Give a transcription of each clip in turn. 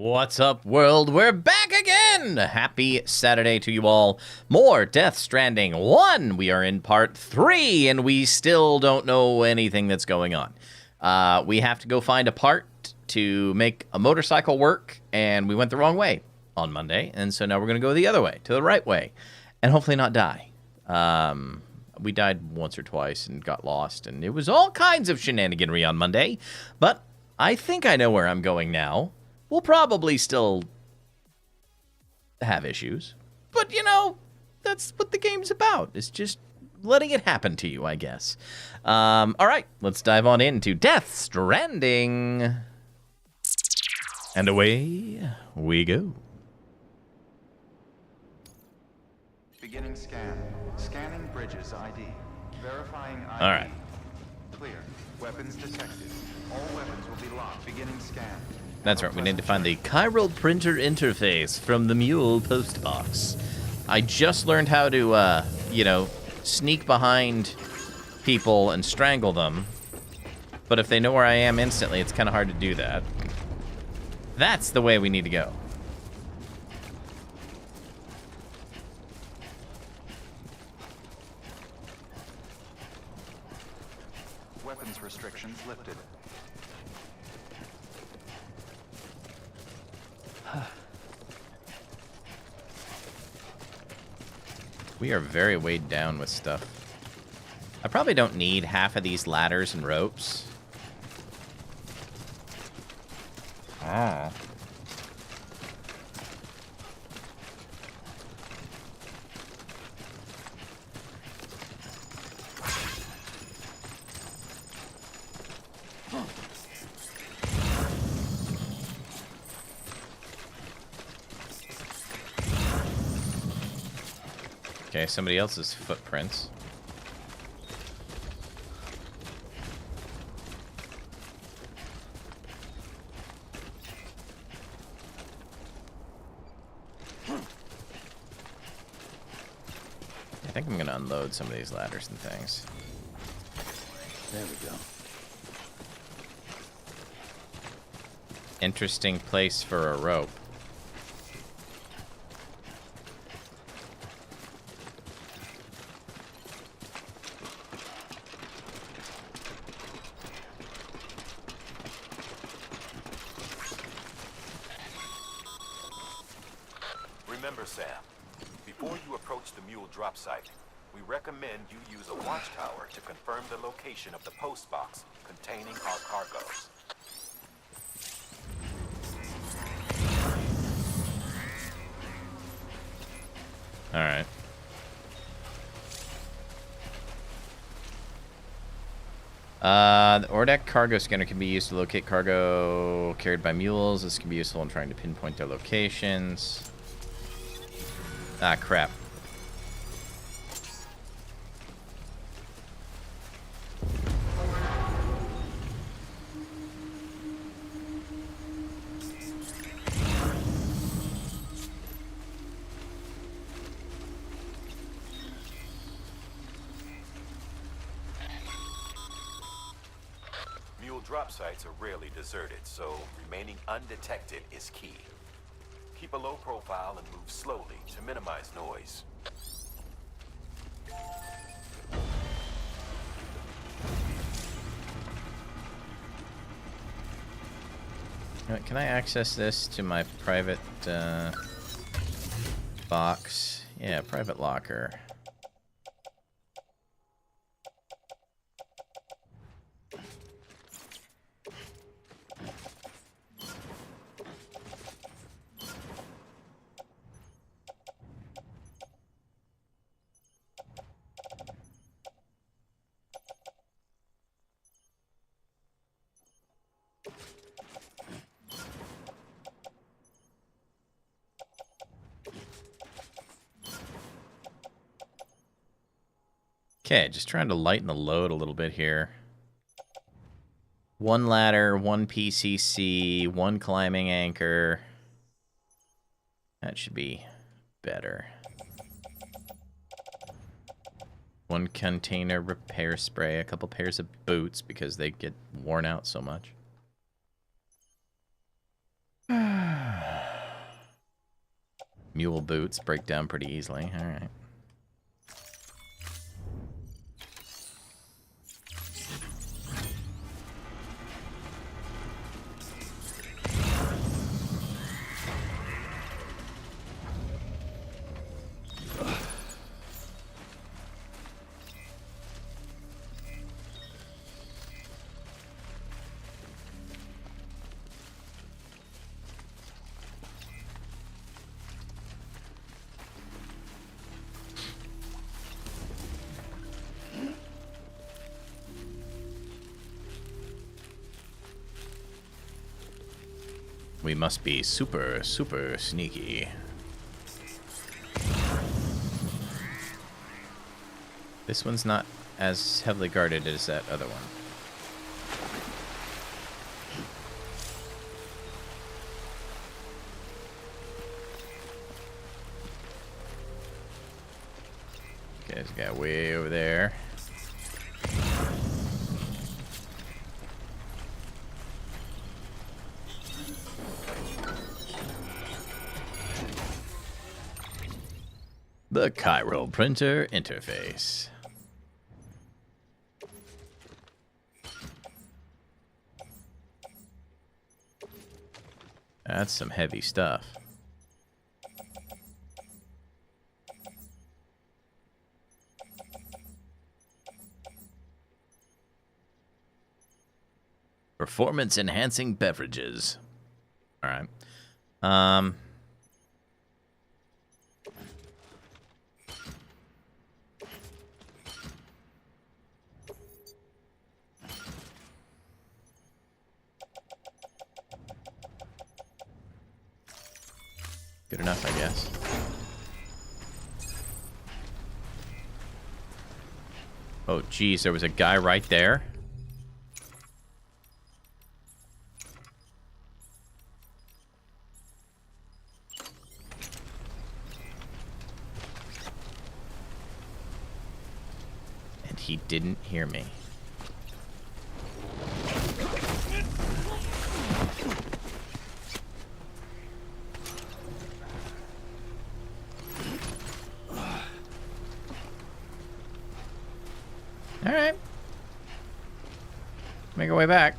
What's up, world? We're back again! Happy Saturday to you all. More Death Stranding 1. We are in part 3, and we still don't know anything that's going on. We have to go find a part to make a motorcycle work, and we went the wrong way on Monday, and so now we're going to go the other way, to the right way, and hopefully not die. We died once or twice and got lost, and it was all kinds of shenaniganry on Monday, but I think I know where I'm going now. We'll probably still have issues, but, you know, that's what the game's about. It's just letting it happen to you, I guess. All right, let's dive on into Death Stranding. And away we go. Beginning scan. Scanning bridges ID. Verifying ID. All right. Clear. Weapons detected. All weapons will be locked. Beginning scan. That's right, we need to find the chiral printer interface from the Mule post box. I just learned how to, sneak behind people and strangle them. But if they know where I am instantly, it's kind of hard to do that. That's the way we need to go. Weapons restrictions lifted. We are very weighed down with stuff. I probably don't need half of these ladders and ropes. Ah. Okay, somebody else's footprints. I think I'm gonna unload some of these ladders and things. There we go. Interesting place for a rope. Remember, Sam, before you approach the Mule drop site, we recommend you use a watchtower to confirm the location of the post box containing our cargoes. All right. The Ordeck cargo scanner can be used to locate cargo carried by mules. This can be useful in trying to pinpoint their locations. Ah, crap. Mule drop sites are rarely deserted, so remaining undetected is key. Keep a low profile and move slowly to minimize noise. Can I access this to my private box? Yeah, private locker. Okay, just trying to lighten the load a little bit here. One ladder, one PCC, one climbing anchor. That should be better. One container repair spray, a couple pairs of boots because they get worn out so much. Mule boots break down pretty easily. All right. We must be super, super sneaky. This one's not as heavily guarded as that other one. Okay, there's a guy way over there. The Chiral printer interface. That's some heavy stuff. Performance enhancing beverages. All right. Good enough, I guess. Oh, geez, there was a guy right there. And he didn't hear me. Alright. Make our way back.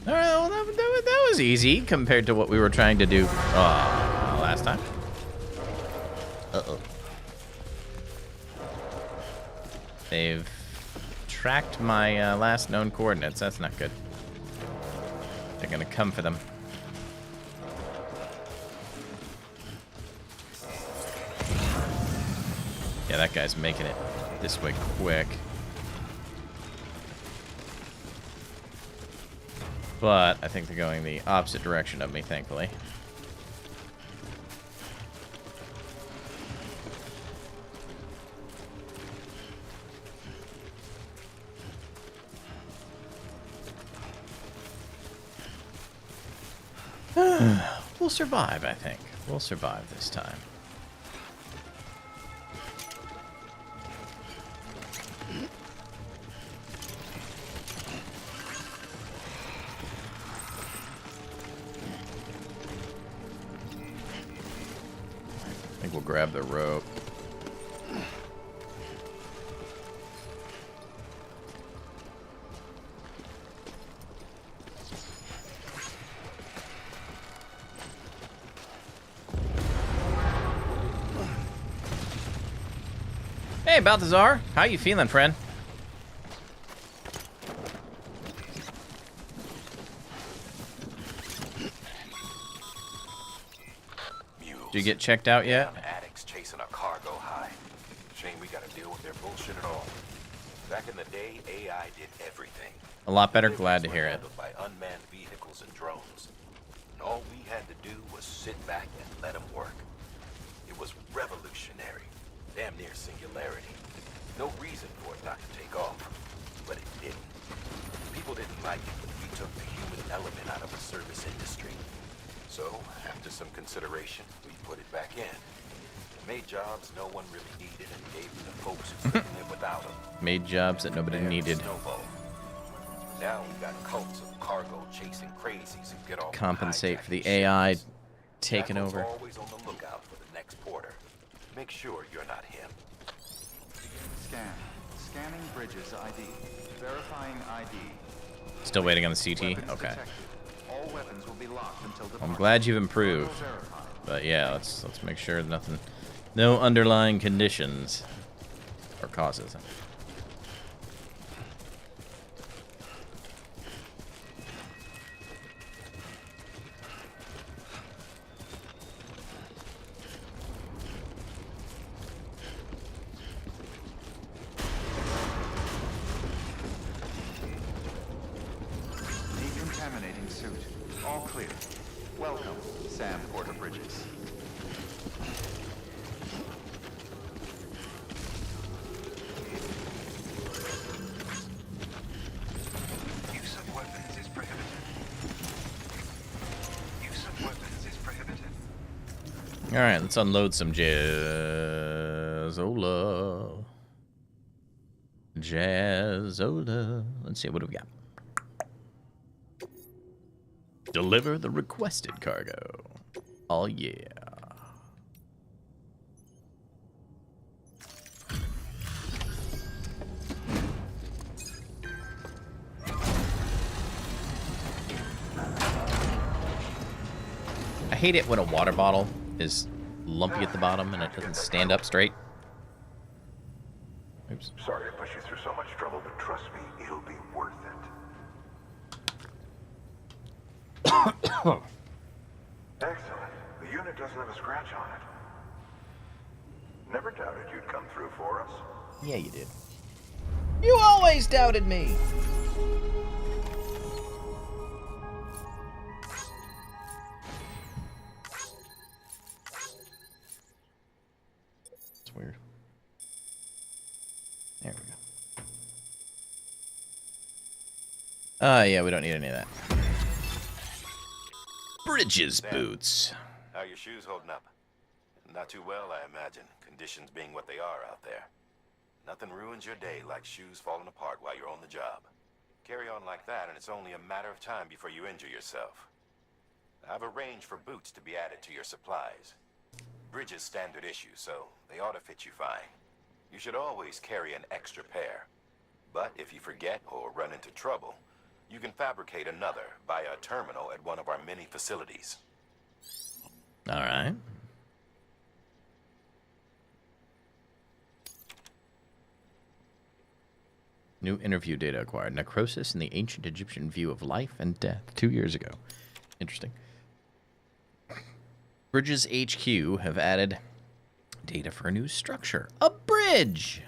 All right, well, that was easy compared to what we were trying to do last time. Uh-oh. They've tracked my last known coordinates. That's not good. They're gonna come for them. Yeah, that guy's making it this way quick. But I think they're going the opposite direction of me, thankfully. We'll survive, I think. We'll survive this time. I think we'll grab the rope. Hey, Balthazar. How you feeling, friend? Did you get checked out yet? Addicts chasing a cargo high. Shame we gotta deal with their bullshit at all. Back in the day, AI did everything. A lot better. Cities Glad to were hear it. handled by unmanned vehicles and drones. And all we had to do was sit back and let them work. It was revolutionary, damn near singularity. No reason for it not to take off, but it didn't. People didn't like it when we took the human element out of the service industry. So, after some consideration, we put it back in. It made jobs no one really needed and gave them to folks who couldn't live without them. Made jobs that nobody There needed. snowballed. Now we got cults of cargo chasing crazies who get off Compensate for the hijacking AI ships. taking Admiral's over. always on the lookout for the next porter. Make sure you're not him. Scanning bridges ID. Verifying ID. Still waiting on the CT. Weapons Okay. detected. All weapons will be locked until I'm departure. glad you've improved. Cargo verified. But yeah, let's make sure nothing, no underlying conditions or causes. Decontaminating suit. All clear. Welcome, Sam Porter Bridges. Use of weapons is prohibited. Use of weapons is prohibited. All right, let's unload some Jazzola. Jazzola. Let's see, what do we got? Deliver the requested cargo. Oh, yeah. I hate it when a water bottle is lumpy at the bottom and it doesn't stand up straight. Oops. Sorry to push you through so much trouble, but trust me, it'll be worth it. Excellent. The unit doesn't have a scratch on it. Never doubted you'd come through for us. Yeah, you did. You always doubted me. It's weird. There we go. Yeah, we don't need any of that. Bridges boots. How are your shoes holding up? Not too well, I imagine. Conditions being what they are out there. Nothing ruins your day like shoes falling apart while you're on the job. Carry on like that, and it's only a matter of time before you injure yourself. I've arranged for boots to be added to your supplies. Bridges standard issue, so they ought to fit you fine. You should always carry an extra pair. But if you forget or run into trouble, you can fabricate another via a terminal at one of our many facilities. All right. New interview data acquired. Necrosis in the ancient Egyptian view of life and death 2 years ago. Interesting. Bridges HQ have added data for a new structure. A bridge!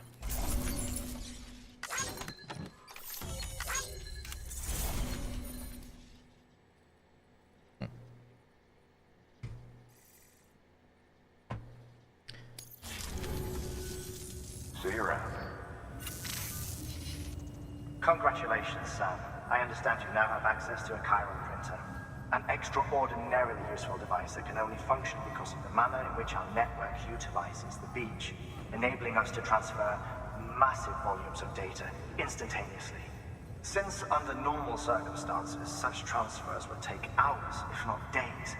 See you around. Congratulations, Sam. I understand you now have access to a chiral printer. An extraordinarily useful device that can only function because of the manner in which our network utilizes the beach, enabling us to transfer massive volumes of data instantaneously. Since under normal circumstances, such transfers would take hours, if not days,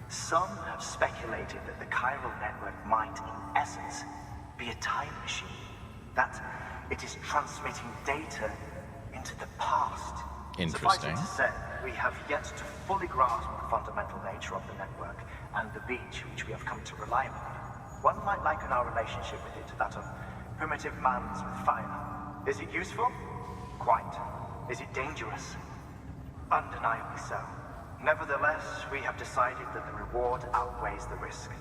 some have speculated that the chiral network might, in essence, be a time machine. That it is transmitting data into the past. Interesting. Suffice it to say, we have yet to fully grasp the fundamental nature of the network and the beach which we have come to rely upon. One might liken our relationship with it to that of primitive mans with fire. Is it useful? Quite. Is it dangerous? Undeniably so. Nevertheless, we have decided that the reward outweighs the risk.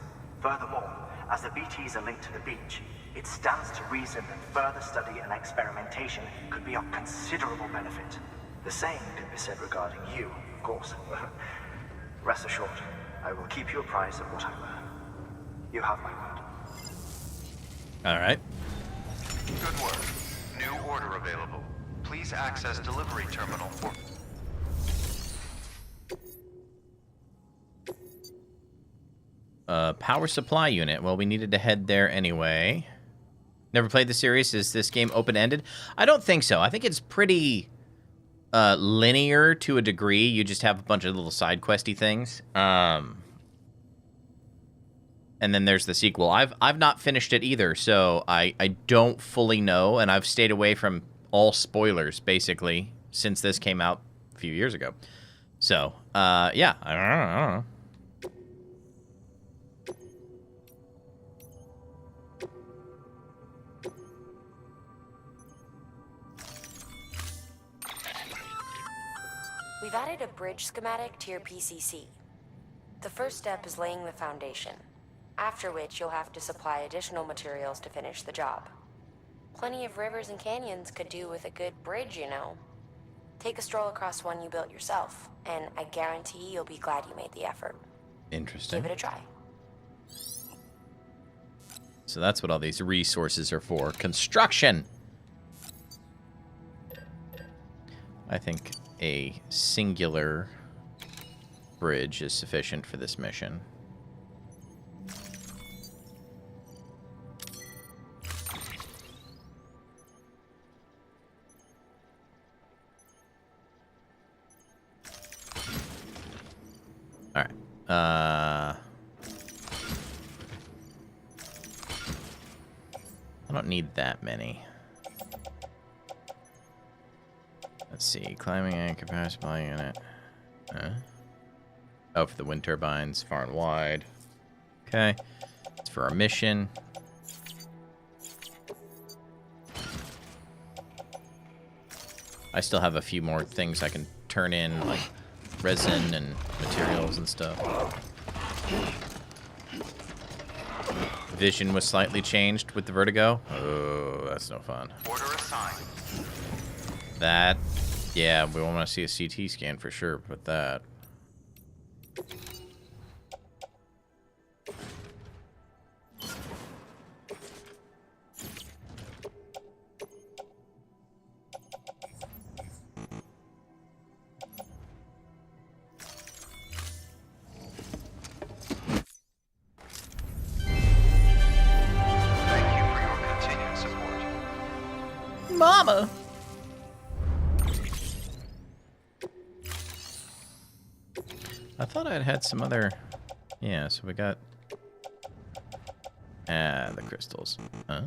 Furthermore, As the BTs are linked to the beach, it stands to reason that further study and experimentation could be of considerable benefit. The same can be said regarding you, of course. Rest assured, I will keep you apprised of what I learn. You have my word. All right. Good work. New order available. Please access delivery terminal for... Power supply unit. Well, we needed to head there anyway. Never played the series. Is this game open-ended? I don't think so. I think it's pretty linear to a degree. You just have a bunch of little side questy things. And then there's the sequel. I've not finished it either, so I don't fully know, and I've stayed away from all spoilers, basically, since this came out a few years ago. So, yeah, I don't know. We've added a bridge schematic to your PCC. The first step is laying the foundation, after which you'll have to supply additional materials to finish the job. Plenty of rivers and canyons could do with a good bridge, you know. Take a stroll across one you built yourself, and I guarantee you'll be glad you made the effort. Interesting. Give it a try. So that's what all these resources are for. Construction! I think a singular bridge is sufficient for this mission. All right. I don't need that many. Let's see. Climbing and capacity supply unit. Oh, for the wind turbines, far and wide. Okay. It's for our mission. I still have a few more things I can turn in, like resin and materials and stuff. Vision was slightly changed with the vertigo. Oh, that's no fun. Order assigned. That, yeah, we want to see a CT scan for sure with that. Thank you for your continued support. Mama! I thought I'd had some other... Yeah, so we got... the crystals. Huh?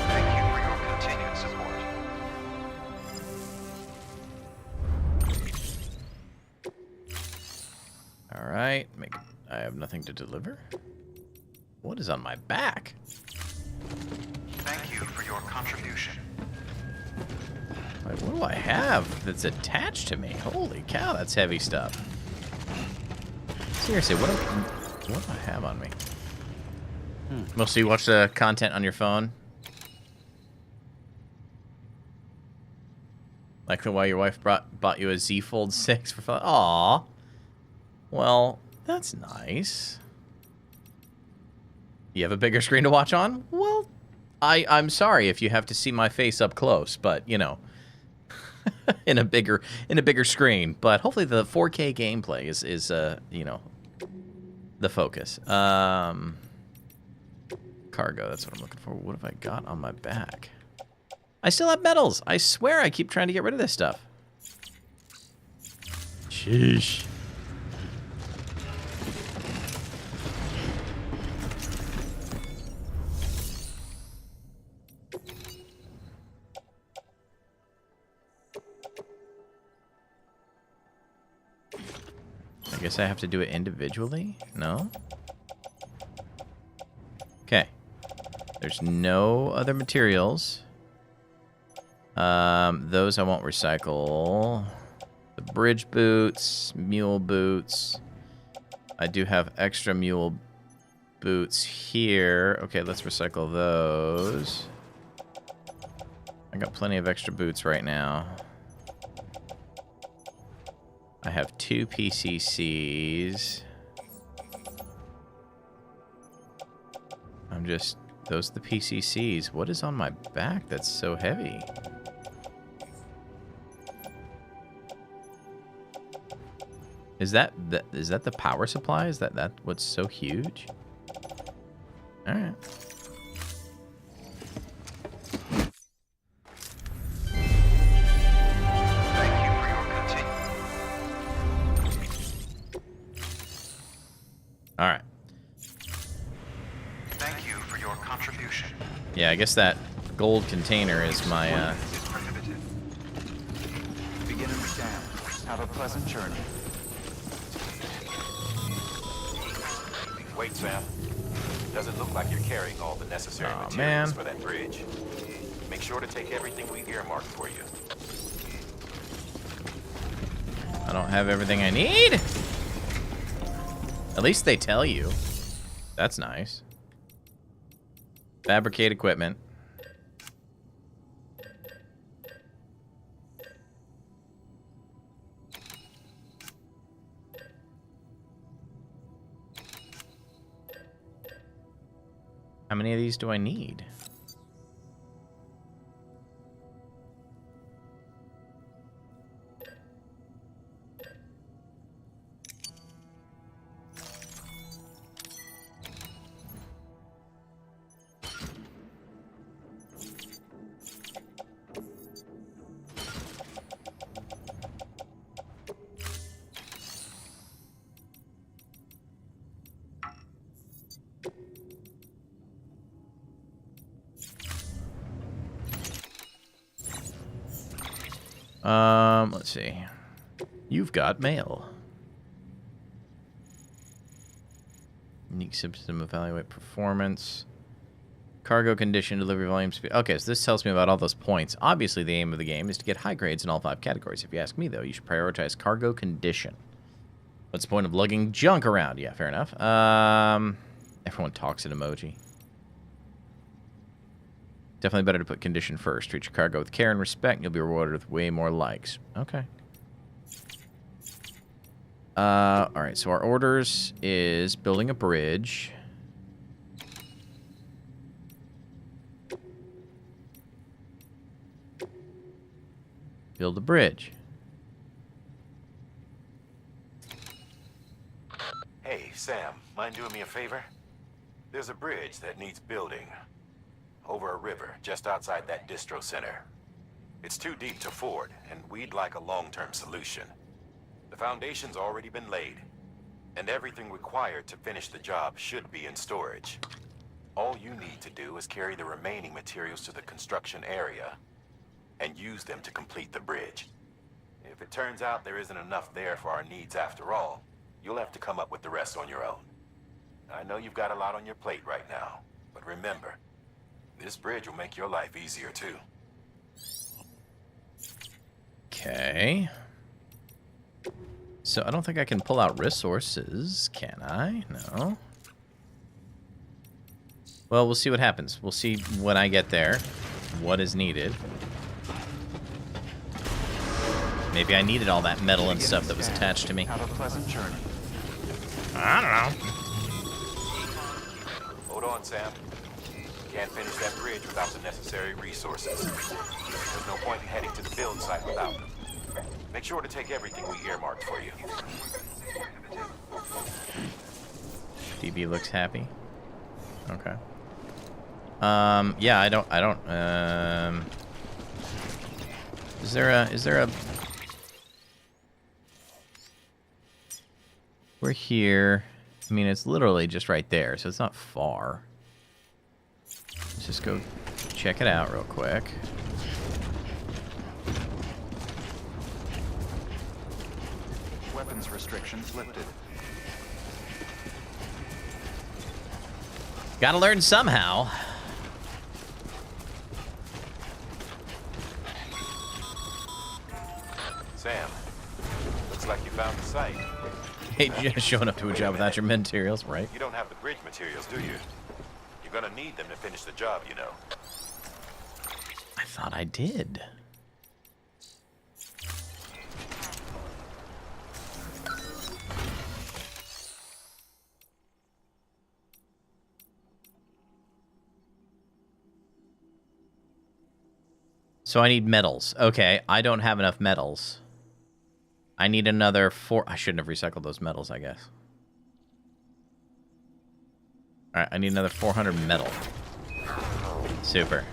Thank you for your continued support. Alright, I have nothing to deliver. What is on my back? Thank you for your contribution. Like, what do I have that's attached to me? Holy cow, that's heavy stuff. Seriously, what do I have on me? Mostly you watch the content on your phone? Like the why your wife bought you a Z Fold 6 for fun? Aww. Well, that's nice. You have a bigger screen to watch on? Well, I'm sorry if you have to see my face up close, but you know, in a bigger screen. But hopefully the 4K gameplay is you know, the focus. Cargo, that's what I'm looking for. What have I got on my back? I still have medals. I swear I keep trying to get rid of this stuff. Sheesh. I guess I have to do it individually? No? Okay. There's no other materials. Those I won't recycle. The bridge boots, mule boots. I do have extra mule boots here. Okay, let's recycle those. I got plenty of extra boots right now. I have 2 PCCs. Those are the PCCs. What is on my back that's so heavy? Is that the power supply? Is that what's so huge? All right. Thank you for your All right. Thank you for your contribution. Yeah, I guess that gold container is my Is prohibited. Beginning scan. Have a pleasant journey. Wait, Sam. Doesn't look like you're carrying all the necessary Aw, materials man. for that bridge. Make sure to take everything we earmarked for you. I don't have everything I need. At least they tell you. That's nice. Fabricate equipment. How many of these do I need? Let's see. You've got mail. Unique system, evaluate performance. Cargo condition, delivery volume, speed. Okay, so this tells me about all those points. Obviously, the aim of the game is to get high grades in all 5 categories. If you ask me, though, you should prioritize cargo condition. What's the point of lugging junk around? Yeah, fair enough. Everyone talks in emoji. Definitely better to put condition first. Treat your cargo with care and respect, and you'll be rewarded with way more likes. Okay. Alright, so our orders is building a bridge. Build a bridge. Hey, Sam, mind doing me a favor? There's a bridge that needs building. Over a river, just outside that distro center. It's too deep to ford, and we'd like a long-term solution. The foundation's already been laid, and everything required to finish the job should be in storage. All you need to do is carry the remaining materials to the construction area, and use them to complete the bridge. If it turns out there isn't enough there for our needs after all, you'll have to come up with the rest on your own. I know you've got a lot on your plate right now, but remember, this bridge will make your life easier, too. Okay. So I don't think I can pull out resources, can I? No. Well, we'll see what happens. We'll see when I get there what is needed. Maybe I needed all that metal and stuff that was attached to me. Have a pleasant journey. I don't know. Hold on, Sam. Can't finish that bridge without the necessary resources. There's no point in heading to the build site without them. Make sure to take everything we earmarked for you. DB looks happy. Okay. Yeah, I don't, is there a... We're here. I mean, it's literally just right there, so it's not far. Let's just go check it out real quick. Weapon weapons restrictions lifted. Gotta learn somehow. Sam, looks like you found the site. Hey, just showing up to a job without your materials, right? You don't have the bridge materials, do you? You're gonna need them to finish the job, you know. I thought I did. So I need metals. Okay, I don't have enough metals. I need another 4... I shouldn't have recycled those metals, I guess. Alright, I need another 400 metal. Super.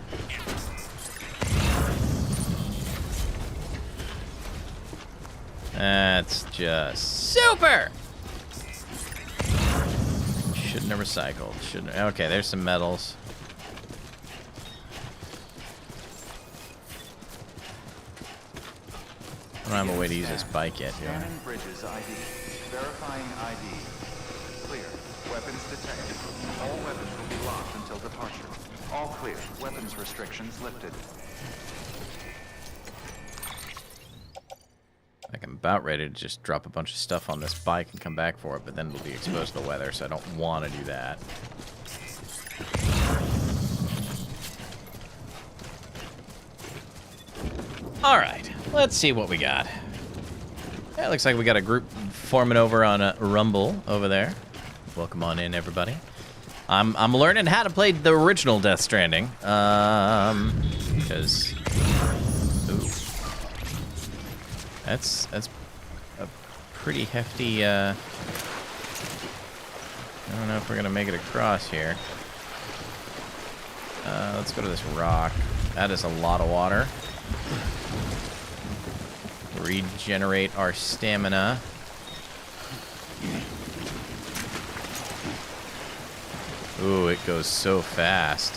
That's just super! Shouldn't have recycled. Shouldn't have... Okay, there's some metals. I don't have a way to use this bike yet, do I? Scanning bridges ID. Verifying ID. Clear. Weapons detected. All weapons will be locked until departure. All clear. Weapons restrictions lifted. Like, I'm about ready to just drop a bunch of stuff on this bike and come back for it, but then it'll be exposed to the weather, so I don't want to do that. Alright, let's see what we got. Yeah, it looks like we got a group forming over on a Rumble over there. Welcome on in, everybody. I'm learning how to play the original Death Stranding. Because... Ooh. That's a pretty hefty, I don't know if we're gonna make it across here. Let's go to this rock. That is a lot of water. Regenerate our stamina. Ooh, it goes so fast.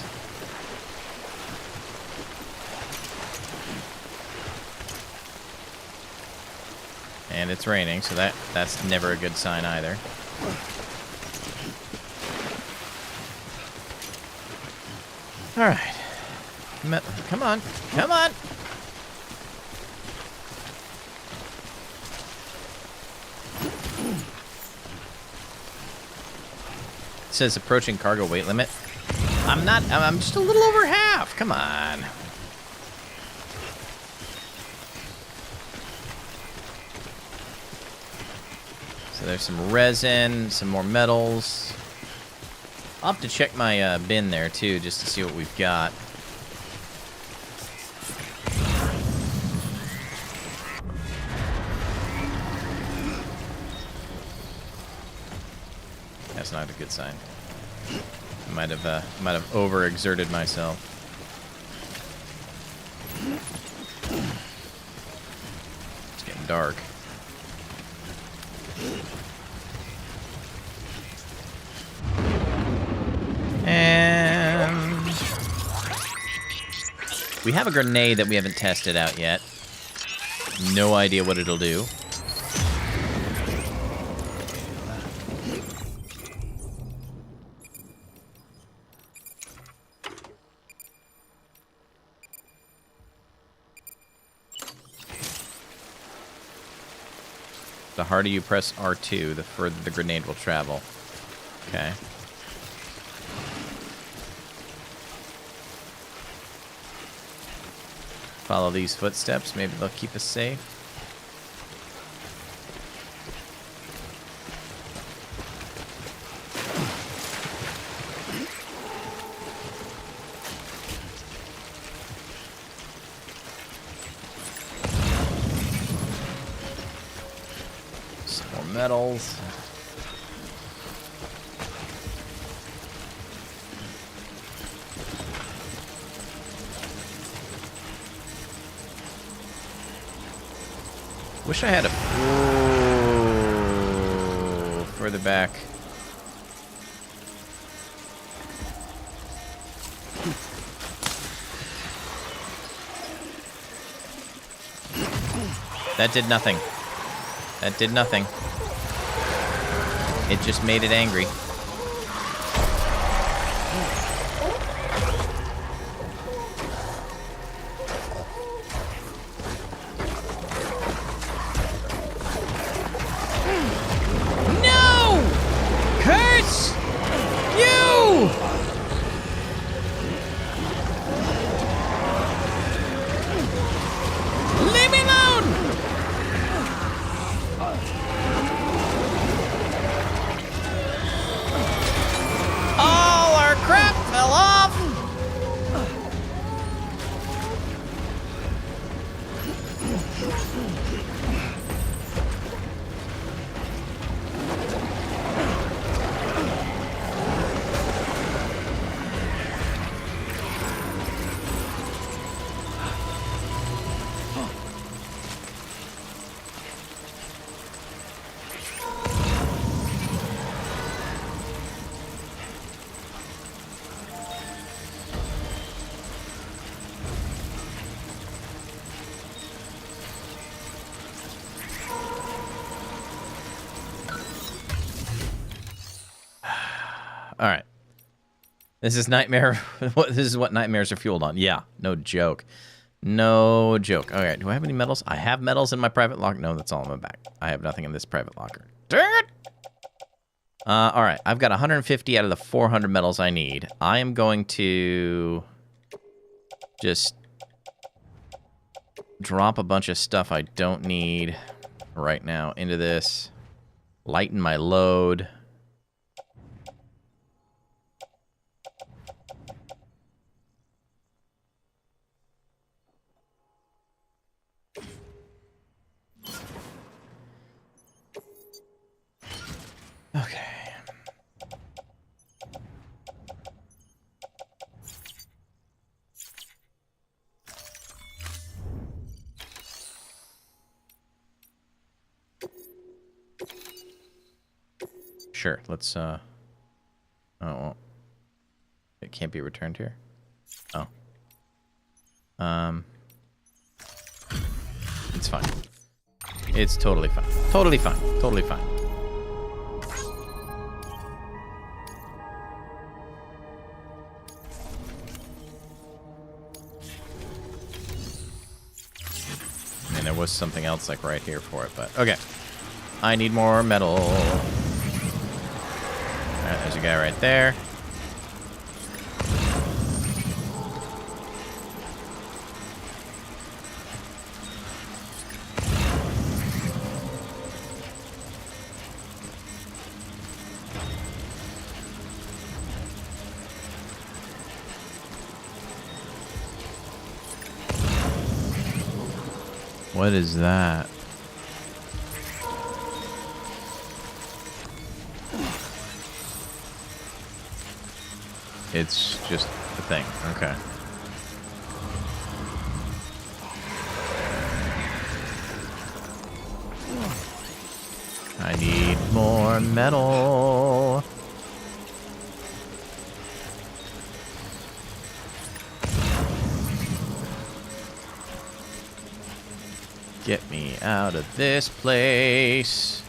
And it's raining, so that's never a good sign either. All right. Come on. Come on. It says approaching cargo weight limit. I'm just a little over half. Come on. So there's some resin, some more metals. I'll have to check my bin there too, just to see what we've got. That's not a good sign. I might have overexerted myself. It's getting dark. And we have a grenade that we haven't tested out yet. No idea what it'll do. The harder you press R2, the further the grenade will travel. Okay. Follow these footsteps. Maybe they'll keep us safe. Some more metals. Wish I had a... Ooh, further back. That did nothing. That did nothing. It just made it angry. No! Curse! You! Leave me alone! All our crap fell off! All right. This is nightmare. This is what nightmares are fueled on. Yeah, no joke. No joke. All right, do I have any metals? I have metals in my private locker. No, that's all in my bag. I have nothing in this private locker. Dang it! All right, I've got 150 out of the 400 metals I need. I am going to just drop a bunch of stuff I don't need right now into this. Lighten my load. Okay. Sure, let's oh well. It can't be returned here. Oh. It's fine. It's totally fine. Totally fine. Totally fine. And there was something else like right here for it, but okay. I need more metal. Alright, there's a guy right there. What is that? It's just a thing. Okay. I need more metal. Get me out of this place.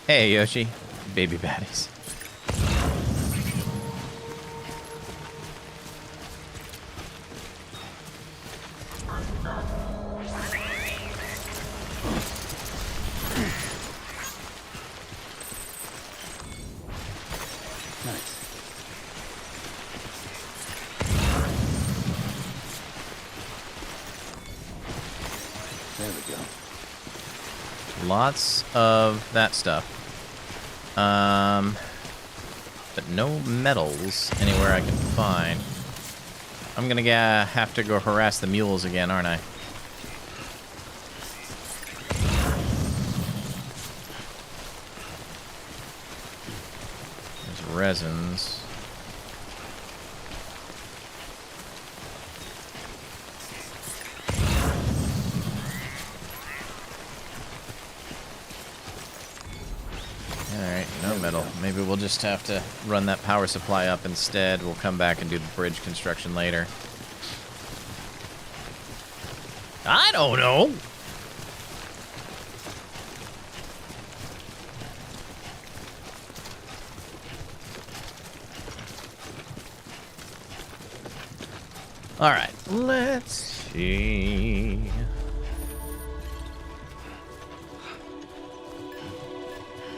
Hey, Yoshi. Baby baddies. Lots of that stuff. But no metals anywhere I can find. I'm gonna have to go harass the mules again, aren't I? There's resins. maybe we'll just have to run that power supply up instead. We'll come back and do the bridge construction later. I don't know. All right, let's see.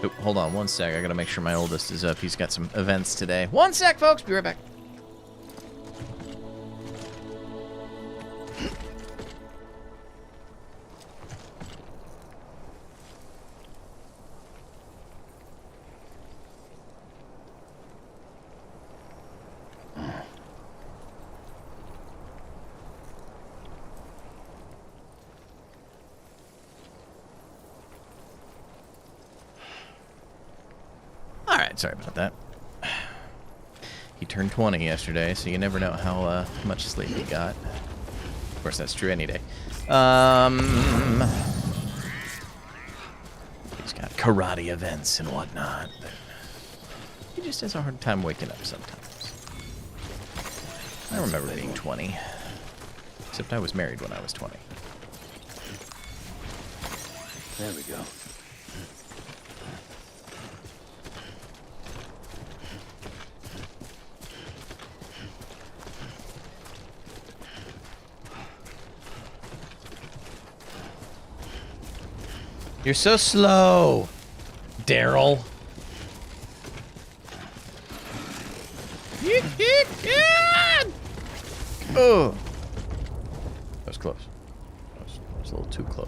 Oh, hold on one sec. I gotta make sure my oldest is up. He's got some events today. One sec, folks. Be right back. Sorry about that. He turned 20 yesterday, so you never know how much sleep he got. Of course, that's true any day. He's got karate events and whatnot, but he just has a hard time waking up sometimes. I remember being 20, except I was married when I was 20. There we go. You're so slow, Daryl. Oh, that was close. That was a little too close.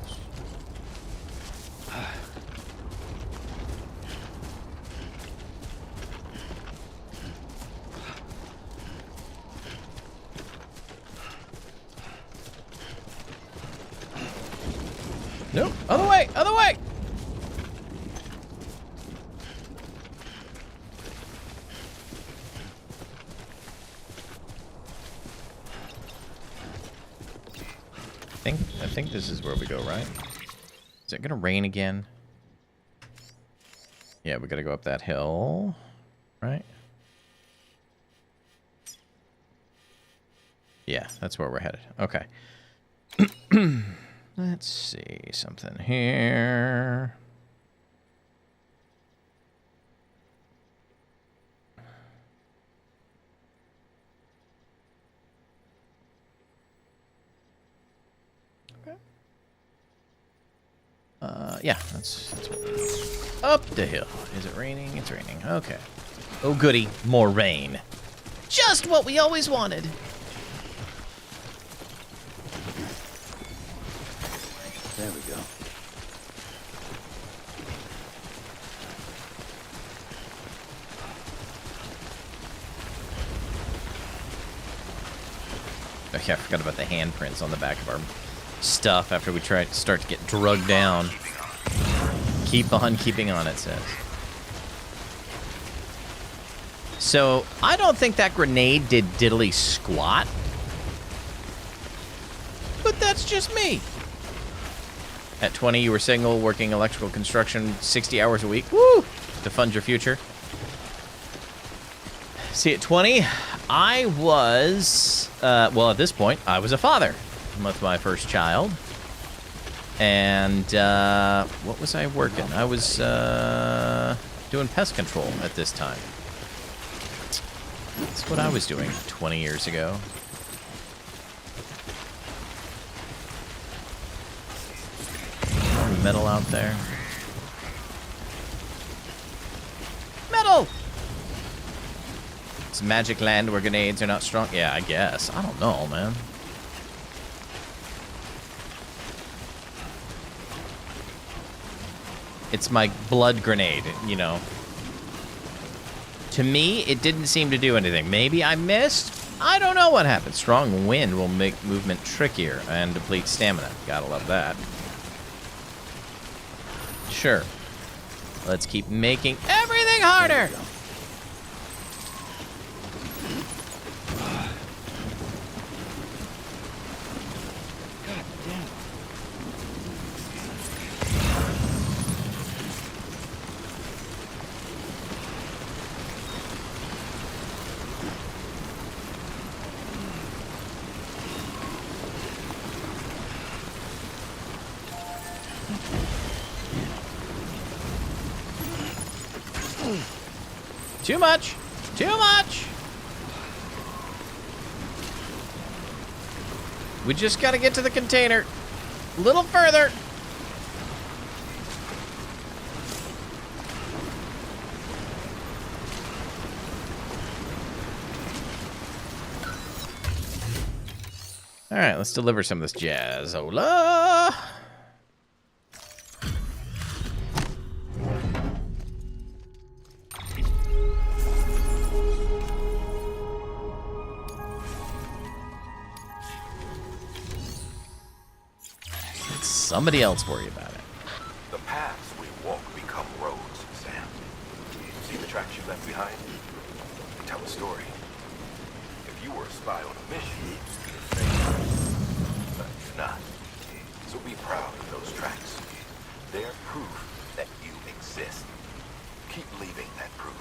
Nope. Other way! Other way! I think this is where we go, right? Is it gonna rain again? Yeah, we gotta go up that hill, right? Yeah, that's where we're headed. Okay. Let's see something here. Okay. Yeah, that's what we need. Up the hill. Is it raining? It's raining. Okay. Oh goody, more rain. Just what we always wanted. There we go. Okay, I forgot about the handprints on the back of our stuff after we start to get drugged down. Keep on keeping on, it says. So, I don't think that grenade did diddly squat. But that's just me. At 20, you were single, working electrical construction 60 hours a week. Woo! To fund your future. See, at 20, I was, well, at this point, I was a father with my first child. And, what was I working? I was, doing pest control at this time. That's what I was doing 20 years ago. Metal out there. Metal! It's magic land where grenades are not strong. Yeah, I guess. I don't know, man. It's my blood grenade, you know. To me, it didn't seem to do anything. Maybe I missed? I don't know what happened. Strong wind will make movement trickier and deplete stamina. Gotta love that. Sure. Let's keep making everything harder. Too much. Too much. We just gotta get to the container. A little further. All right, let's deliver some of this jazz. Hola. Let somebody else worry about it. The paths we walk become roads, Sam. See the tracks you left behind? They tell a story. If you were a spy on a mission, you'd fail. But you're not. So be proud of those tracks. They're proof that you exist. Keep leaving that proof.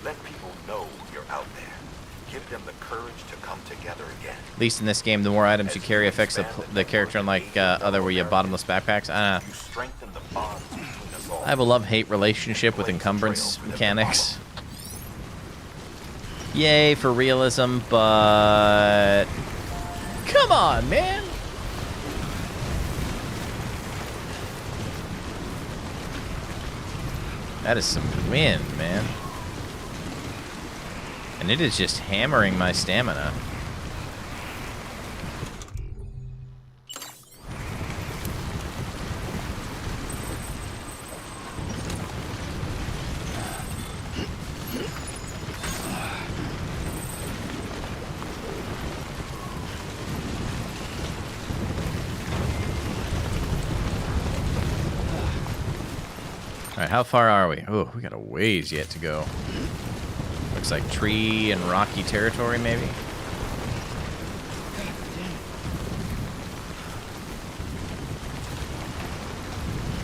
Let people know you're out there. Give them the courage to come together again. At least in this game, the more items you carry affects the character, unlike other where you have bottomless backpacks. You strengthen the bonds between us all. I have a love-hate relationship with encumbrance mechanics. Yay for realism, but... Come on, man! That is some wind, man. And it is just hammering my stamina. All right, how far are we? Oh, we got a ways yet to go. Looks like tree and rocky territory, maybe.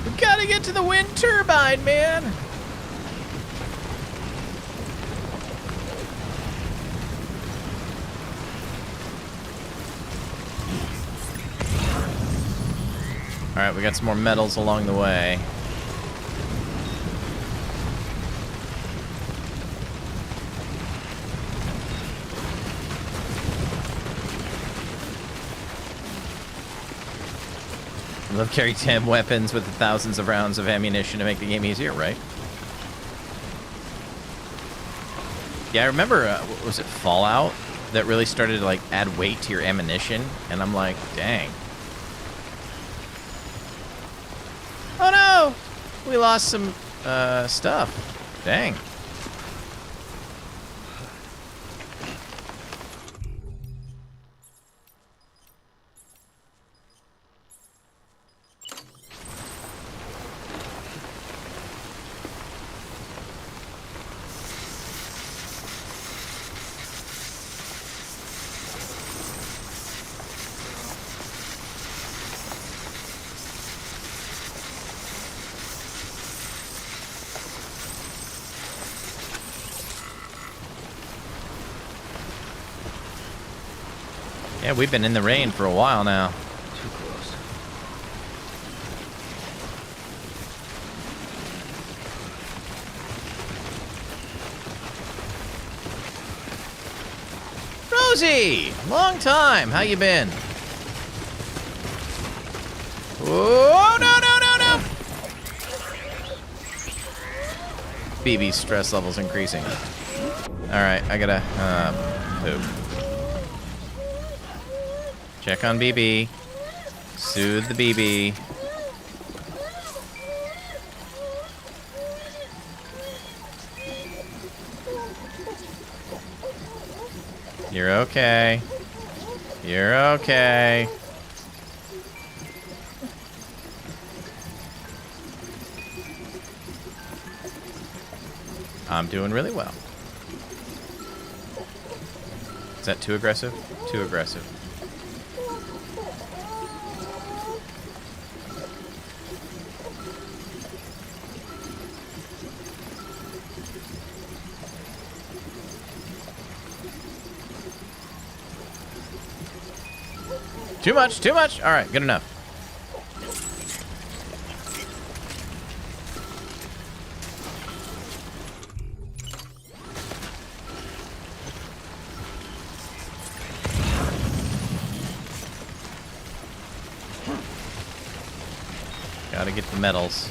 We gotta get to the wind turbine, man. All right, we got some more metals along the way. Love carry 10 weapons with the thousands of rounds of ammunition to make the game easier, right? Yeah, I remember, what was it, Fallout? That really started to, like, add weight to your ammunition, and I'm like, dang. Oh no! We lost some, stuff. Dang. Yeah, we've been in the rain for a while now. Too close. Rosie! Long time. How you been? Oh, no, no, no, no! BB's stress level's increasing. Alright, I gotta, poop. Check on BB. Soothe the BB. You're okay. You're okay. I'm doing really well. Is that too aggressive? Too aggressive. Too much, too much. All right, good enough. Gotta get the medals.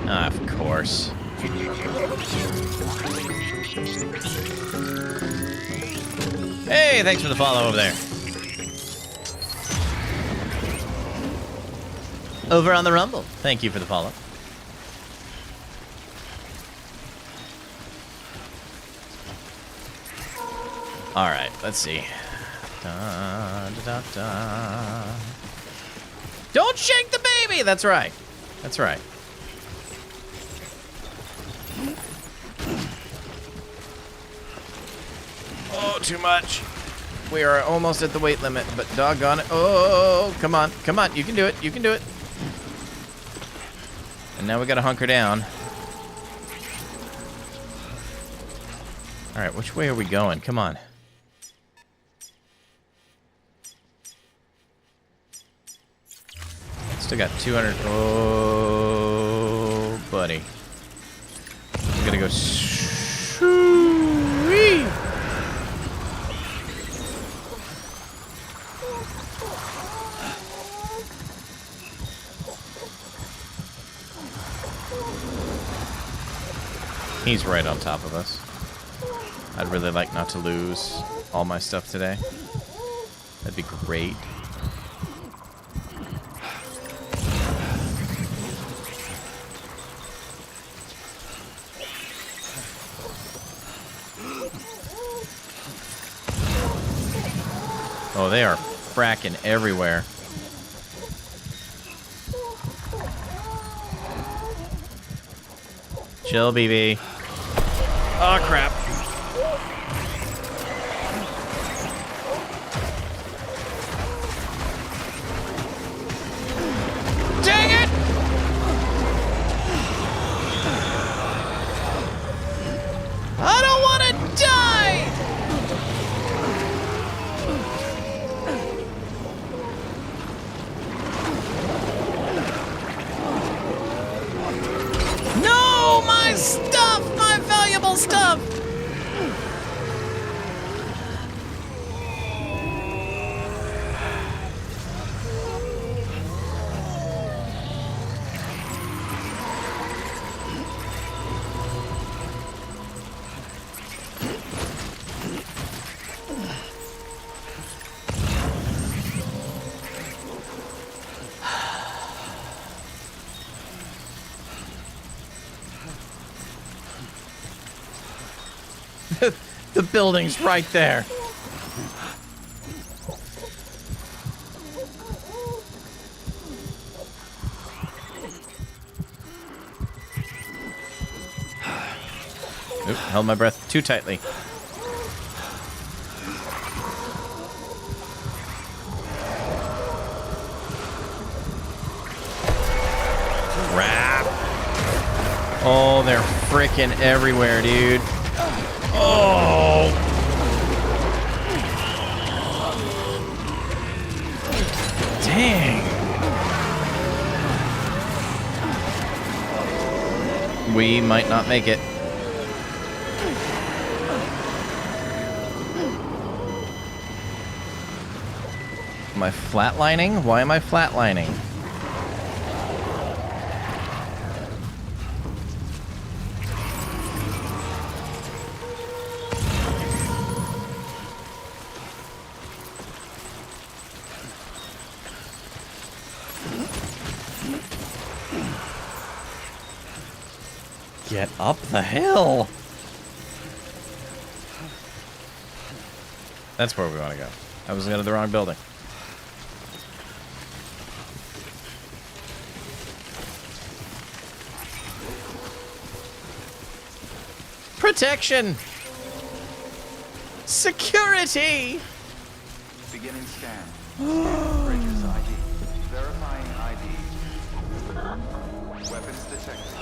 Ah, of course. Hey, thanks for the follow over there. Over on the Rumble. Thank you for the follow. All right, let's see. Da, da, da, da. Don't shake the baby! That's right. That's right. Oh, too much. We are almost at the weight limit, but doggone it. Oh, come on. Come on. You can do it. You can do it. And now we gotta hunker down. All right, which way are we going? Come on. Still got 200. Oh, buddy. I'm gonna go. Shoo-wee. He's right on top of us. I'd really like not to lose all my stuff today. That'd be great. Oh, they are fracking everywhere. Chill, BB. Oh, crap. Dang it! I don't want to die! No, my stuff! My valuable stuff! The building's right there. Oop, held my breath too tightly. Crap. Oh, they're freaking everywhere, dude. Oh! Dang. We might not make it. Am I flatlining? Why am I flatlining? Get up the hill. That's where we want to go. I was going to the wrong building. Protection. Security. Beginning scan. Breaker's ID. Verifying ID. Weapons detected.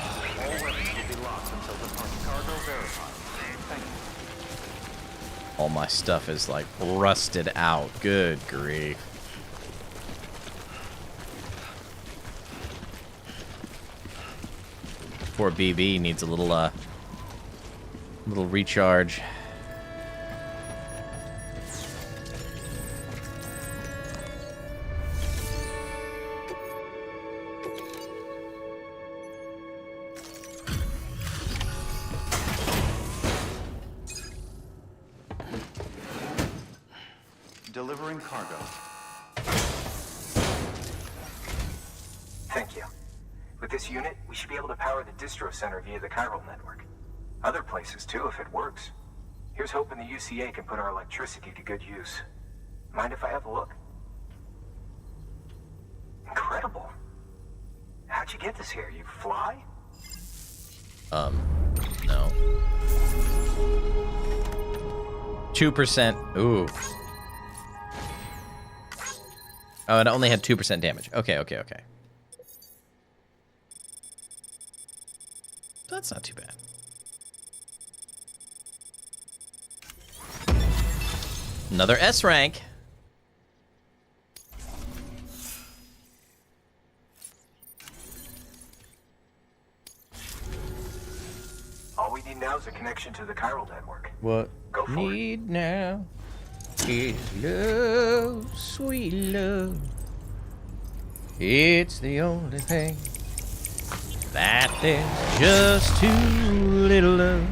All weapons will be locked until departure. Cargo verified. Thank you. All my stuff is like rusted out. Good grief. Poor BB needs a little recharge. delivering cargo. Thank you. With this unit, we should be able to power the distro center via the chiral network. Other places too, if it works. Here's hoping the UCA can put our electricity to good use. Mind if I have a look? Incredible. How'd you get this here? You fly? No. 2%. Ooh. Oh, it only had 2% damage. Okay. That's not too bad. Another S rank. All we need now is a connection to the chiral network. What Go for need now is love, sweet love. It's the only thing that there's just too little of.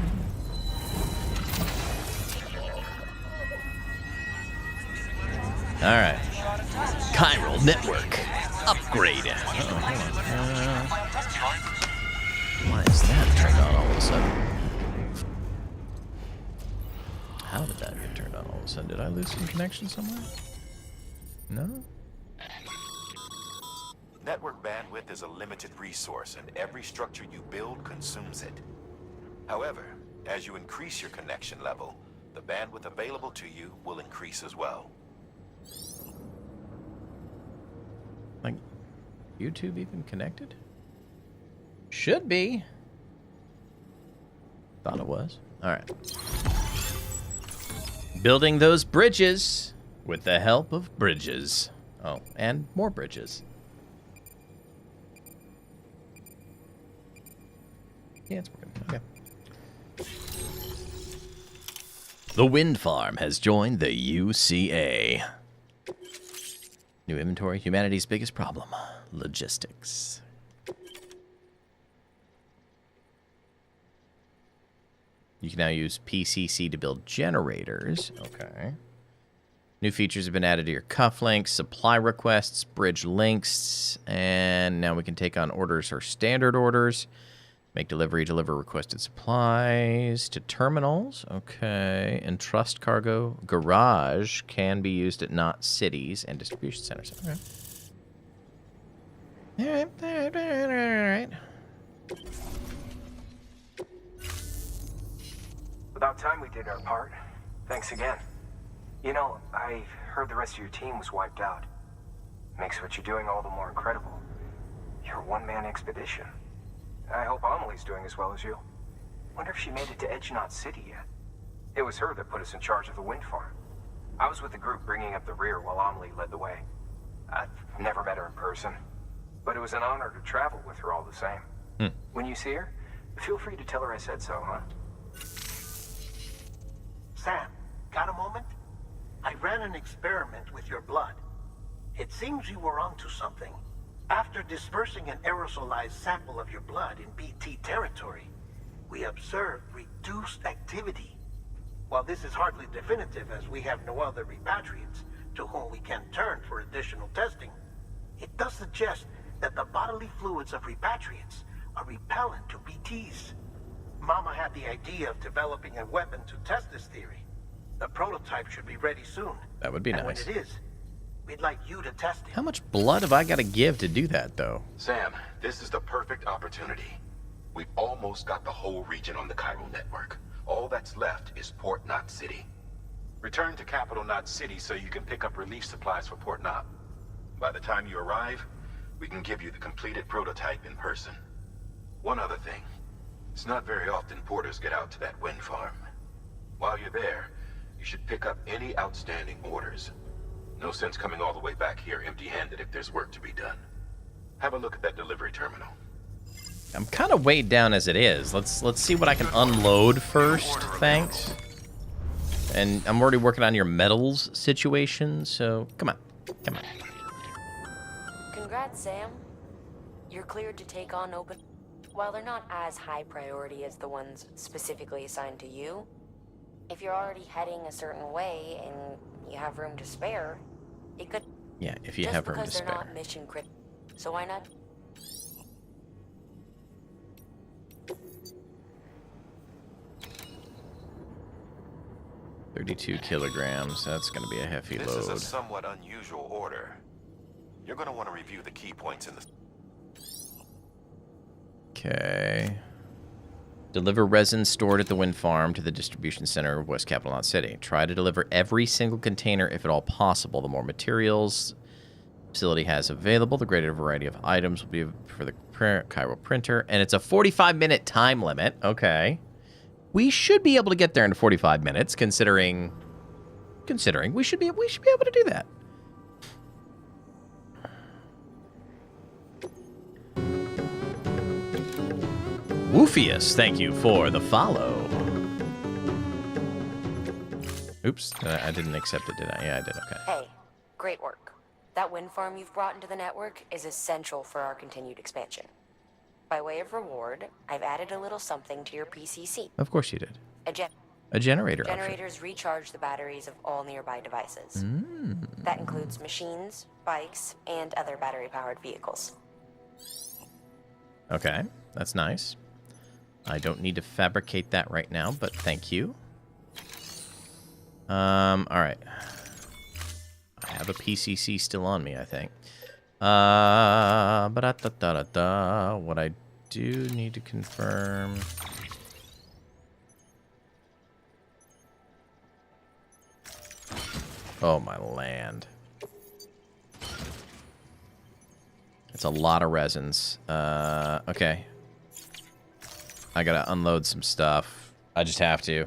All right, chiral network upgrade. Why is that turned on all of a sudden? How did that get turned on all of a sudden? Did I lose some connection somewhere? No? Network bandwidth is a limited resource, and every structure you build consumes it. However, as you increase your connection level, the bandwidth available to you will increase as well. Like, YouTube even connected? Should be. Thought it was. All right. Building those bridges with the help of bridges. Oh, and more bridges. Yeah, it's working. Okay. The wind farm has joined the UCA. New inventory, humanity's biggest problem. Logistics. You can now use PCC to build generators. Okay. New features have been added to your cufflinks, supply requests, bridge links, and now we can take on orders or standard orders. Make delivery, deliver requested supplies to terminals. Okay. Entrust cargo. Garage can be used at not cities and distribution centers. Okay. All right. About time we did our part. Thanks again. You know, I heard the rest of your team was wiped out. Makes what you're doing all the more incredible. You're a one-man expedition. I hope Amelie's doing as well as you. Wonder if she made it to Edge Knot City yet. It was her that put us in charge of the wind farm. I was with the group bringing up the rear while Amelie led the way. I've never met her in person, but it was an honor to travel with her all the same. When you see her, feel free to tell her I said so, huh? Sam, got a moment? I ran an experiment with your blood. It seems you were onto something. After dispersing an aerosolized sample of your blood in BT territory, we observed reduced activity. While this is hardly definitive as we have no other repatriates to whom we can turn for additional testing, it does suggest that the bodily fluids of repatriates are repellent to BTs. Mama had the idea of developing a weapon to test this theory. The prototype should be ready soon. That would be nice. When it is, we'd like you to test it. How much blood have I got to give to do that, though? Sam, this is the perfect opportunity. We've almost got the whole region on the chiral network. All that's left is Port Knot City. Return to Capital Knot City so you can pick up relief supplies for Port Knot. By the time you arrive, we can give you the completed prototype in person. One other thing. It's not very often porters get out to that wind farm. While you're there, you should pick up any outstanding orders. No sense coming all the way back here empty-handed if there's work to be done. Have a look at that delivery terminal. I'm kind of weighed down as it is. Let's see what I can unload first. Thanks. And I'm already working on your metals situation, so come on. Come on. Congrats, Sam. You're cleared to take on open... While they're not as high priority as the ones specifically assigned to you, If you're already heading a certain way and you have room to spare, it could... Yeah, if you have room to Just because they're spare. not mission critical. So why not? 32 kilograms. That's going to be a hefty This load. is a somewhat unusual order. You're going to want to review the key points in the... Okay. Deliver resin stored at the wind farm to the distribution center of West Capital Knot City. Try to deliver every single container if at all possible. The more materials the facility has available, the greater variety of items will be for the chiral printer. And it's a 45-minute time limit. Okay. We should be able to get there in 45 minutes, considering we should be able to do that. Woofius, thank you for the follow. Oops, I didn't accept it, did I? Yeah, I did, okay. Hey, great work. That wind farm you've brought into the network is essential for our continued expansion. By way of reward, I've added a little something to your PCC. Of course you did. A generator option. Generators recharge the batteries of all nearby devices. That includes machines, bikes, and other battery-powered vehicles. Okay, that's nice. I don't need to fabricate that right now, but thank you. All right. I have a PCC still on me, I think. What I do need to confirm... Oh, my land. It's a lot of resins. Okay. I gotta unload some stuff. I just have to.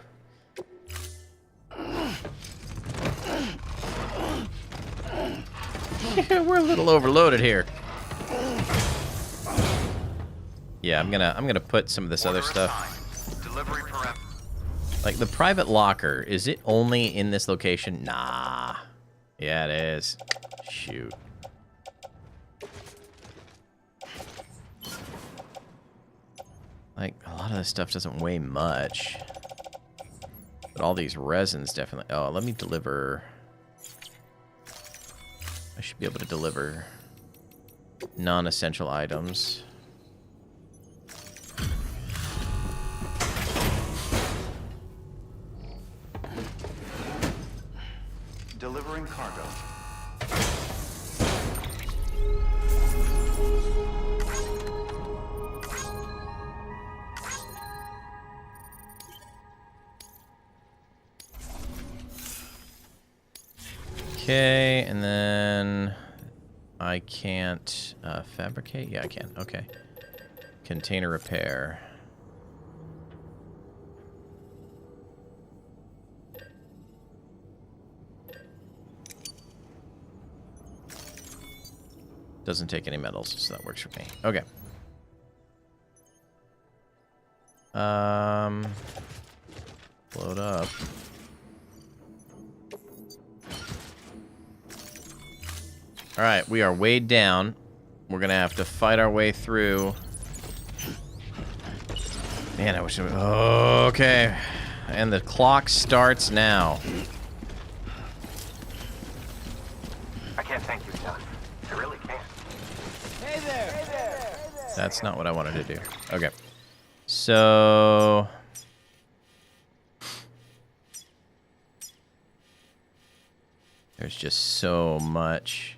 We're a little overloaded here. Yeah, I'm gonna put some of this other stuff. Delivery parameter. Like the private locker, is it only in this location? Nah. Yeah, it is. Shoot. Like, a lot of this stuff doesn't weigh much. But all these resins definitely... Oh, let me deliver... I should be able to deliver non-essential items. Delivering cargo. Okay, and then I can't fabricate? Yeah, I can. Okay. Container repair. Doesn't take any metals, so that works for me. Okay. Load up. All right, we are weighed down. We're gonna have to fight our way through. Man, I wish it would... Oh, okay. And the clock starts now. I can't thank you enough. I really can't. Hey there! Hey there! That's not what I wanted to do. Okay. So... There's just so much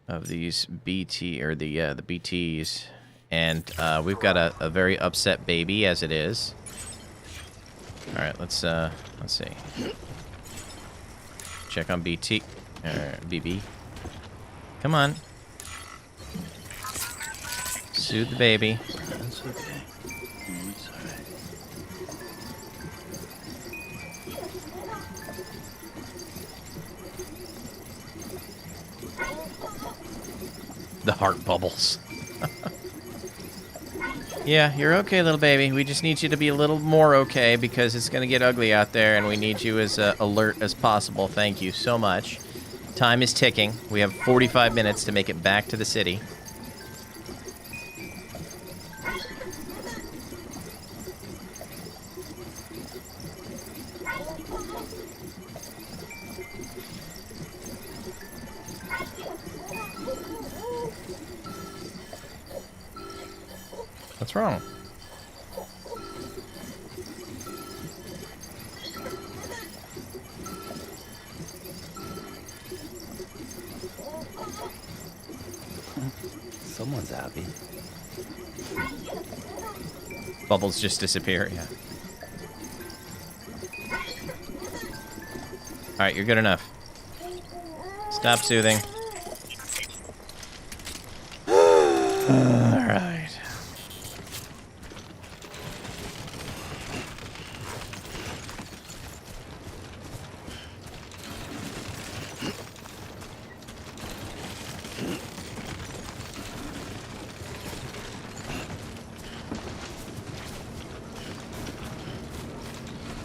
of these BT, or the BTs. And we've got a very upset baby as it is. All right, let's see. Check on BT, BB. Come on. Soothe the baby. That's okay. It's all right. The heart bubbles. Yeah, you're okay, little baby. We just need you to be a little more okay because it's going to get ugly out there, and we need you as alert as possible. Thank you so much. Time is ticking. We have 45 minutes to make it back to the city. What's wrong? Someone's happy. Bubbles just disappear, yeah. Alright, you're good enough. Stop soothing. Alright.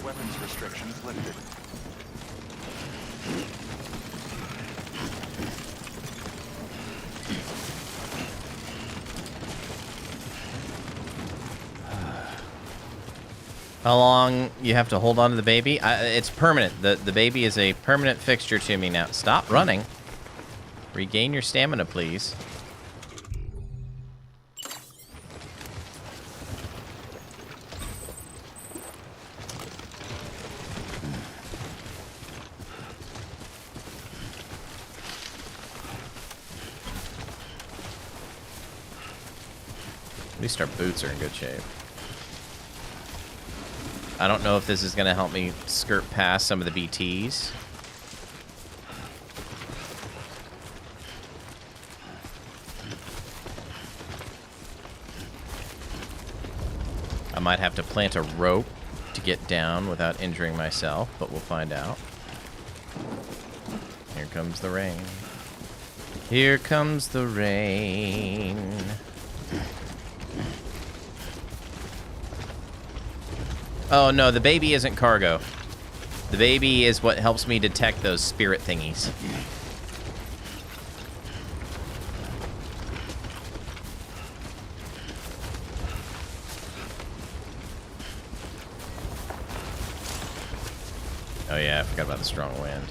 Weapons restrictions lifted. How long you have to hold on to the baby? It's permanent. The baby is a permanent fixture to me now. Stop running. Regain your stamina, please. At least our boots are in good shape. I don't know if this is going to help me skirt past some of the BTs. I might have to plant a rope to get down without injuring myself, but we'll find out. Here comes the rain. Here comes the rain. Oh, no, the baby isn't cargo. The baby is what helps me detect those spirit thingies. Oh, yeah, I forgot about the strong wind.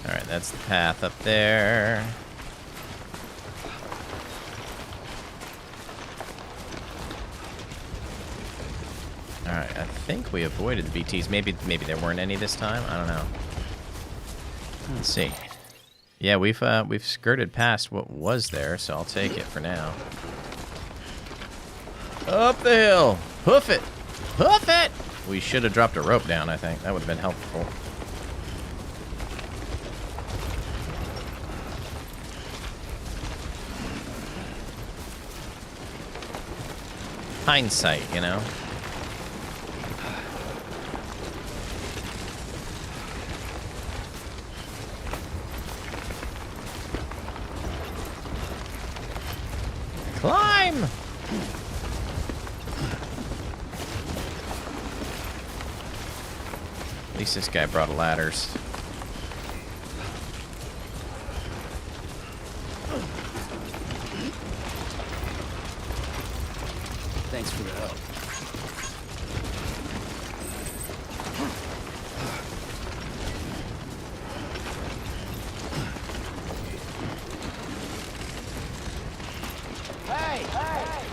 Alright, that's the path up there. Alright, I think we avoided the BTs. Maybe there weren't any this time. I don't know. Let's see. Yeah, we've skirted past what was there, so I'll take it for now. Up the hill! Hoof it! Hoof it! We should have dropped a rope down, I think. That would have been helpful. Hindsight, you know? Climb! At least this guy brought ladders. Thanks for the help.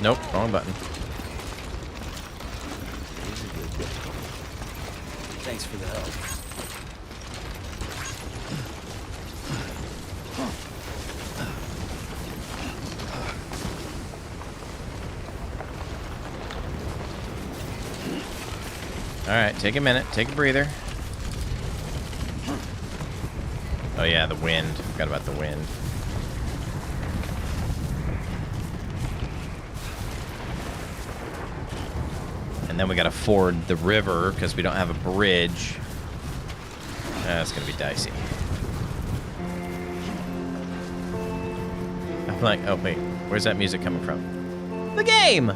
Nope, wrong button. Thanks for the help. Alright, take a minute. Take a breather. Oh yeah, the wind. Forgot about the wind. And then we gotta ford the river because we don't have a bridge. That's gonna be dicey. I'm like, oh wait, where's that music coming from? The game!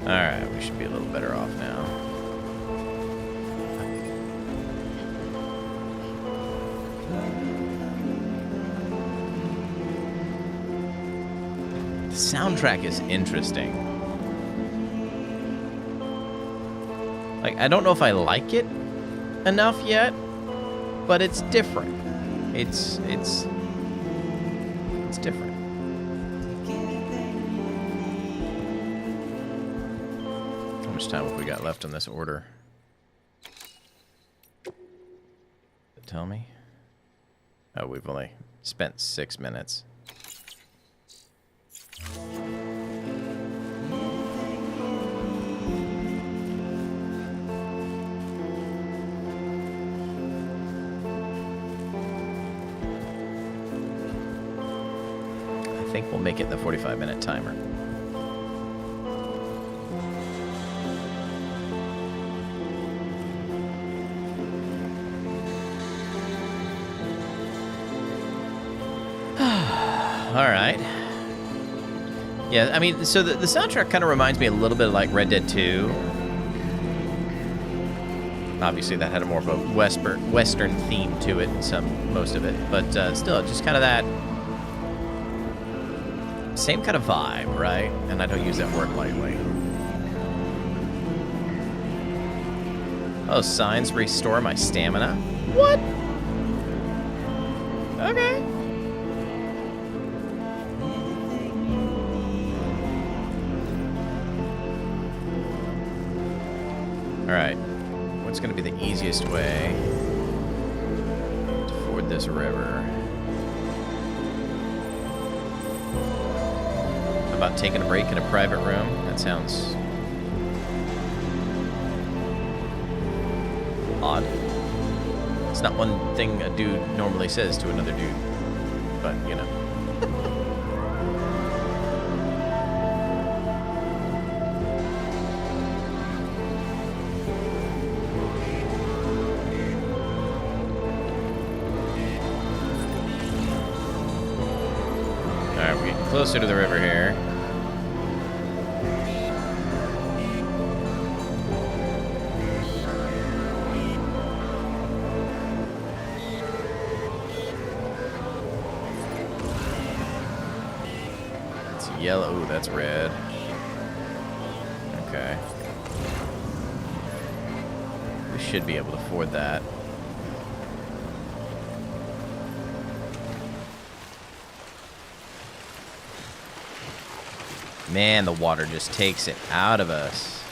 Alright, we should be a little better off now. soundtrack is interesting. Like, I don't know if I like it enough yet, but it's different. It's different. How much time have we got left on this order? Tell me. Oh, we've only spent 6 minutes. I think we'll make it the 45-minute timer. All right. Yeah, I mean, so the soundtrack kind of reminds me a little bit of like Red Dead 2. Obviously, that had a more of a Western theme to it, most of it, but still, just kind of that same kind of vibe, right? And I don't use that word lightly. Oh, signs restore my stamina. What? Okay. Alright, what's going to be the easiest way to ford this river? How about taking a break in a private room? That sounds odd. It's not one thing a dude normally says to another dude, but, you know. Closer to the river here. It's yellow. Ooh, that's red. Okay. We should be able to ford that. Man, the water just takes it out of us.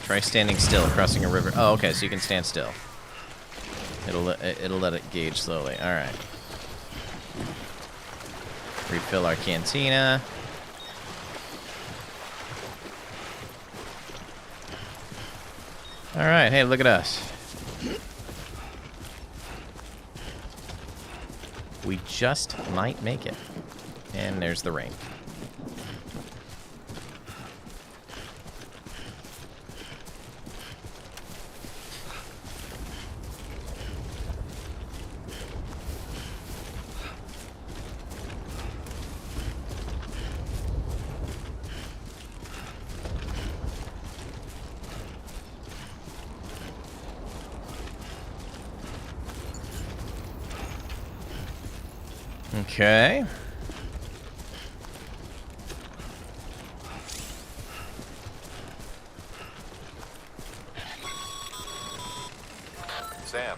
Try standing still, crossing a river. Oh, okay, so you can stand still. It'll let it gauge slowly. All right. Refill our cantina. All right, hey, look at us. We just might make it. And there's the rain. Okay. Sam,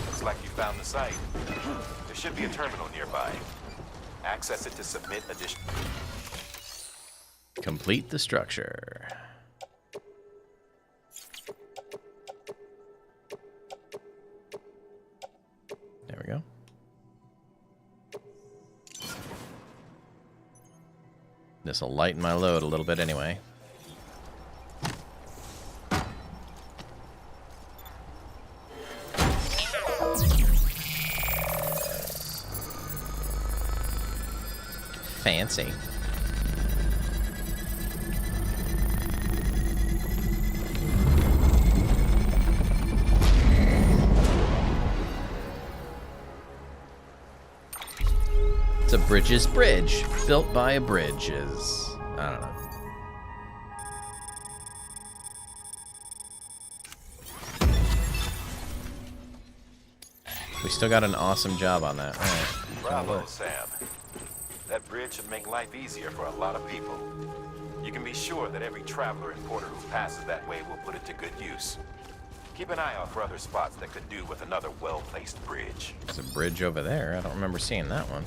looks like you found the site. There should be a terminal nearby. Access it to submit additional. Complete the structure. There we go. This will lighten my load a little bit anyway. Fancy. It's a bridge's bridge, built by a bridges. I don't know. We still got an awesome job on that. All right. Bravo, Sam. That bridge should make life easier for a lot of people. You can be sure that every traveler and porter who passes that way will put it to good use. Keep an eye out for other spots that could do with another well-placed bridge. There's a bridge over there. I don't remember seeing that one.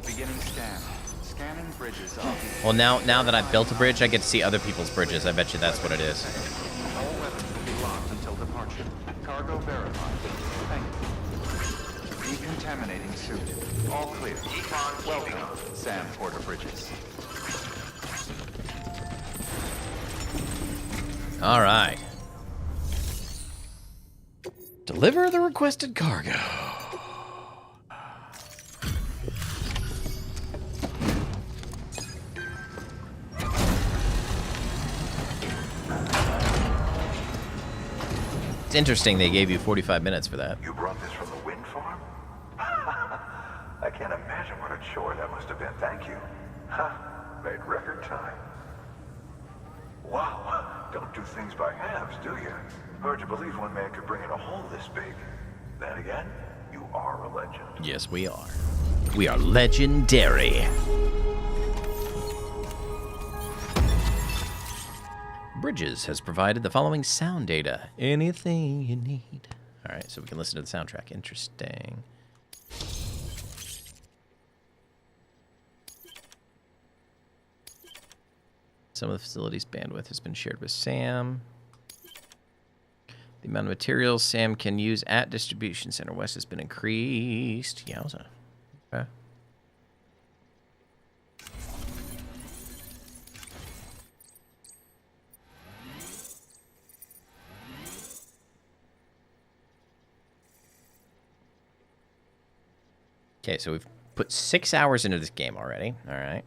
Beginning scan. Scanning bridges up. Well, now that I've built a bridge, I get to see other people's bridges. I bet you that's what it is. All weapons will be locked until departure. Cargo verified. Thank you. Decontaminating suit. All clear. Welcome, Sam Porter Bridges. All right. Deliver the requested cargo. It's interesting they gave you 45 minutes for that. You brought this from the wind farm? I can't imagine what a chore that must have been. Thank you. Made record time. Wow, don't do things by halves, do you? Hard to believe one man could bring in a hole this big. Then again, you are a legend. Yes, we are. We are legendary. Bridges has provided the following sound data. Anything you need. All right, so we can listen to the soundtrack. Interesting. Some of the facility's bandwidth has been shared with Sam. The amount of materials Sam can use at Distribution Center West has been increased. Yowza. Okay. Okay, so we've put 6 hours into this game already. All right.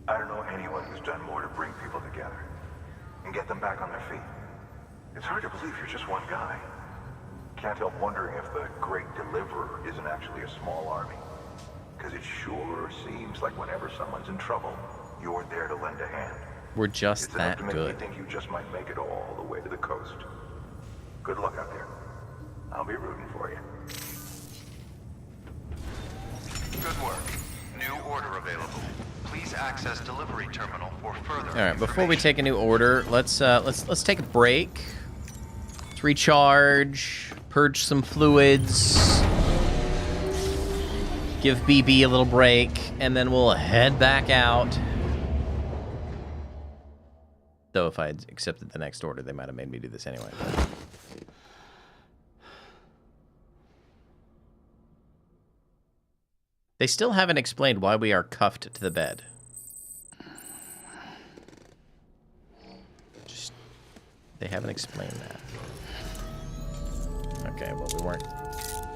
I don't know anyone who's done more to bring people together and get them back on their feet. It's hard to believe you're just one guy. Can't help wondering if the Great Deliverer isn't actually a small army. Because it sure seems like whenever someone's in trouble, you're there to lend a hand. We're just It's enough that to make good. me think you just might make it all the way to the coast. Good luck out there. I'll be rooting for you. Good work. New order available. Please access delivery terminal for further. All right, before we take a new order, let's take a break. Let's recharge, purge some fluids, give BB a little break, and then we'll head back out. Though if I had accepted the next order, they might have made me do this anyway. But. They still haven't explained why we are cuffed to the bed. They haven't explained that. Okay, well, we weren't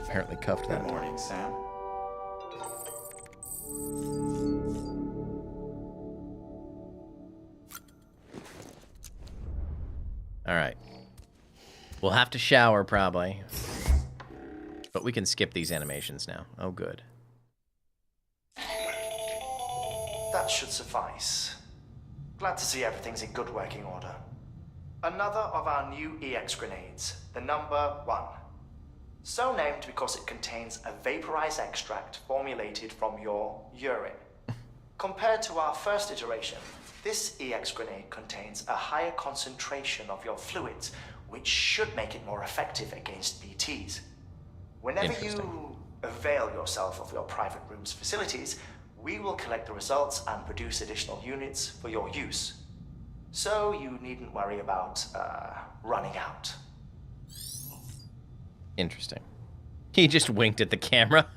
apparently cuffed that Good morning, Sam. All right. We'll have to shower, probably. But we can skip these animations now. Oh, good. That should suffice. Glad to see everything's in good working order. Another of our new EX grenades, the number 1. So named because it contains a vaporized extract formulated from your urine. Compared to our first iteration, this EX grenade contains a higher concentration of your fluids, which should make it more effective against BTs. Whenever you avail yourself of your private room's facilities, we will collect the results and produce additional units for your use. So you needn't worry about running out. Interesting. He just winked at the camera.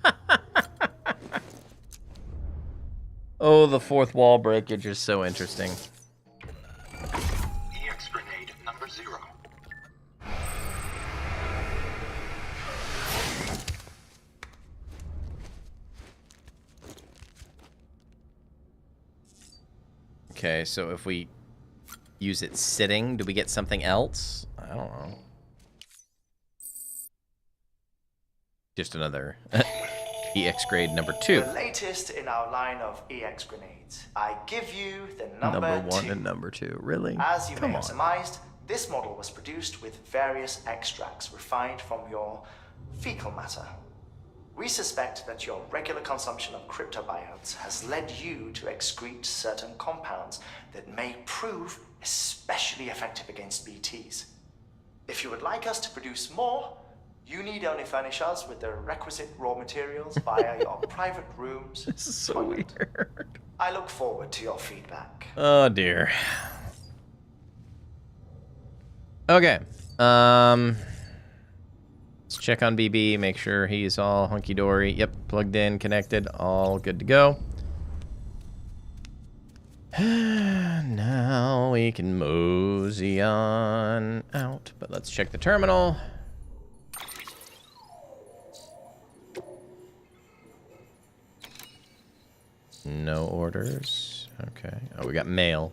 Oh, the fourth wall breakage is so interesting. EX grenade number 0. Okay, so if we use it sitting, do we get something else? I don't know. Just another EX grade number 2. The latest in our line of EX grenades. I give you the number 1 2. and number 2. Really? As you Come may have on. surmised, This model was produced with various extracts refined from your fecal matter. We suspect that your regular consumption of cryptobiotes has led you to excrete certain compounds that may prove especially effective against BTs. If you would like us to produce more, you need only furnish us with the requisite raw materials via your private rooms. This is so weird. I look forward to your feedback. Oh dear. Okay. Let's check on BB, make sure he's all hunky-dory. Yep, plugged in, connected, all good to go. Now we can mosey on out, but let's check the terminal. No orders. Okay. Oh, we got mail.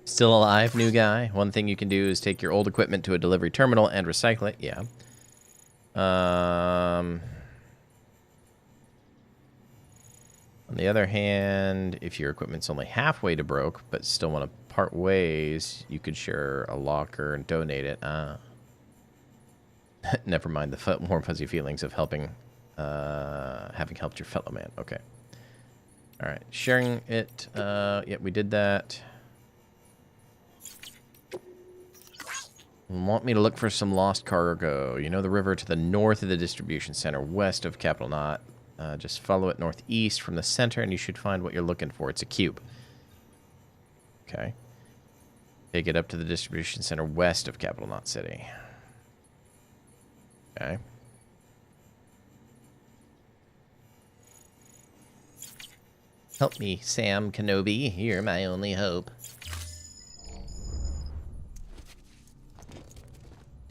Still alive, new guy. One thing you can do is take your old equipment to a delivery terminal and recycle it. Yeah. On the other hand, if your equipment's only halfway to broke, but still want to part ways, you could share a locker and donate it. Never mind the warm, fuzzy feelings of helping, having helped your fellow man. Okay. All right, sharing it. Yeah, we did that. Want me to look for some lost cargo. You know the river to the north of the distribution center, west of Capital Knot. Just follow it northeast from the center, and you should find what you're looking for. It's a cube. Okay. Take it up to the distribution center west of Capital Knot City. Okay. Help me, Sam Kenobi. You're my only hope.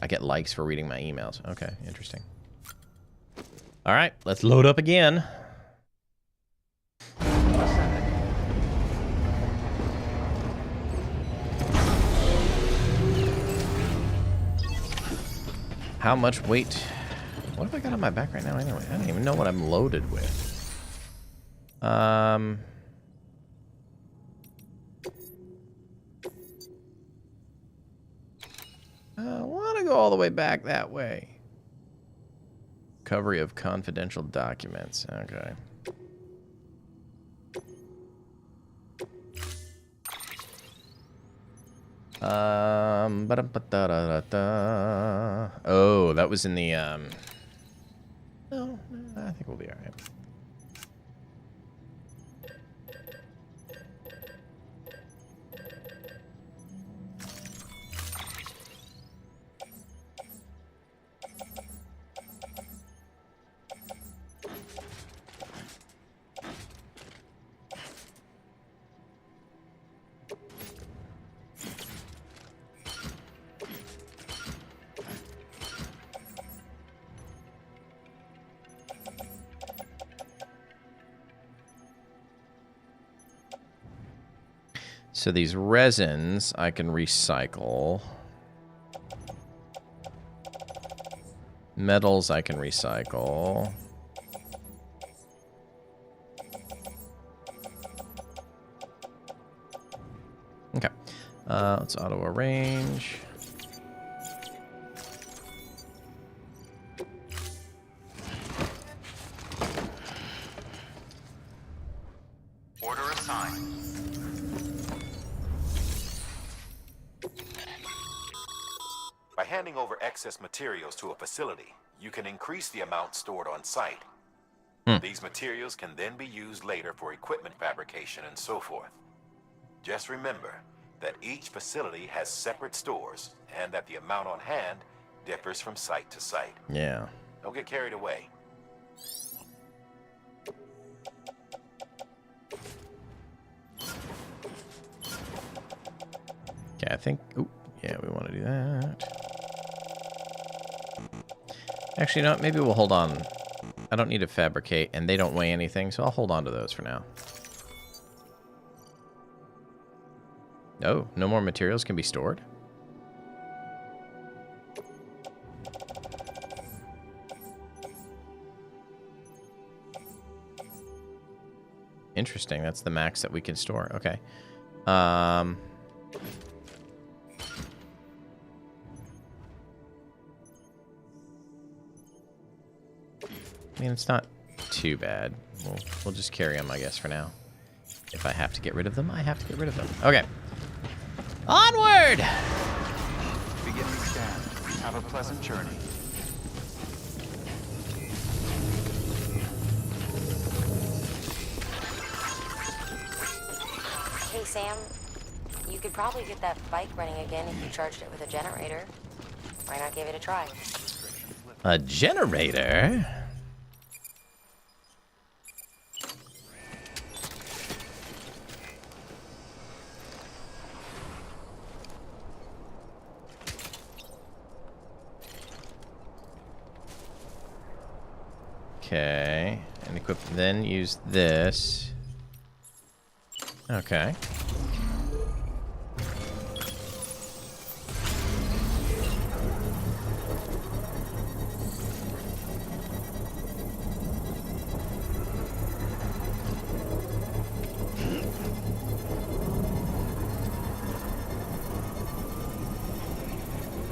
I get likes for reading my emails. Okay, interesting. All right, let's load up again. How much weight? What have I got on my back right now anyway? I don't even know what I'm loaded with. I want to go all the way back that way. Recovery of confidential documents. Okay. Oh, that was in the no, I think we'll be all right. So these resins I can recycle. Metals I can recycle. Okay. Let's auto arrange. Order assigned. By handing over excess materials to a facility, you can increase the amount stored on site. These materials can then be used later for equipment fabrication and so forth. Just remember that each facility has separate stores and that the amount on hand differs from site to site. Yeah. Don't get carried away. Okay, I think... Ooh, yeah, we want to do that. Actually, no, maybe we'll hold on. I don't need to fabricate, and they don't weigh anything, so I'll hold on to those for now. Oh, no more materials can be stored? Interesting, that's the max that we can store. Okay. I mean, it's not too bad. We'll just carry them, I guess, for now. If I have to get rid of them, I have to get rid of them. Okay. Onward! Begin the scan. Have a pleasant journey. Hey, Sam. You could probably get that bike running again if you charged it with a generator. Why not give it a try? A generator? Okay. And equip, then use this. Okay.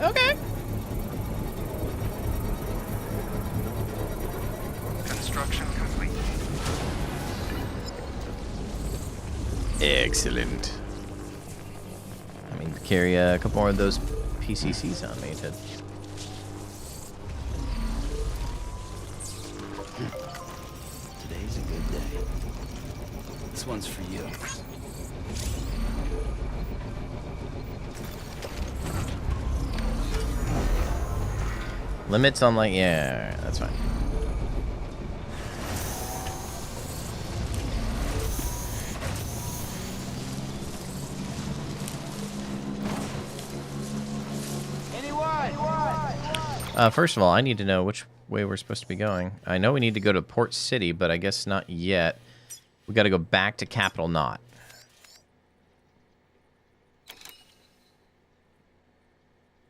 Okay. Construction complete. Excellent. I mean, carry a couple more of those PCCs on me to... Today's a good day. This one's for you. Limits on, like, yeah, that's fine. First of all, I need to know which way we're supposed to be going. I know we need to go to Port City, but I guess not yet. We got to go back to Capital Knot.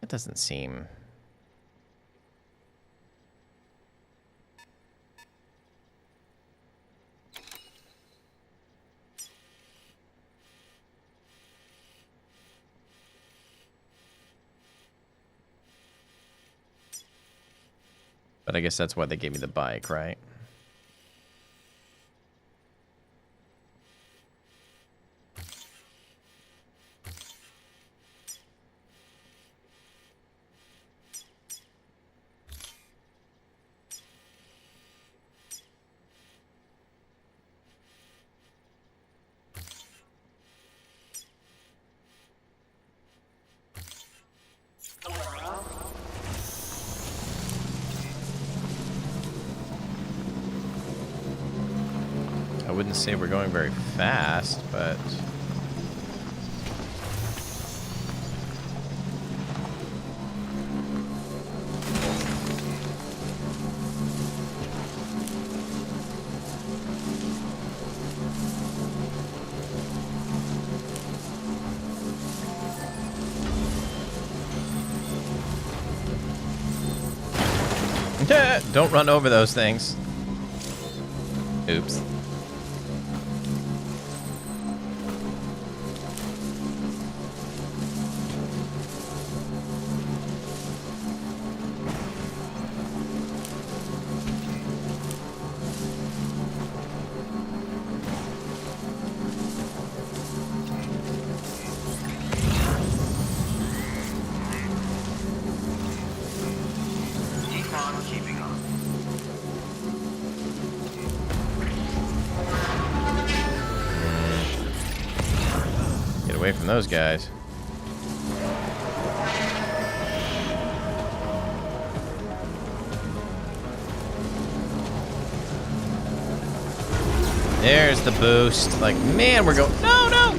That doesn't seem... But I guess that's why they gave me the bike, right? I wouldn't say we're going very fast, but... Don't run over those things. Oops. Away from those guys. There's the boost. Like, man, we're going... No, no!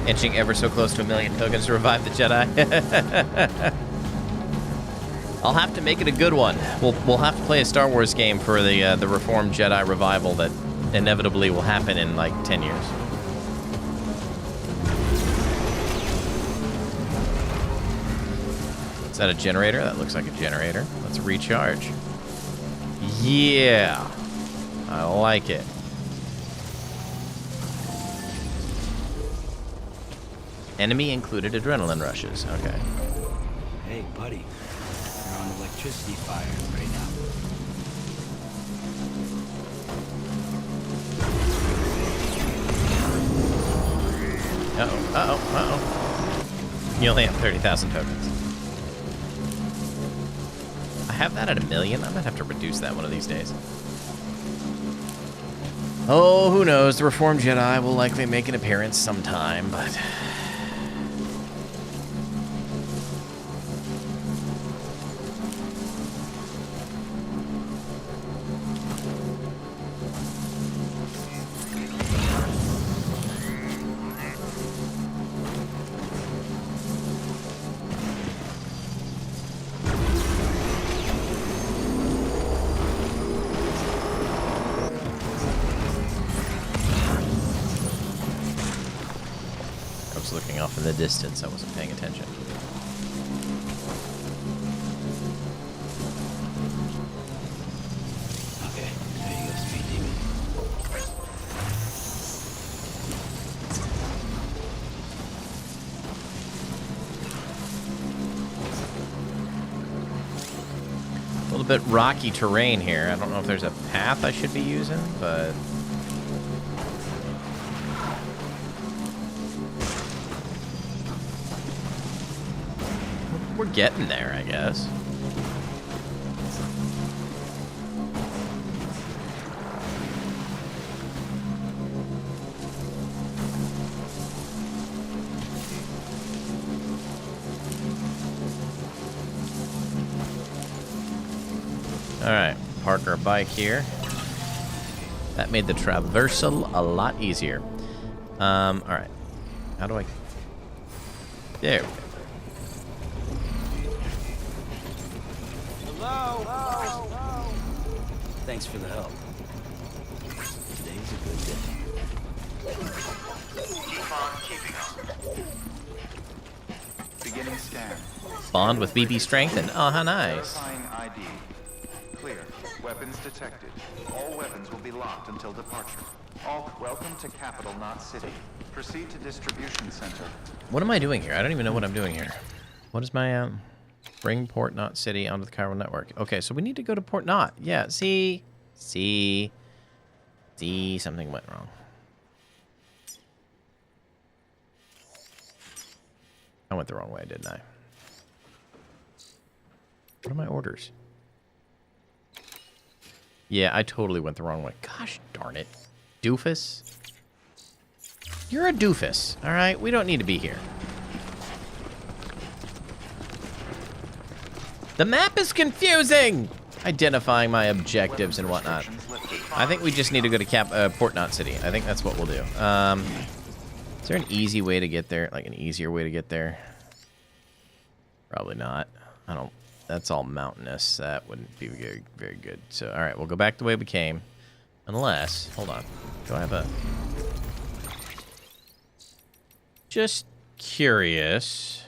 Inching ever so close to 1 million tokens to revive the Jedi. I'll have to make it a good one. We'll have to play a Star Wars game for the Reformed Jedi revival that inevitably will happen in like 10 years. Is that a generator? That looks like a generator. Let's recharge. Yeah, I like it. Enemy included adrenaline rushes. Okay. Hey, buddy. You're on electricity fire right now. Uh-oh. You only have 30,000 tokens. I have that at 1 million. I might have to reduce that one of these days. Oh, who knows? The Reformed Jedi will likely make an appearance sometime, but... looking off in the distance. I wasn't paying attention. Okay, there you go, Speed Demon. A little bit rocky terrain here. I don't know if there's a path I should be using, but... we're getting there, I guess. All right, park our bike here. That made the traversal a lot easier. All right, how do I... there we go. Thanks for the help. Today's a good day. Keep on keeping on. Beginning scan. Bond with BB strength and oh, how nice. Verifying ID. Clear. Weapons detected. All weapons will be locked until departure. All welcome to Capital, not City. Proceed to distribution center. What am I doing here? I don't even know what I'm doing here. What is my bring Port Knot City onto the chiral network? Okay, so we need to go to Port Knot. Yeah, see, something went wrong. I went the wrong way, didn't I? What are my orders? Yeah, I totally went the wrong way. Gosh darn it. Doofus. You're a doofus, all right? We don't need to be here. The map is confusing! Identifying my objectives and whatnot. I think we just need to go to Port Knot City. I think that's what we'll do. Is there an easy way to get there? Like an easier way to get there? Probably not. I don't... That's all mountainous. That wouldn't be very, very good. So, all right, we'll go back the way we came. Unless... hold on. Do I have a... just curious...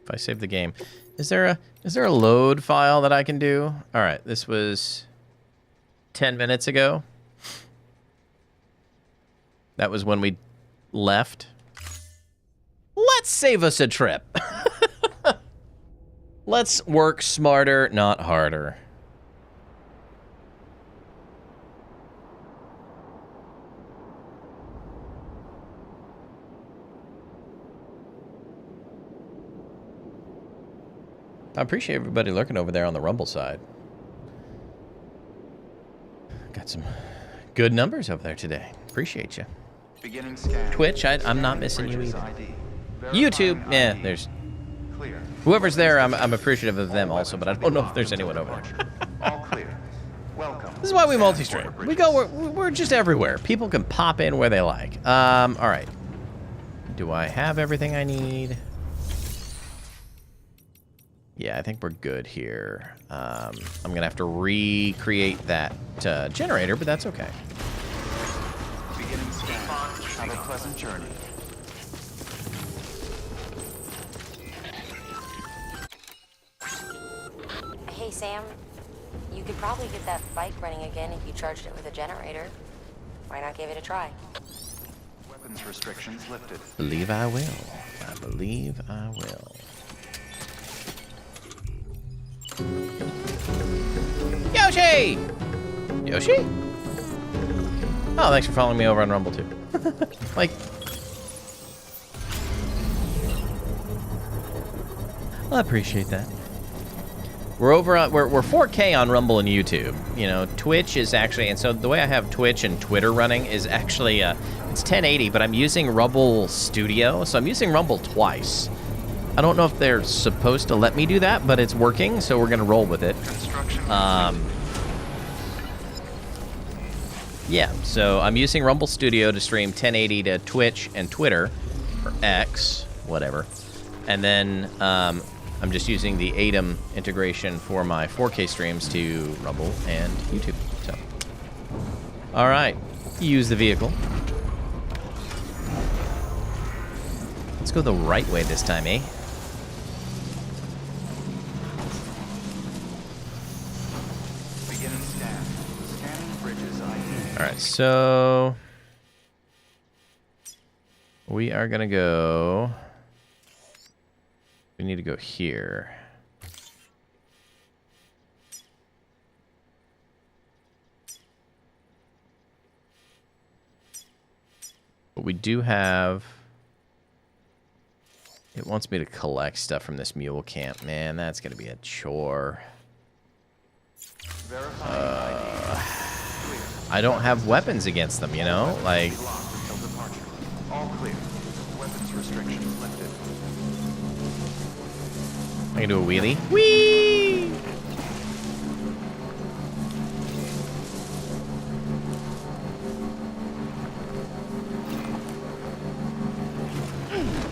if I save the game, is there a load file that I can do? All right, this was 10 minutes ago. That was when we left. Let's save us a trip. Let's work smarter, not harder. I appreciate everybody lurking over there on the Rumble side. Got some good numbers over there today. Appreciate you. Beginning scan. Twitch, I'm not missing you either. ID. YouTube, Verifying yeah, ID. there's... Clear. whoever's there, I'm appreciative of them also, but I don't know if there's anyone over there. All clear. Welcome. This is why we multi-stream. We're just everywhere. People can pop in where they like. All right. Do I have everything I need? Yeah, I think we're good here. I'm going to have to recreate that generator, but that's okay. Beginning scan. Have a pleasant journey. Hey, Sam. You could probably get that bike running again if you charged it with a generator. Why not give it a try? Weapons restrictions lifted. Believe I will. I believe I will. Yoshi! Yoshi? Oh, thanks for following me over on Rumble too. Like, I appreciate that. We're over on, we're 4K on Rumble and YouTube. You know, Twitch is actually, and so the way I have Twitch and Twitter running is actually, it's 1080, but I'm using Rumble Studio, so I'm using Rumble twice. I don't know if they're supposed to let me do that, but it's working, so we're gonna roll with it. Yeah, so I'm using Rumble Studio to stream 1080 to Twitch and Twitter, or X, whatever. And then I'm just using the ADAM integration for my 4K streams to Rumble and YouTube. So, all right, use the vehicle. Let's go the right way this time, eh? Beginning scan. Scanning bridges ID. All right, so we are gonna go. We need to go here. But we do have... It wants me to collect stuff from this mule camp. Man, that's going to be a chore. I don't have weapons against them, you know? Like... All clear. Weapons restrictions lifted. I can do a wheelie. Whee!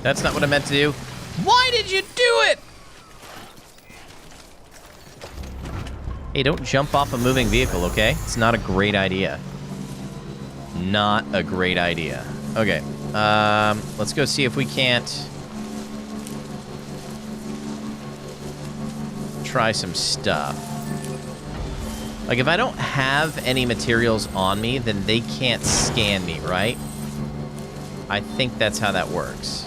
That's not what I meant to do. Why did you do it? Hey, don't jump off a moving vehicle, okay? It's not a great idea. Not a great idea. Okay, let's go see if we can't try some stuff. Like, if I don't have any materials on me, then they can't scan me, right? I think that's how that works.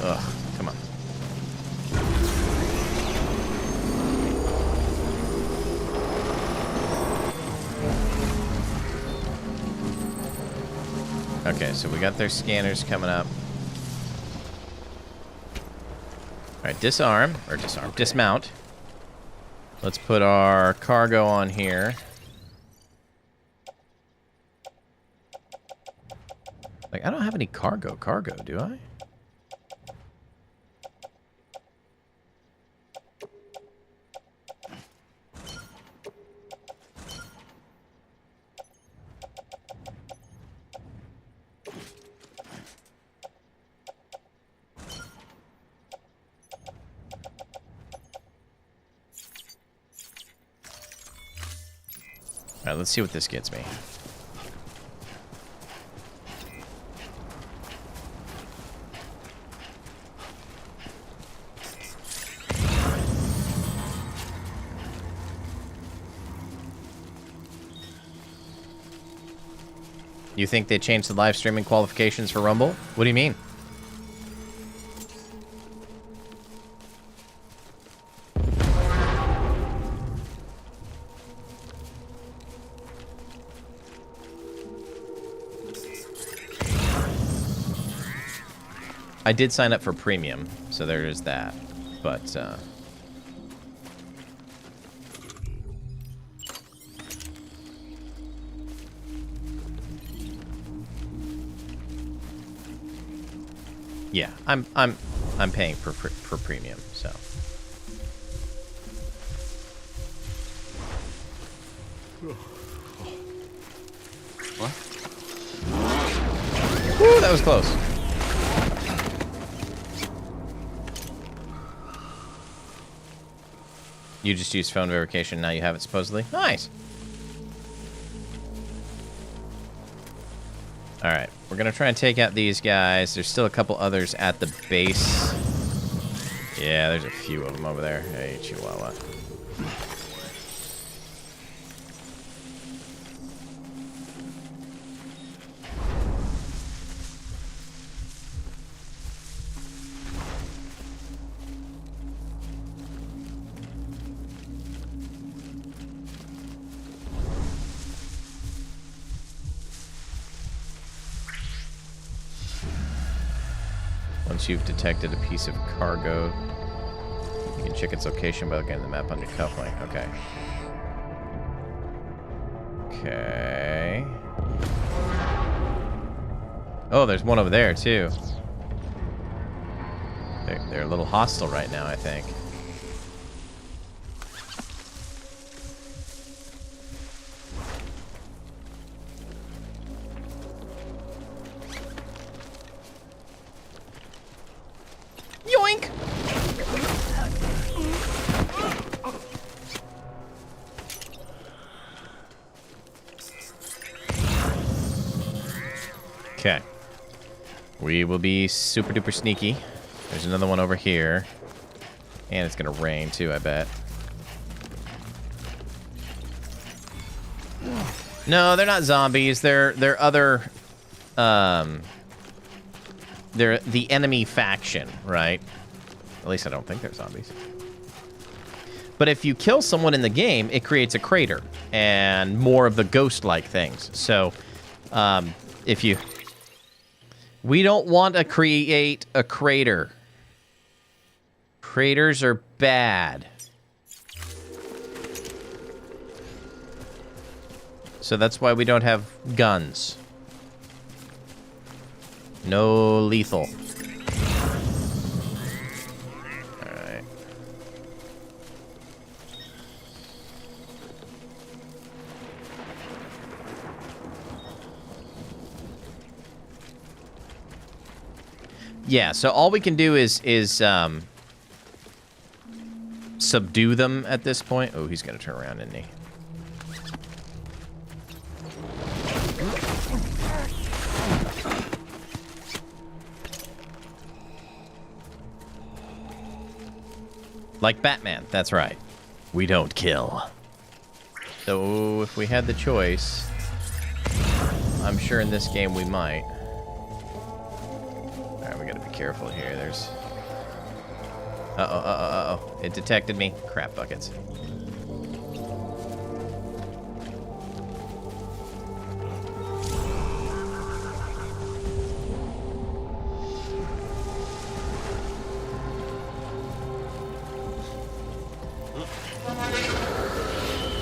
Ugh, come on. Okay, so we got their scanners coming up. Alright, disarm, or disarm, dismount. Let's put our cargo on here. Like, I don't have any cargo, do I? All right, let's see what this gets me. You think they changed the live streaming qualifications for Rumble? What do you mean? I did sign up for premium, so there is that. But, yeah, I'm paying for premium, so. What? Woo, that was close. You just used phone verification, now you have it supposedly. Nice. Alright, we're gonna try and take out these guys. There's still a couple others at the base. Yeah, there's a few of them over there. Hey, Chihuahua. Once you've detected a piece of cargo, you can check its location by looking at the map on your cufflink. Okay. Okay. Oh, there's one over there, too. They're a little hostile right now, I think. Yoink! Okay. We will be super duper sneaky. There's another one over here. And it's gonna rain too, I bet. No, they're not zombies. They're other they're the enemy faction, right? At least I don't think they're zombies. But if you kill someone in the game, it creates a crater and more of the ghost-like things. So, if you... We don't want to create a crater. Craters are bad. So that's why we don't have guns. No lethal. Alright. Yeah, so all we can do is subdue them at this point. Oh, he's gonna turn around, isn't he? Like Batman, that's right. We don't kill. So if we had the choice, I'm sure in this game we might. Alright, we gotta be careful here. There's... Uh-oh. It detected me. Crap buckets.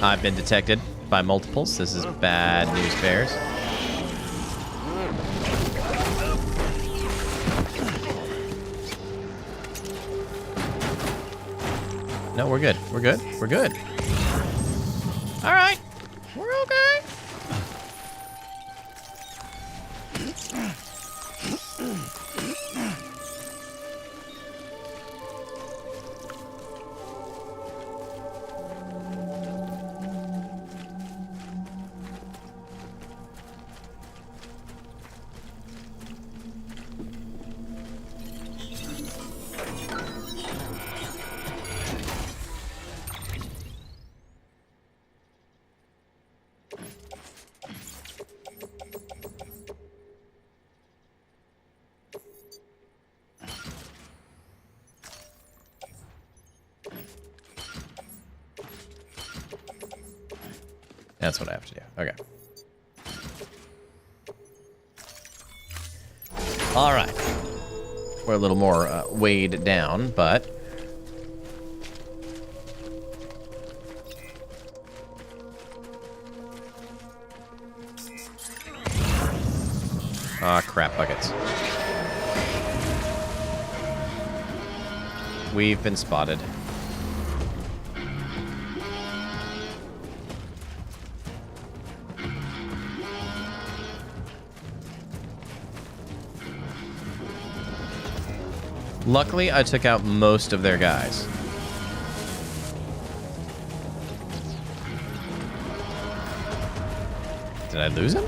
I've been detected by multiples. This is bad news bears. No, we're good. We're good. We're good. All right. We're okay. That's what I have to do. Okay. All right. We're a little more weighed down, but... Ah, crap buckets. We've been spotted. Luckily, I took out most of their guys. Did I lose him?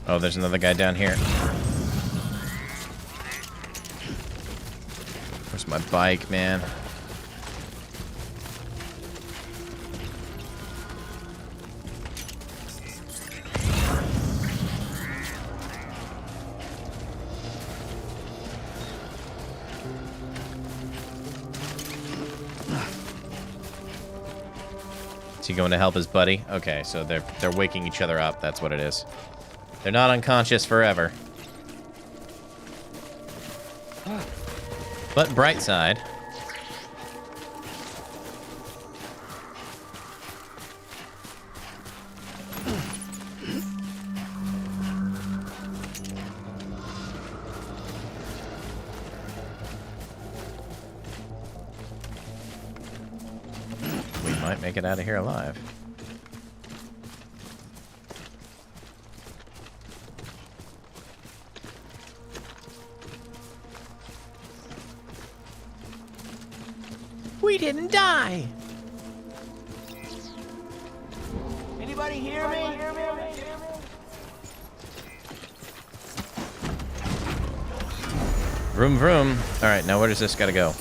Oh, there's another guy down here. Where's my bike, man? Is he going to help his buddy? Okay, so they're waking each other up. That's what it is. They're not unconscious forever. But bright side. We might make it out of here alive. We didn't die. Anybody hear me? Vroom vroom. All right, now where does this gotta go?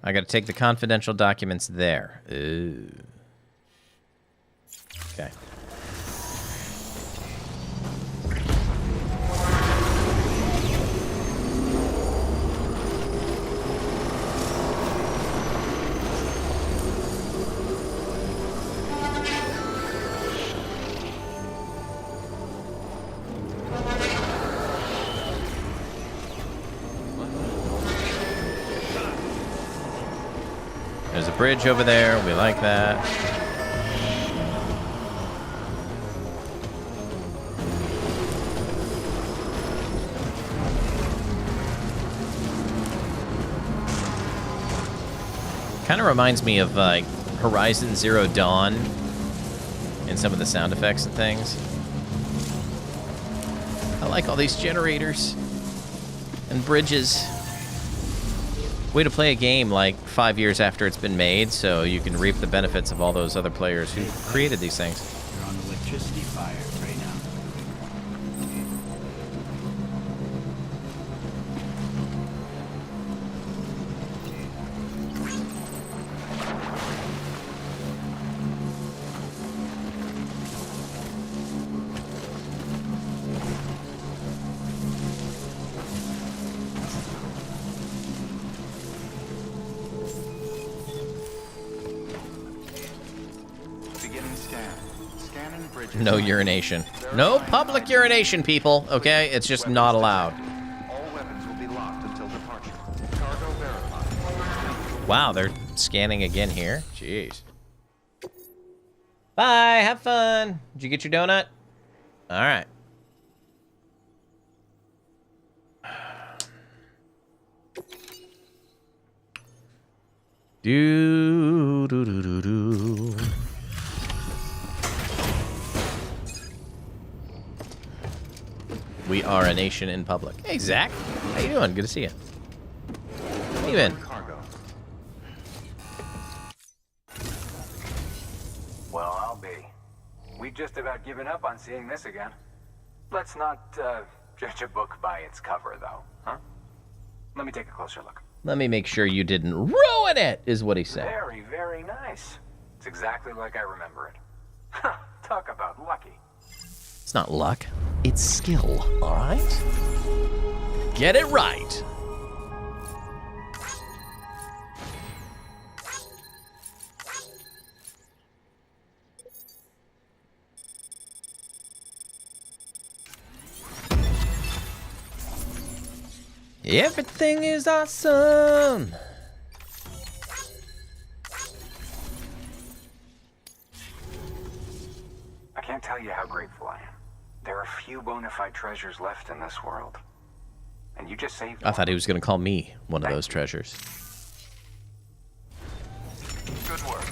I gotta take the confidential documents there. Ooh. Okay. There's a bridge over there. We like that. Kind of reminds me of like Horizon Zero Dawn and some of the sound effects and things. I like all these generators and bridges. Way to play a game like 5 years after it's been made, so you can reap the benefits of all those other players who created these things. You're on electricity fire right now. No urination. No public urination, people, okay? It's just not allowed. All weapons will be locked until departure. Cargo verified. Wow, they're scanning again here? Jeez. Bye, have fun. Did you get your donut? All right. Do do do do do. We are a nation in public. Hey, Zach. How you doing? Good to see you. How you been? Cargo. Well, I'll be. We just about given up on seeing this again. Let's not judge a book by its cover, though, huh? Let me take a closer look. Let me make sure you didn't ruin it, is what he said. Very, very nice. It's exactly like I remember it. Talk about lucky. It's not luck. It's skill, all right? Get it right. Everything is awesome. I can't tell you how grateful I am. There are few bona fide treasures left in this world. And you just saved I thought he was going to call me one of those treasures. Good work.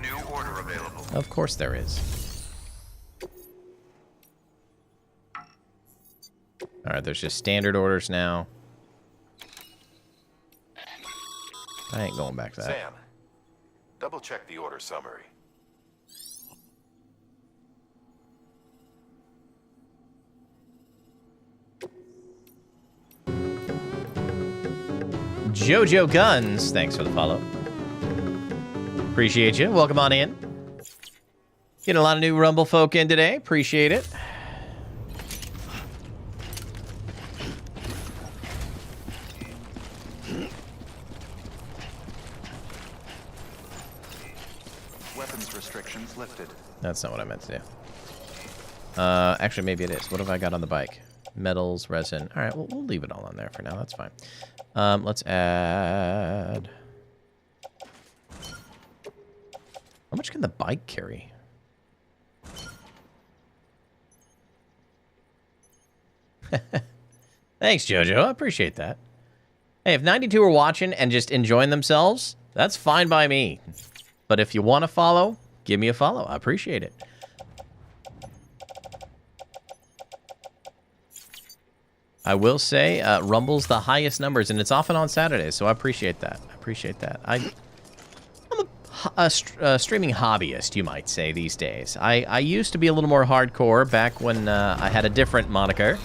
New order available. Of course there is. All right, there's just standard orders now. I ain't going back to that. Sam, double check the order summary. Jojo Guns, thanks for the follow. Appreciate you. Welcome on in. Getting a lot of new Rumble folk in today. Appreciate it. Weapons restrictions lifted. That's not what I meant to do. Actually, maybe it is. What have I got on the bike? Metals, resin. All right, we'll leave it all on there for now. That's fine. Let's add... How much can the bike carry? Thanks, Jojo. I appreciate that. Hey, if 92 are watching and just enjoying themselves, that's fine by me. But if you want to follow, give me a follow. I appreciate it. I will say, Rumble's the highest numbers, and it's often on Saturdays, so I appreciate that. I appreciate that. I'm a streaming hobbyist, you might say, these days. I used to be a little more hardcore back when I had a different moniker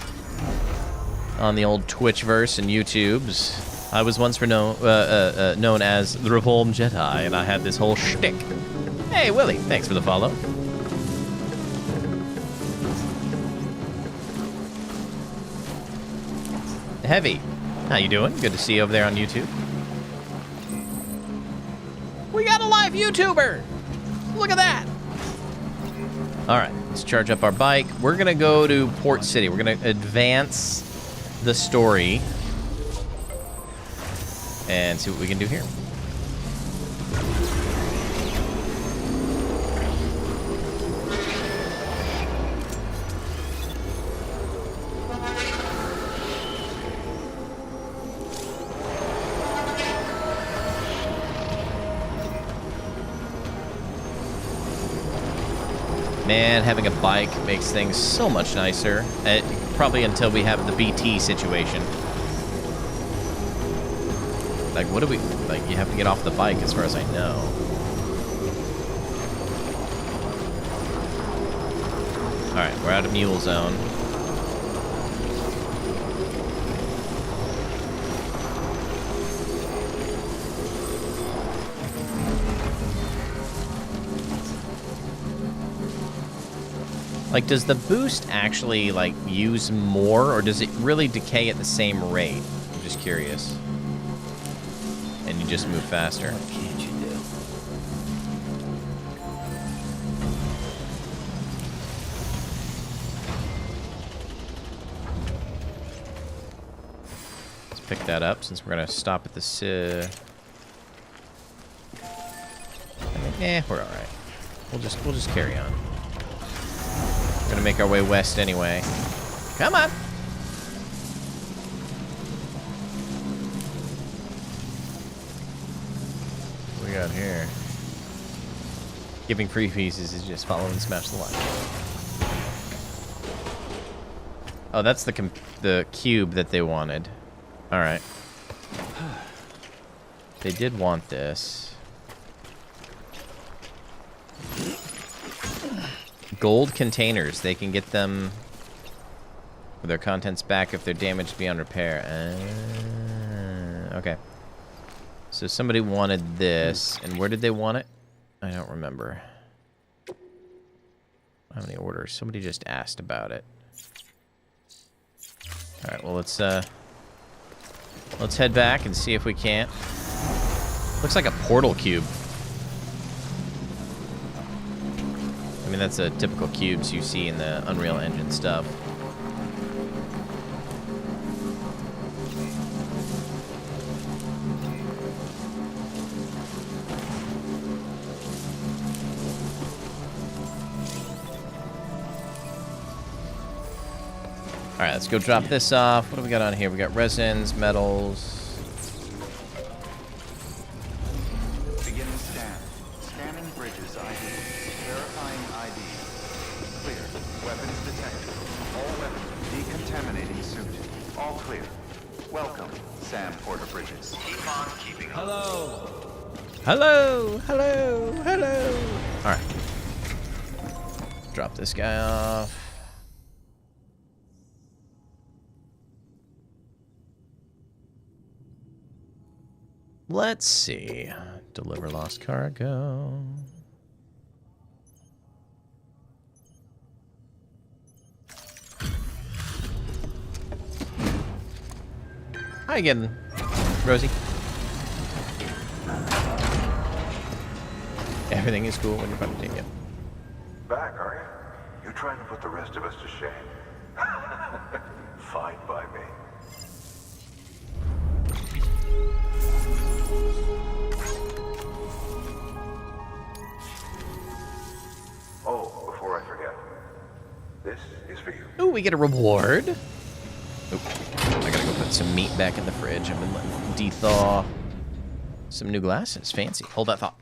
on the old Twitchverse and YouTubes. I was once known as the Reformed Jedi, and I had this whole shtick. Hey, Willie, thanks for the follow. Heavy, how you doing? Good to see you over there on YouTube. We got a live YouTuber! Look at that! Alright, let's charge up our bike. We're gonna go to Port City. We're gonna advance the story and see what we can do here. Man, having a bike makes things so much nicer. Probably until we have the BT situation. Like, what do we... Like, you have to get off the bike, as far as I know. Alright, we're out of Mule Zone. Like, does the boost actually, like, use more, or does it really decay at the same rate? I'm just curious. And you just move faster. What can't you do? Let's pick that up, since we're gonna stop at this, we're alright. We'll just carry on. We're gonna make our way west anyway. Come on! What do we got here? Giving free pieces is just follow and smash the line. Oh, that's the cube that they wanted. Alright. They did want this. Gold containers. They can get them with their contents back if they're damaged beyond repair. Okay. So somebody wanted this. And where did they want it? I don't remember. How many orders? Somebody just asked about it. Alright, well, let's head back and see if we can't. Looks like a portal cube. I mean, that's a typical cubes you see in the Unreal Engine stuff. Alright, let's go drop this off. What do we got on here? We got resins, metals. Beginning scan. Scanning bridges ID. Verifying ID. Clear. Weapons detected. All weapons. Decontaminating suit. All clear. Welcome, Sam Porter Bridges. Keep on keeping up. Hello. Hello, hello, hello. Alright. Drop this guy off. Let's see. Deliver lost cargo. Hi again, Rosie. Everything is cool when you're about to take it. Back, are you? You trying to put the rest of us to shame? Fine by me. Oh, before I forget, this is for you. Ooh, we get a reward. Oop. I gotta go put some meat back in the fridge. I've been letting it de-thaw. Some new glasses. Fancy. Hold that thought.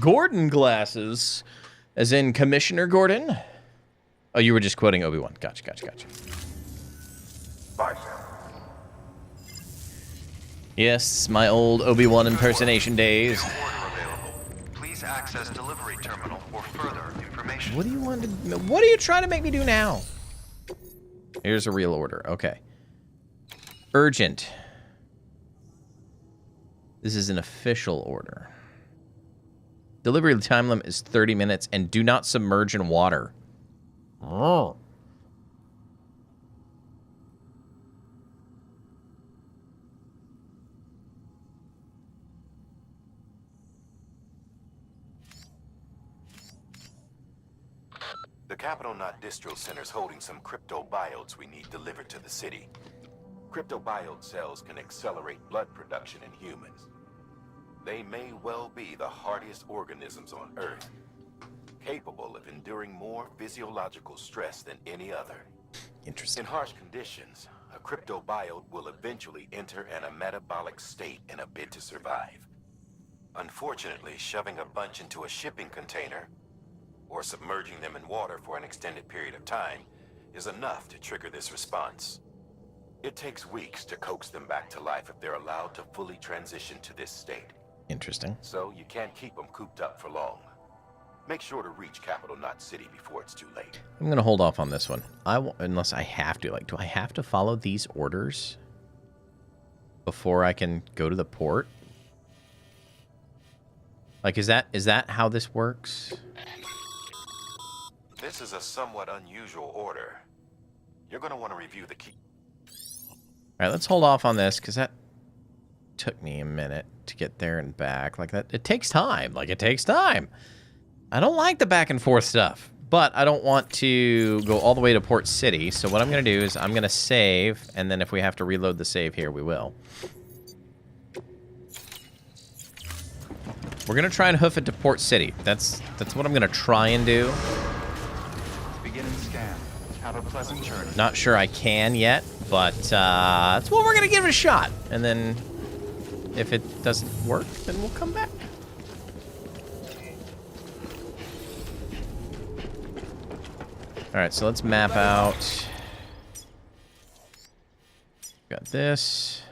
Gordon glasses. As in Commissioner Gordon? Oh, you were just quoting Obi-Wan. Gotcha. Bye, Sam. Yes, my old Obi-Wan impersonation days. New order available. Please access delivery terminal for further information. What do you want to... What are you trying to make me do now? Here's a real order. Okay. Urgent. This is an official order. Delivery time limit is 30 minutes and do not submerge in water. Oh. The Capital Knot Distro Center's holding some cryptobiotes we need delivered to the city. Cryptobiote cells can accelerate blood production in humans. They may well be the hardiest organisms on Earth, capable of enduring more physiological stress than any other. Interesting. In harsh conditions, a cryptobiote will eventually enter a metabolic state in a bid to survive. Unfortunately, shoving a bunch into a shipping container or submerging them in water for an extended period of time is enough to trigger this response. It takes weeks to coax them back to life if they're allowed to fully transition to this state. Interesting. So you can't keep them cooped up for long. Make sure to reach Capital Knot City before it's too late. I'm going to hold off on this one. Unless I have to. Like, do I have to follow these orders before I can go to the port? Like, is that how this works? This is a somewhat unusual order. You're going to want to review the key. All right, let's hold off on this because that took me a minute to get there and back. Like that, it takes time. Like it takes time. I don't like the back and forth stuff, but I don't want to go all the way to Port City. So what I'm going to do is I'm going to save, and then if we have to reload the save here, we will. We're going to try and hoof it to Port City. That's what I'm going to try and do. Beginning scan. Have a pleasant journey. Not sure I can yet, but that's what we're going to give it a shot. And then if it doesn't work, then we'll come back. All right, so let's map out. Got this.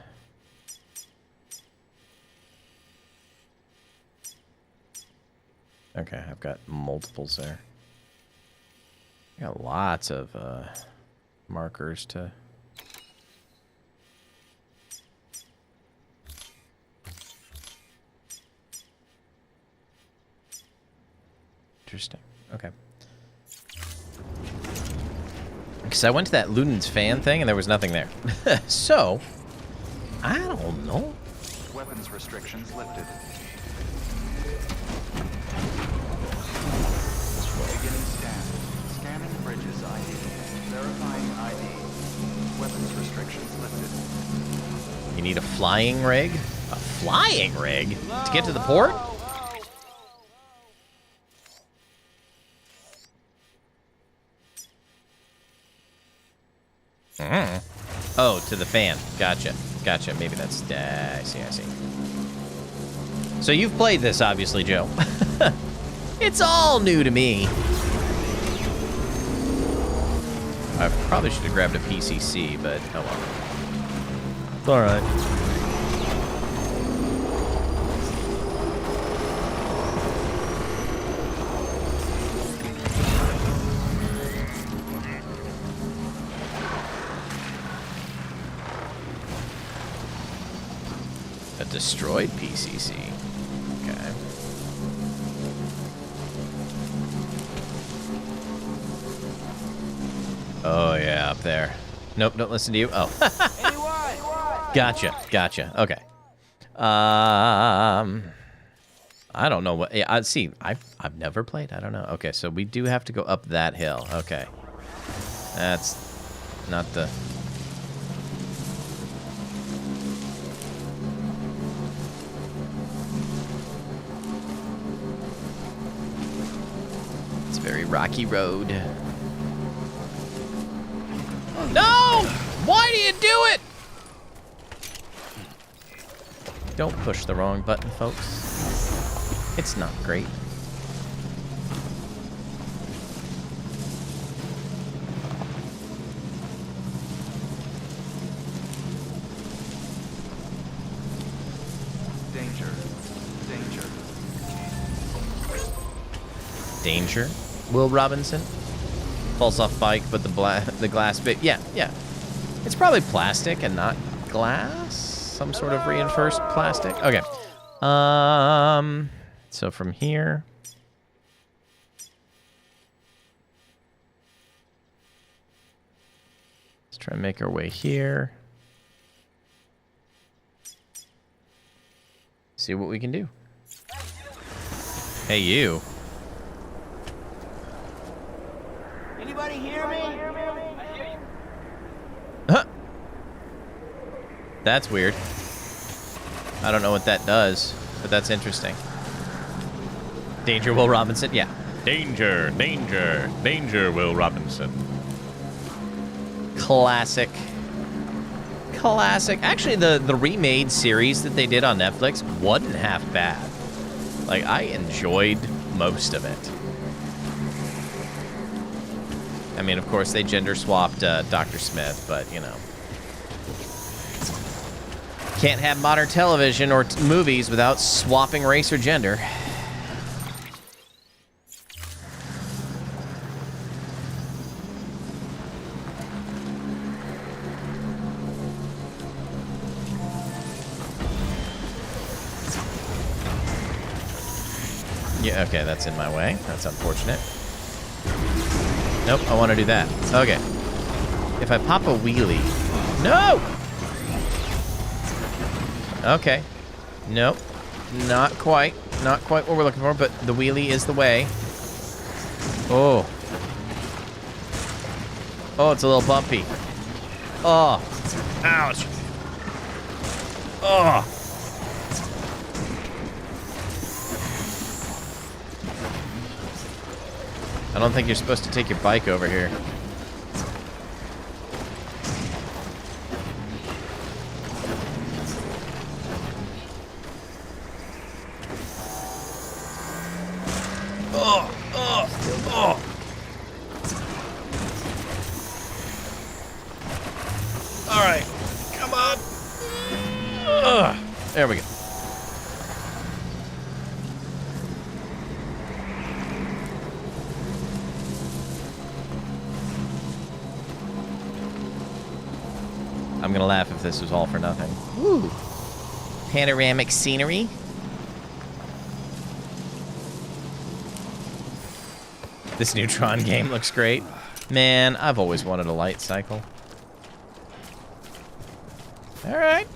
Okay, I've got multiples there. I got lots of markers to... Interesting. Okay. Because I went to that Luden's fan thing and there was nothing there. So, I don't know. Weapons restrictions lifted. Beginning scan. Scanning bridges ID. Verifying ID. Weapons restrictions lifted. You need a flying rig? A flying rig? To get to the port? Oh, to the fan. Gotcha. Gotcha. Maybe that's... I see. So you've played this, obviously, Joe. It's all new to me. I probably should have grabbed a PCC, but oh well. It's all right. A destroyed PCC. Okay. Oh, yeah, up there. Nope, don't listen to you. Oh. Gotcha, gotcha. Okay. I don't know what... Yeah, see, I've never played. I don't know. Okay, so we do have to go up that hill. Okay. That's not the... It's a very rocky road. No! Why do you do it? Don't push the wrong button, folks. It's not great. Danger. Danger. Danger? Will Robinson? Falls off bike, but the glass bit. Yeah, yeah. It's probably plastic and not glass. Some sort of reinforced plastic. Okay. So from here. Let's try and make our way here. See what we can do. Hey, you. Anybody hear me? Huh. That's weird. I don't know what that does, but that's interesting. Danger, Will Robinson? Yeah. Danger, danger, danger, Will Robinson. Classic. Classic. Actually, the remade series that they did on Netflix wasn't half bad. Like, I enjoyed most of it. I mean, of course, they gender swapped Dr. Smith, but, you know. Can't have modern television or movies without swapping race or gender. Yeah, okay, that's in my way. That's unfortunate. Nope, I want to do that. Okay. If I pop a wheelie... No! Okay. Nope. Not quite. Not quite what we're looking for, but the wheelie is the way. Oh. Oh, it's a little bumpy. Oh. Ouch. Oh. I don't think you're supposed to take your bike over here. All right, come on. There we go. I'm gonna laugh if this was all for nothing. Woo! Panoramic scenery. This Neutron game looks great. Man, I've always wanted a light cycle. All right.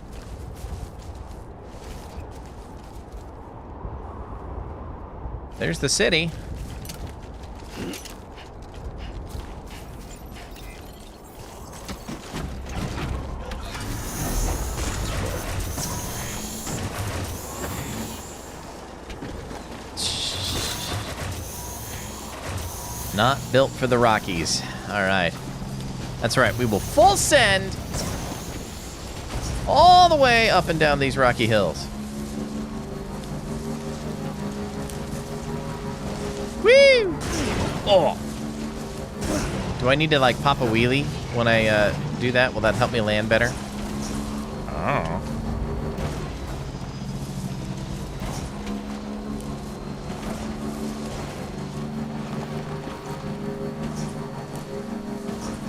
There's the city. Not built for the Rockies. All right. That's right. We will full send all the way up and down these rocky hills. Oh! Do I need to, like, pop a wheelie when I do that? Will that help me land better? Oh.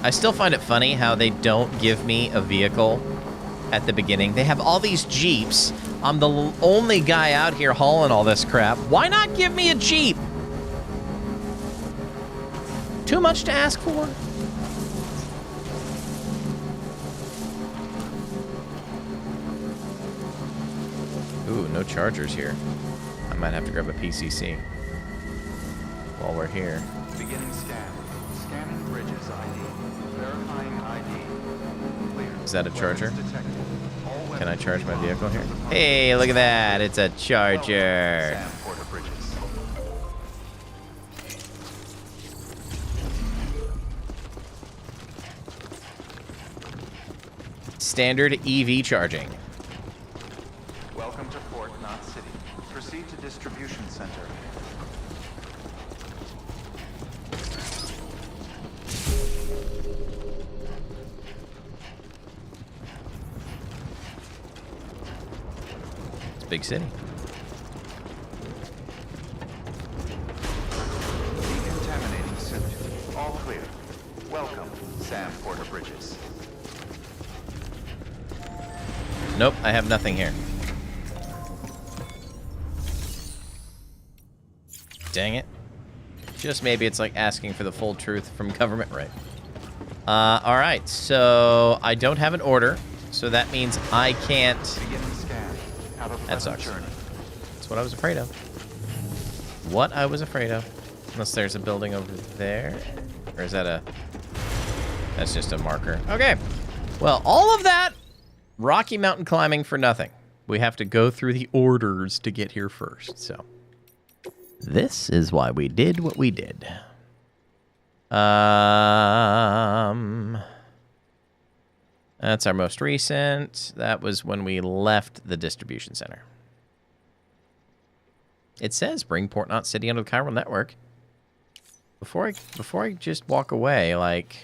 I still find it funny how they don't give me a vehicle at the beginning. They have all these Jeeps. I'm the only guy out here hauling all this crap. Why not give me a Jeep? Too much to ask for? Ooh, no chargers here. I might have to grab a PCC while we're here. Beginning scan. Scanning bridges ID. Verifying ID. Clear. Is that a charger? Weapons detected. All weapons Can I charge my will be vehicle here? locked until the Hey, look at that. It's a charger. Sam Porter Bridges. Standard EV charging. Welcome to Port Knot City. Proceed to distribution center. It's a big city. Decontaminating suit. All clear. Welcome, Sam Porter Bridges. Nope, I have nothing here. Dang it. Just maybe it's like asking for the full truth from government, right? Alright, so I don't have an order, so that means I can't... Beginning scan. Have a That pleasant sucks. journey. That's what I was afraid of. What I was afraid of. Unless there's a building over there. Or is that a... That's just a marker. Okay. Well, all of that Rocky Mountain climbing for nothing. We have to go through the orders to get here first, so... This is why we did what we did. That's our most recent. That was when we left the distribution center. It says bring Port Knot City under the chiral network. Before I just walk away, like...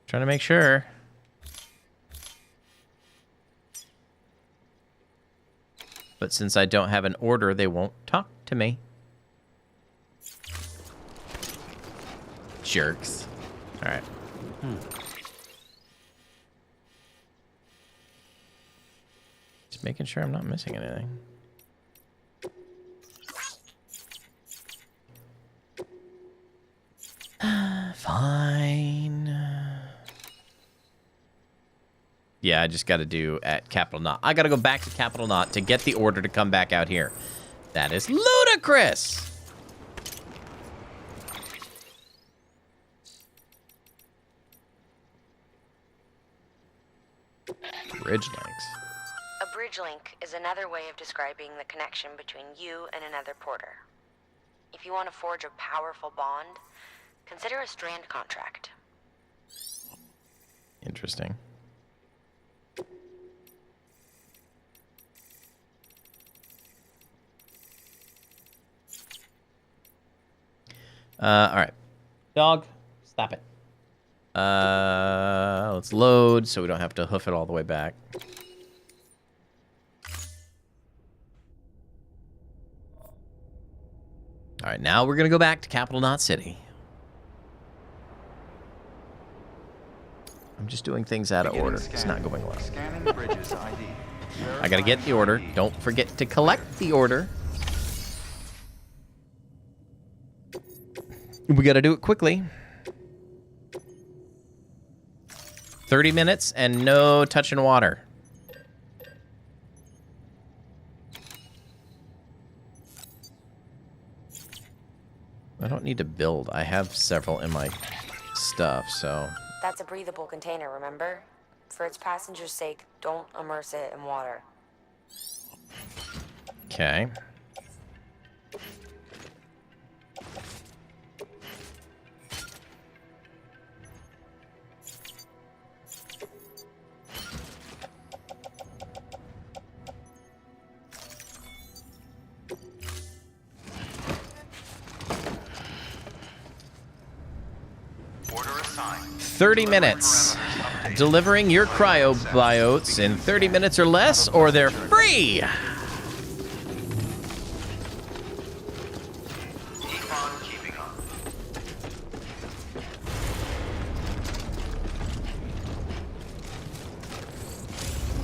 Trying to make sure. But since I don't have an order, they won't talk to me. Jerks. All right. Just making sure I'm not missing anything. Fine. Yeah, I just got to do at Capital Knot. I got to go back to Capital Knot to get the order to come back out here. That is ludicrous. Bridge links. A bridge link is another way of describing the connection between you and another porter. If you want to forge a powerful bond, consider a strand contract. Interesting. All right. Dog, stop it. Let's load so we don't have to hoof it all the way back. All right, now we're going to go back to Capital Knot City. I'm just doing things out of order. It's not going well. Scanning bridges ID. I got to get the order. Don't forget to collect the order. We got to do it quickly. 30 minutes and no touching water. I don't need to build. I have several in my stuff, so... That's a breathable container, remember? For its passengers' sake, don't immerse it in water. Okay. 30 minutes. Delivering your cryobiotes in 30 minutes or less, or they're free.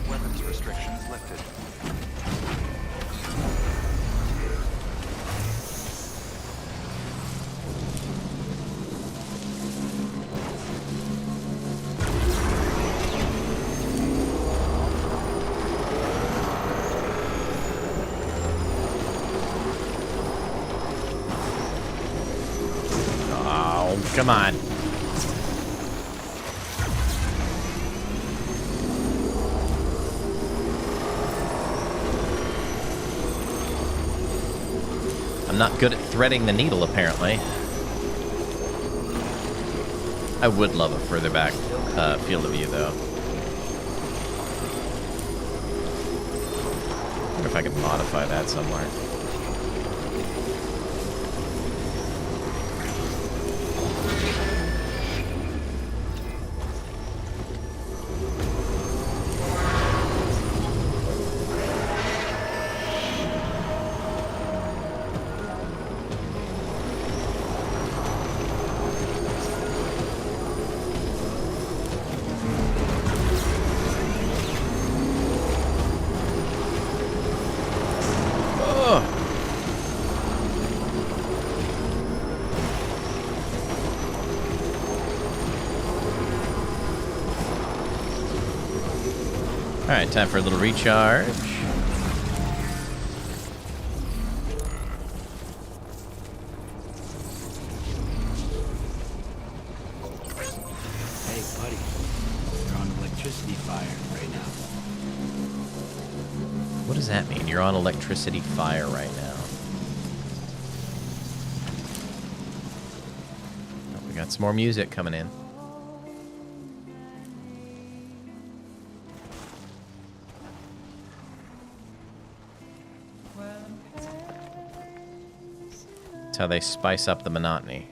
Weapons restrictions lifted. Oh, come on. I'm not good at threading the needle, apparently. I would love a further back field of view, though. I wonder if I could modify that somewhere. Alright, time for a little recharge. Hey, buddy. You're on electricity fire right now. What does that mean? You're on electricity fire right now. Oh, we got some more music coming in. That's how they spice up the monotony.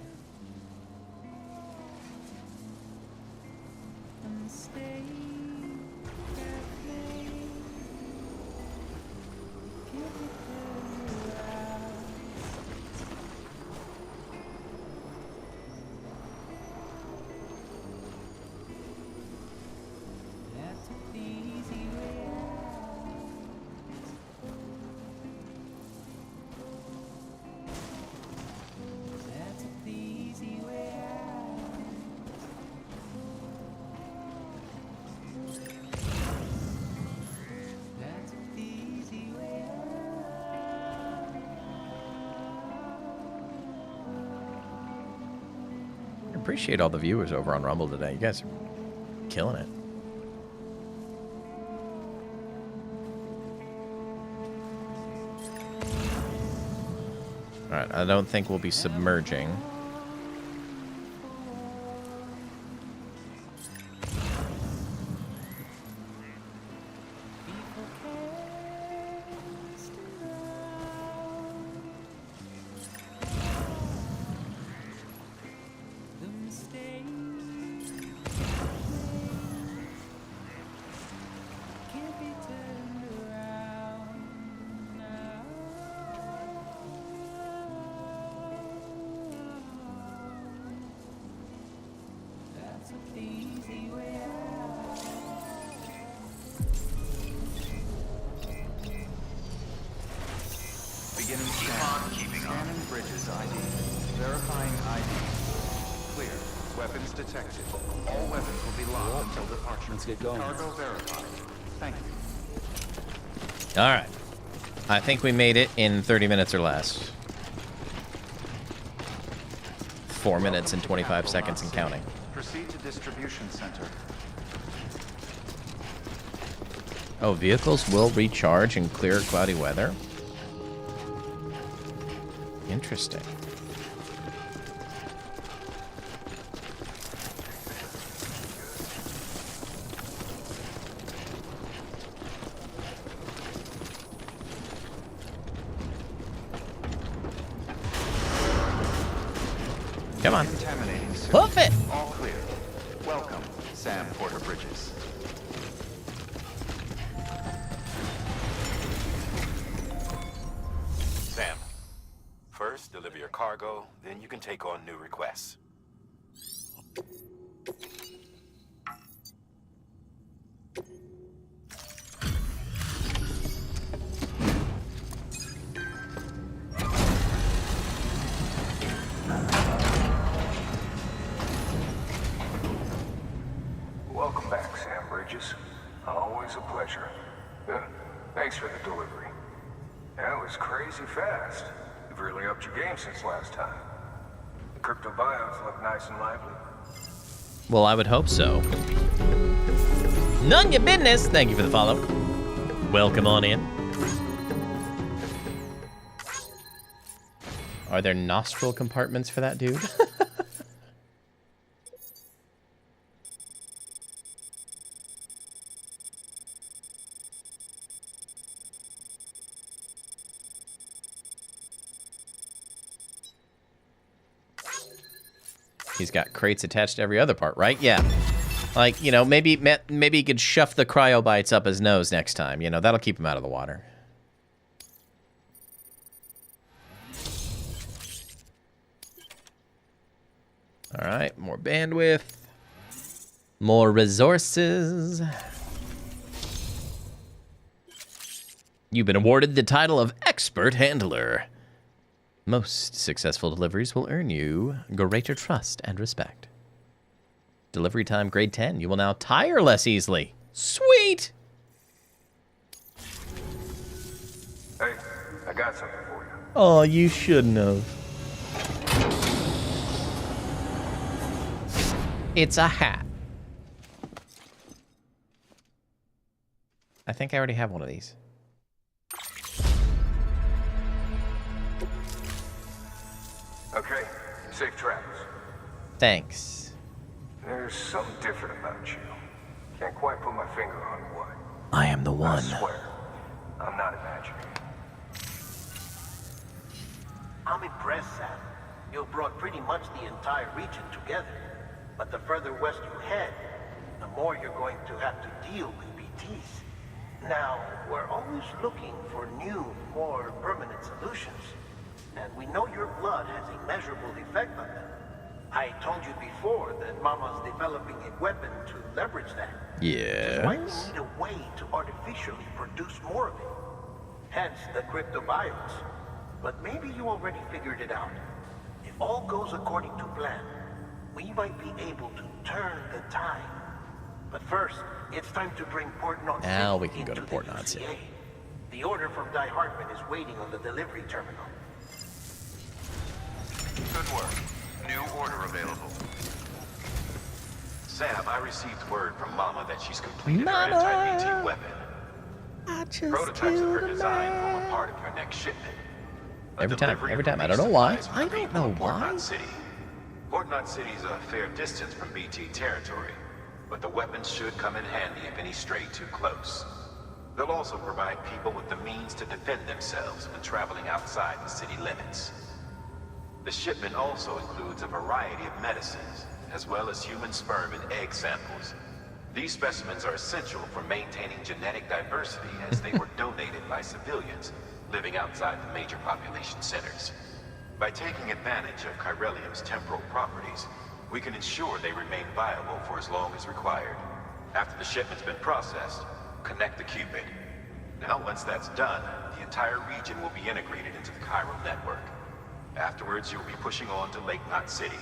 Appreciate all the viewers over on Rumble today. You guys are killing it. Alright, I don't think we'll be submerging. Beginning scan. Scanning bridges ID. Verifying ID. Clear. Weapons detected. All weapons will be locked until departure. Let's get going. Cargo verified. Thank you. Alright. I think we made it in 30 minutes or less. 4 minutes and 25 seconds and counting. Proceed to distribution center. Oh, vehicles will recharge in clear, cloudy weather. Interesting. Come on. Contaminating suit. Hoof it! All clear. Welcome. Sam Porter Bridges. Sam, first deliver your cargo, then you can take on new requests. Welcome back, Sam Bridges. Always a pleasure. Thanks for the delivery. That was crazy fast. You've really upped your game since last time. The crypto biomes look nice and lively. Well, I would hope so. None your business. Thank you for the follow. Welcome on in. Are there nostril compartments for that dude? He's got crates attached to every other part, right? Yeah. Like, you know, maybe he could shove the cryobites up his nose next time. You know, that'll keep him out of the water. All right, more bandwidth. More resources. You've been awarded the title of Expert Handler. Most successful deliveries will earn you greater trust and respect. Delivery time grade 10. You will now tire less easily. Sweet! Hey, I got something for you. Oh, you shouldn't have. It's a hat. I think I already have one of these. Okay, safe travels. Thanks. There's something different about you. Can't quite put my finger on what. I am the one. I swear, I'm not imagining. I'm impressed, Sam. You brought pretty much the entire region together. But the further west you head, the more you're going to have to deal with BTs. Now, we're always looking for new, more permanent solutions. And we know your blood has a measurable effect on them. I told you before that Mama's developing a weapon to leverage that. Yes. Why we need a way to artificially produce more of it. Hence the cryptobiotes. But maybe you already figured it out. If all goes according to plan, we might be able to turn the tide. But first, it's time to bring Port Knot City. Now we can go to Port Knot City. The order from Die Hartman is waiting on the delivery terminal. Good work. New order available. Sam, I received word from Mama that she's completed her Mama! anti-BT weapon. I just Prototypes of her design form a part of your next shipment. Every time. I don't know why. I don't know Port why. Knot City. Port Knot City is a fair distance from BT territory, but the weapons should come in handy if any stray too close. They'll also provide people with the means to defend themselves when traveling outside the city limits. The shipment also includes a variety of medicines, as well as human sperm and egg samples. These specimens are essential for maintaining genetic diversity as they were donated by civilians living outside the major population centers. By taking advantage of chiralium's temporal properties, we can ensure they remain viable for as long as required. After the shipment's been processed, connect the Cupid. Now, once that's done, the entire region will be integrated into the Chiral network. Afterwards, you'll be pushing on to Lake Knot City.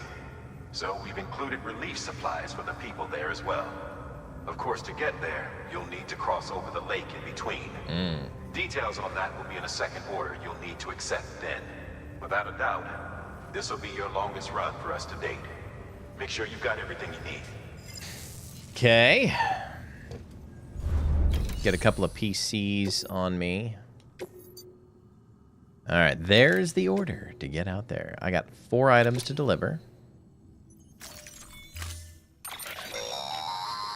So we've included relief supplies for the people there as well. Of course, to get there, you'll need to cross over the lake in between. Details on that will be in a second order you'll need to accept then. Without a doubt, this will be your longest run for us to date. Make sure you've got everything you need. Okay. Get a couple of PCs on me. All right, there's the order to get out there. I got 4 items to deliver.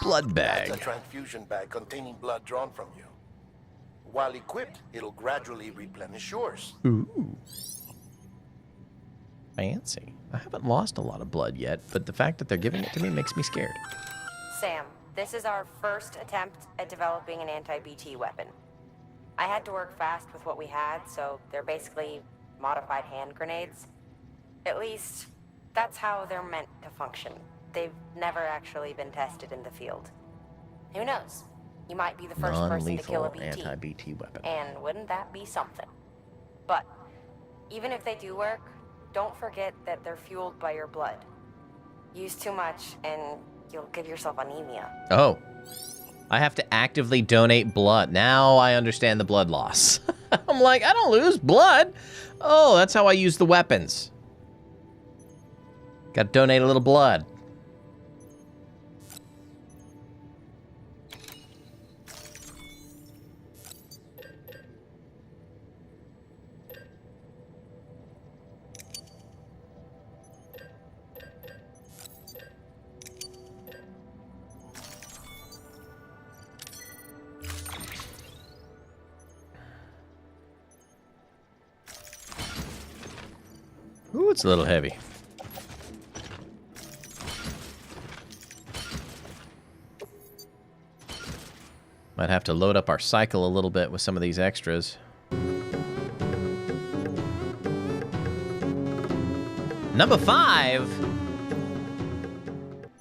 Blood bag. That's a transfusion bag containing blood drawn from you. While equipped, it'll gradually replenish yours. Ooh. Fancy. I haven't lost a lot of blood yet, but the fact that they're giving it to me makes me scared. Sam, this is our first attempt at developing an anti-BT weapon. I had to work fast with what we had, so they're basically modified hand grenades. At least, that's how they're meant to function. They've never actually been tested in the field. Who knows? You might be the first person to kill a Non-lethal BT. anti-BT weapon. And wouldn't that be something? But, even if they do work, don't forget that they're fueled by your blood. Use too much, and you'll give yourself anemia. Oh. I have to actively donate blood. Now I understand the blood loss. I'm like, I don't lose blood. Oh, that's how I use the weapons. Got to donate a little blood. Ooh, it's a little heavy. Might have to load up our cycle a little bit with some of these extras. Number 5.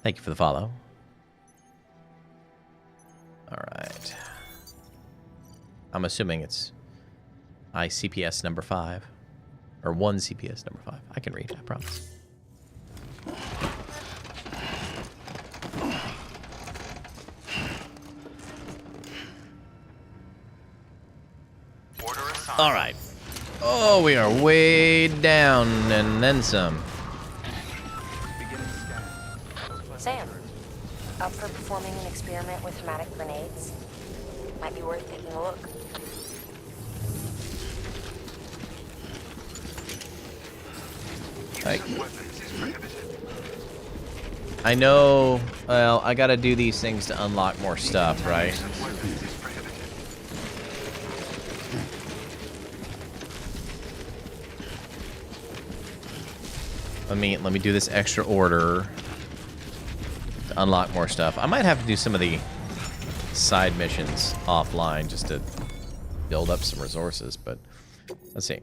Thank you for the follow. All right. I'm assuming it's ICPS number 5. Or 1 CPS number 5. I can read, I promise. All right. Oh, we are way down and then some. Sam, up for performing an experiment with pneumatic grenades? Might be worth taking a look. Like, I know, well, I gotta do these things to unlock more stuff, right? Let me do this extra order to unlock more stuff. I might have to do some of the side missions offline just to build up some resources, but let's see.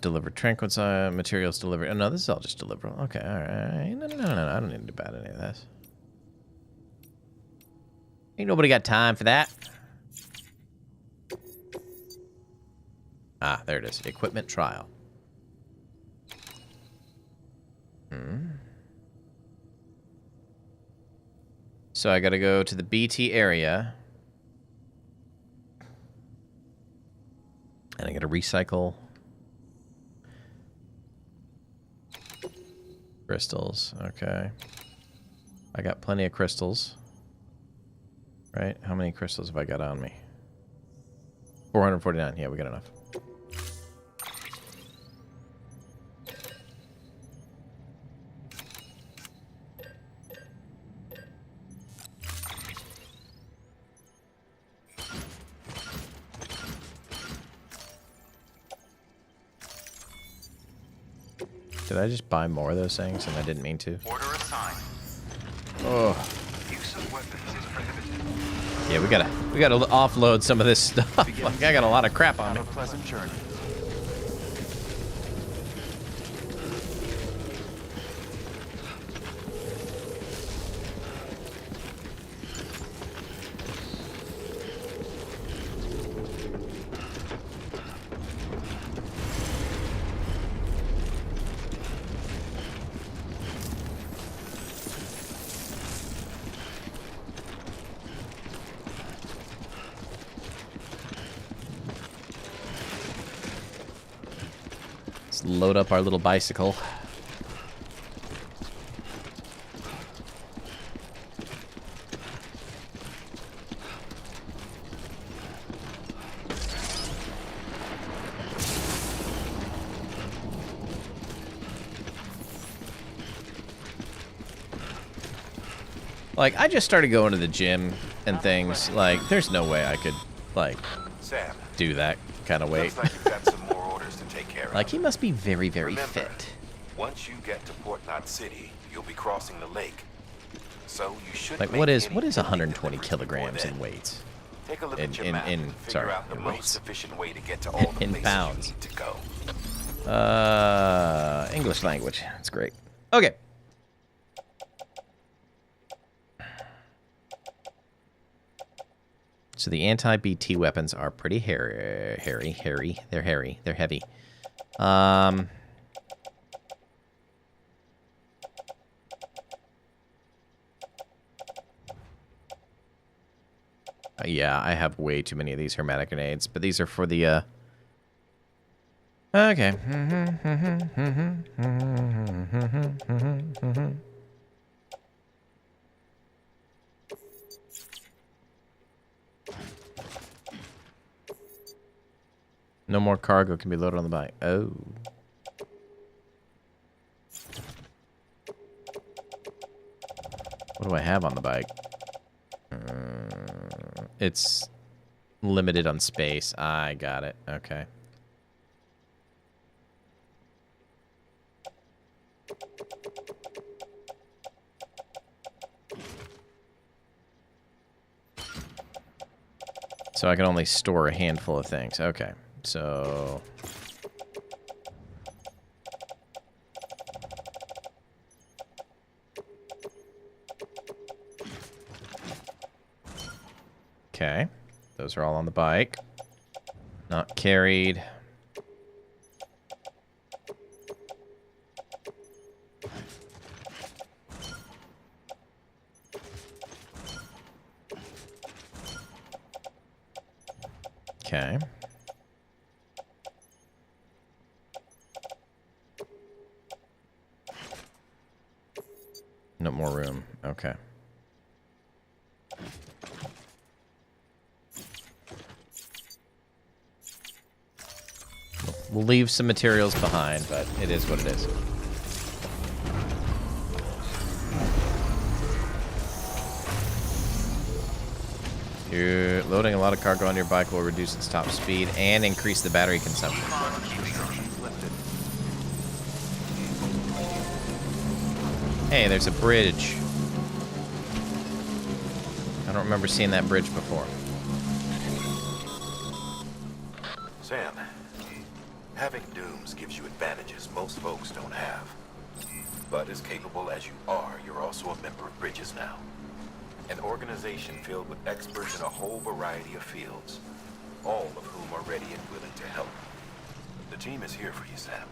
Deliver tranquilizer materials delivery. Oh no, this is all just deliverable. Okay, all right. No. I don't need to do about any of this. Ain't nobody got time for that. Ah, there it is. Equipment trial. So I gotta go to the BT area. And I gotta recycle crystals. Okay. I got plenty of crystals. Right? How many crystals have I got on me? 449. Yeah, we got enough. Did I just buy more of those things and I didn't mean to? Order assigned. Oh. Use of weapons is prohibited. Yeah, we gotta offload some of this stuff. Like, I got a lot of crap on me. Have a pleasant journey. Let's load up our little bicycle. Like, I just started going to the gym and things. Like, there's no way I could, like, Sam, do that kind of weight. looks like you've got some more orders to take care of. Like, he must be very, very Remember, fit. once you get to Port Knot City, You'll be crossing the lake. So you should Like, what is 120 kilograms in weight? Take a look In at your map and figure out the most efficient way to get to all the in places pounds. you need to go. English language. That's great. Okay. So the anti-BT weapons are pretty hairy. They're hairy. They're heavy. Yeah, I have way too many of these hermetic grenades, but these are for the, okay. No more cargo can be loaded on the bike. Oh. What do I have on the bike? It's limited on space. I got it. Okay. So I can only store a handful of things. Okay. So... Okay. Those are all on the bike. Not carried. Okay. No more room. Okay. We'll leave some materials behind, but it is what it is. You're loading a lot of cargo on your bike will reduce its top speed and increase the battery consumption. Hey, there's a bridge. I don't remember seeing that bridge before. Sam, having dooms gives you advantages most folks don't have. But as capable as you are, you're also a member of Bridges now. An organization filled with experts in a whole variety of fields, all of whom are ready and willing to help. The team is here for you, Sam.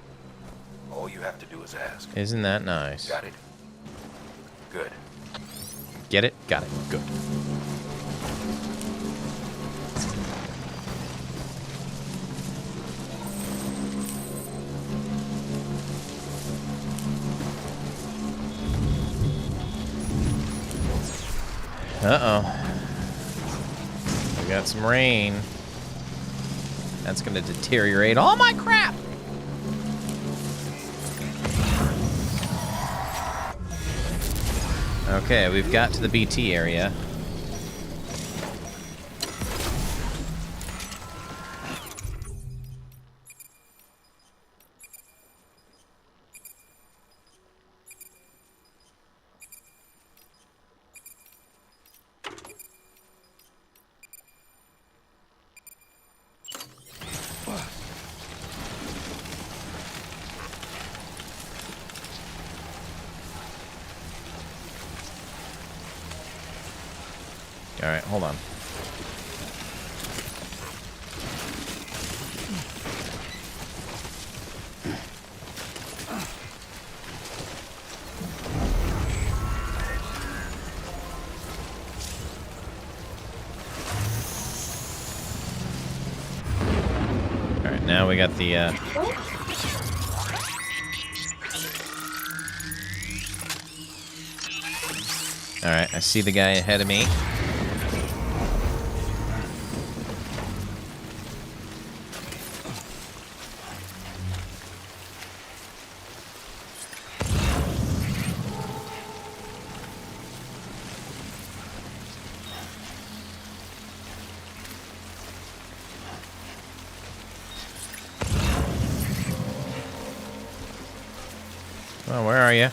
All you have to do is ask. Isn't that nice? Got it? Good. Get it? Got it. Good. Uh-oh. We got some rain. That's going to deteriorate all my crap. Okay, we've got to the BT area. All right, hold on. All right, now we got the all right, I see the guy ahead of me. Oh, where are you?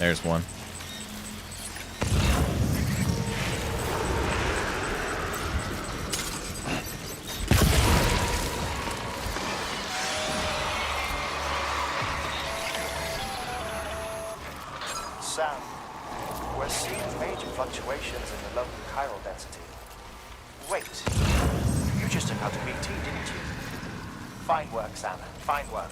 There's one. Sam, we're seeing major fluctuations in the local chiral density. Wait, you just took out a BT, didn't you? Fine work, Sam. Fine work.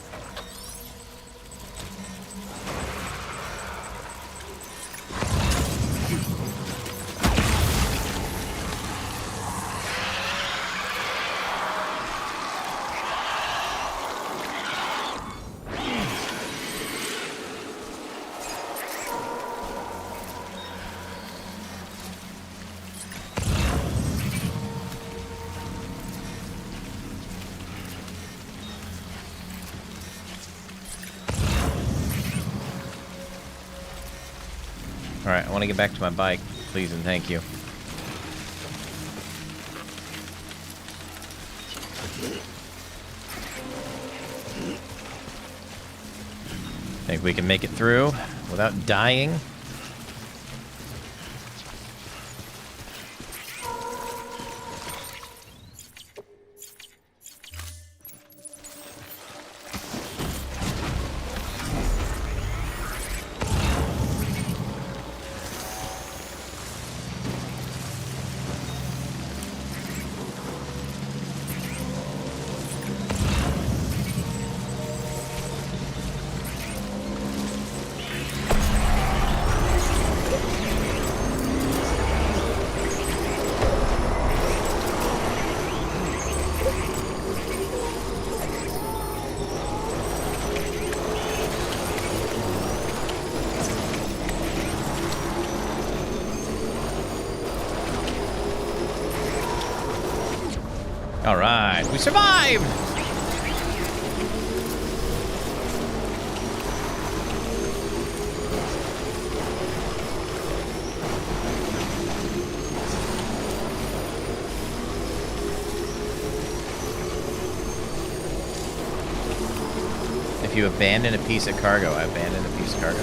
Alright, I want to get back to my bike, please and thank you. Think we can make it through without dying? Alright, we survived! If you abandon a piece of cargo, I abandon a piece of cargo.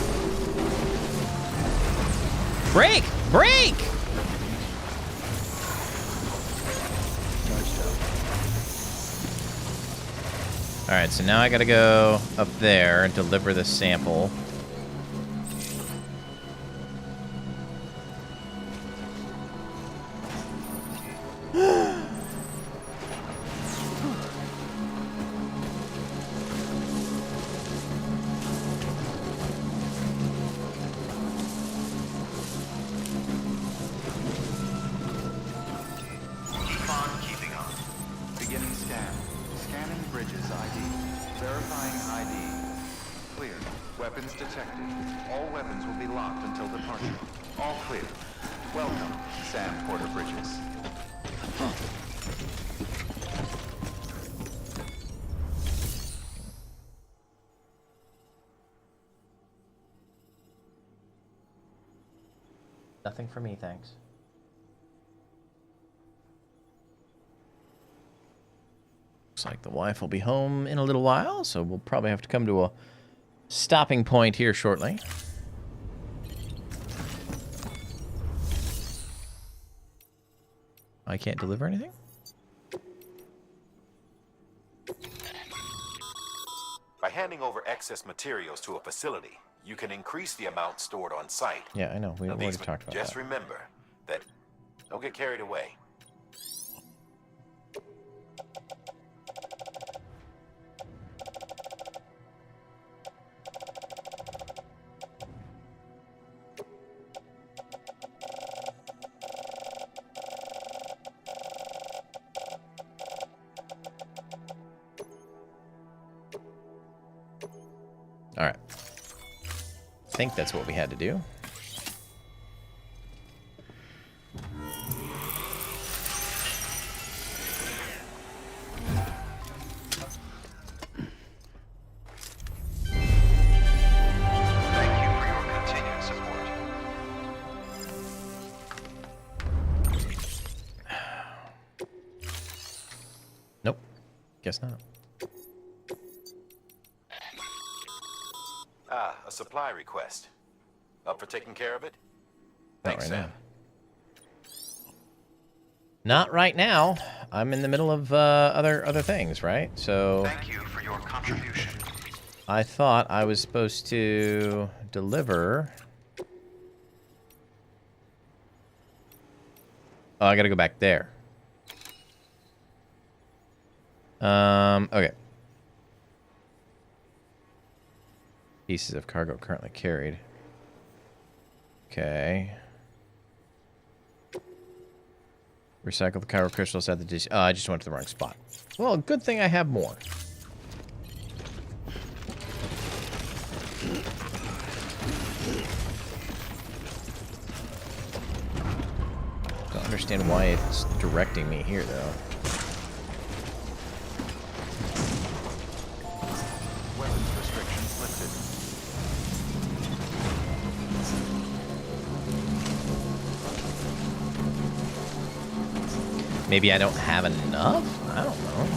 Break! Break! Alright, so now I gotta go up there and deliver the sample. Keep on keeping on. Beginning scan. Scanning bridges ID. Verifying ID. Clear. Weapons detected. All weapons will be locked until departure. All clear. Welcome, Sam Porter Bridges. Nothing for me, thanks. Looks like the wife will be home in a little while, so we'll probably have to come to a stopping point here shortly. I can't deliver anything? By handing over excess materials to a facility, you can increase the amount stored on site. Yeah, I know. We Now, already these- talked about Just that. remember that. Don't get carried away. All right. I think that's what we had to do. Thank you for your continued support. Nope. Guess not. Ah, a supply request. Up for taking care of it? Not Thanks, right Sam. Not right now. I'm in the middle of other things, right? So Thank you for your contribution. I thought I was supposed to deliver. Oh, I gotta go back there. Okay. Pieces of cargo currently carried. Okay. Recycle the chiral crystals at the dish. Oh, I just went to the wrong spot. Well, good thing I have more. Don't understand why it's directing me here, though. Weapons restrictions lifted. Maybe I don't have enough? I don't know.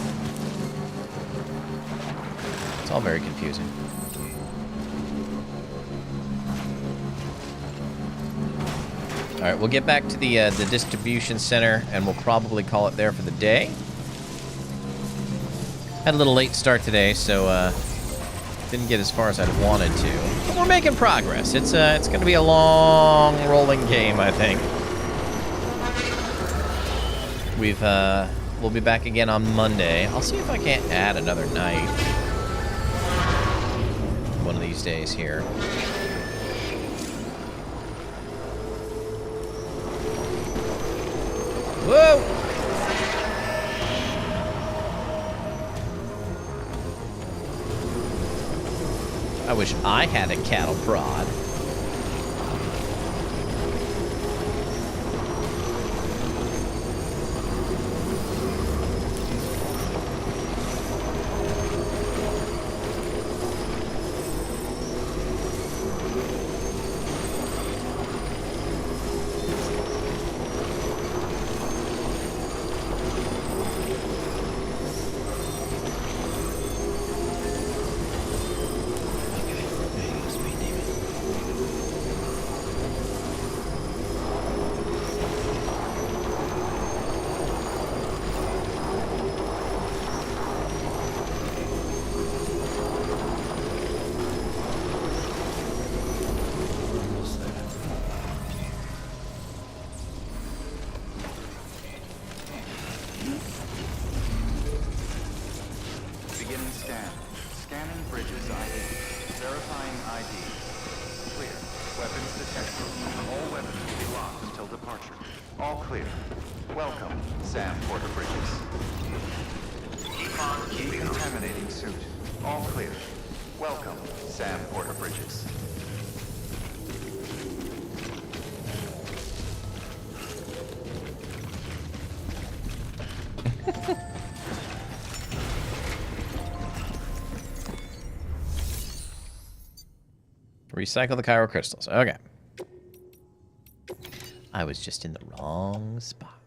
It's all very confusing. Alright, we'll get back to the distribution center, and we'll probably call it there for the day. Had a little late start today, so didn't get as far as I'd wanted to. But we're making progress. It's going to be a long rolling game, I think. We'll be back again on Monday. I'll see if I can't add another night one of these days here. Whoa! I wish I had a cattle prod. Beginning scan. Scanning bridges ID. Verifying ID. Clear. Weapons detected. All weapons will be locked until departure. All clear. Welcome, Sam Porter Bridges. Keep on keeping on. Decontaminating suit. All clear. Welcome, Sam Porter Bridges. Recycle the chiral crystals. Okay. I was just in the wrong spot.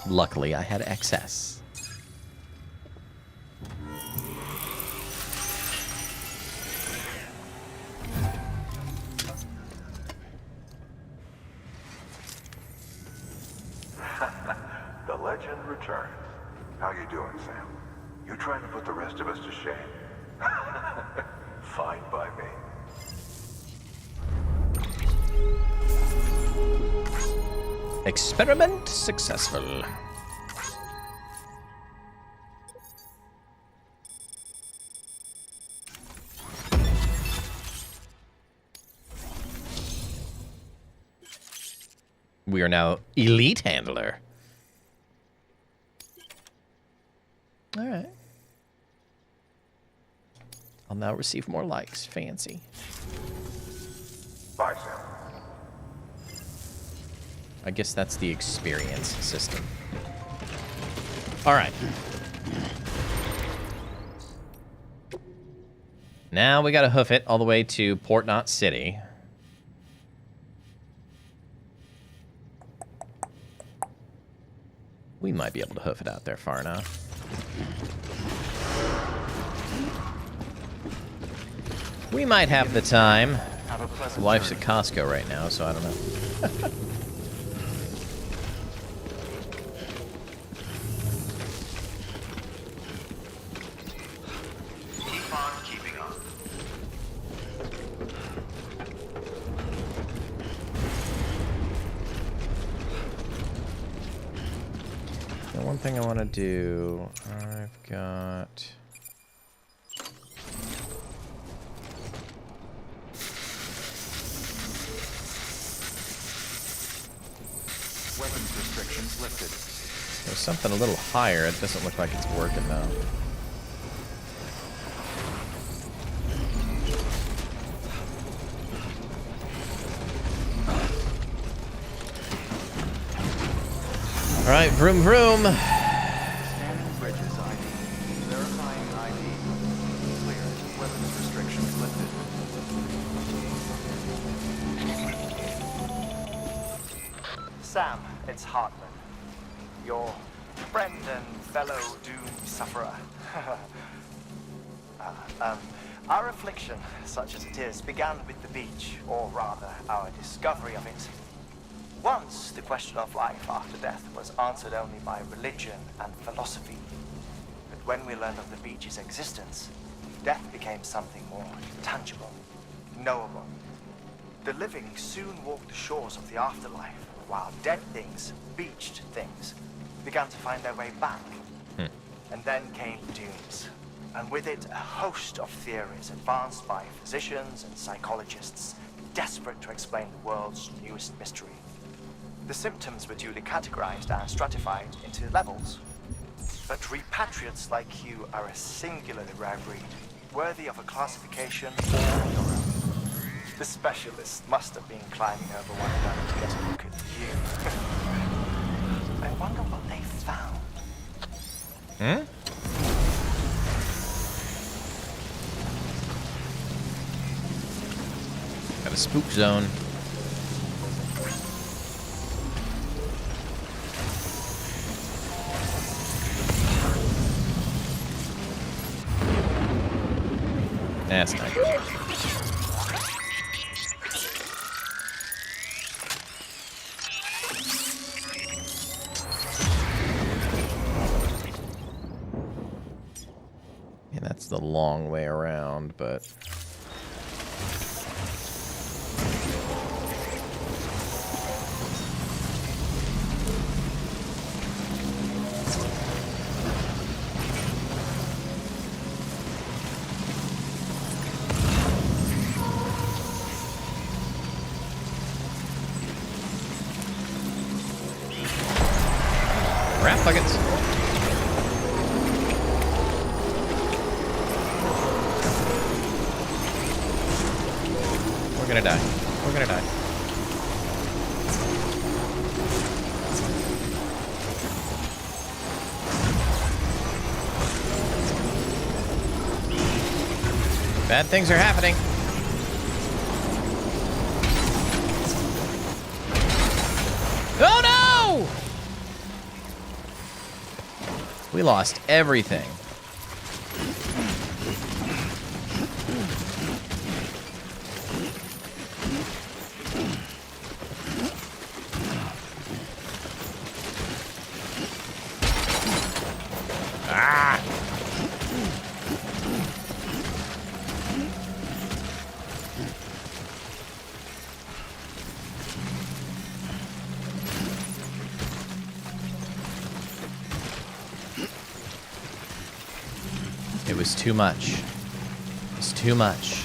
Luckily, I had excess. The legend returns. How you doing, Sam? You trying to put the rest of us to shame? Fine by me. Experiment successful. We are now elite handler. All right. I'll now receive more likes. Fancy. Bye, Sam. I guess that's the experience system. All right. Now we got to hoof it all the way to Port Knot City. We might be able to hoof it out there far enough. We might have the time. Have a pleasant Wife's journey. at Costco right now, so I don't know. Keep on keeping on. The one thing I want to do, I've got... Weapons restrictions lifted. There's something a little higher. It doesn't look like it's working though. All right, vroom vroom. Scanning bridges ID. Verifying ID. Clear. Weapons restrictions lifted. Sam, it's Hartman. Your friend and fellow doom sufferer. Our affliction, such as it is, began with the beach, or rather, our discovery of it. Once, the question of life after death was answered only by religion and philosophy. But when we learned of the beach's existence, death became something more tangible, knowable. The living soon walked the shores of the afterlife, while dead things, beached things, began to find their way back. And then came dunes, and with it a host of theories advanced by physicians and psychologists, desperate to explain the world's newest mystery. The symptoms were duly categorized and stratified into levels. But repatriates like you are a singularly rare breed, worthy of a classification all your own. The specialists must have been climbing over one another to get a look at you. I wonder what they found. Got a spook zone. That's not good. Yeah, that's the long way around, but... Rat buckets. We're gonna die. We're gonna die. Bad things are happening. Oh no! We lost everything. Ah! It was too much. It's too much.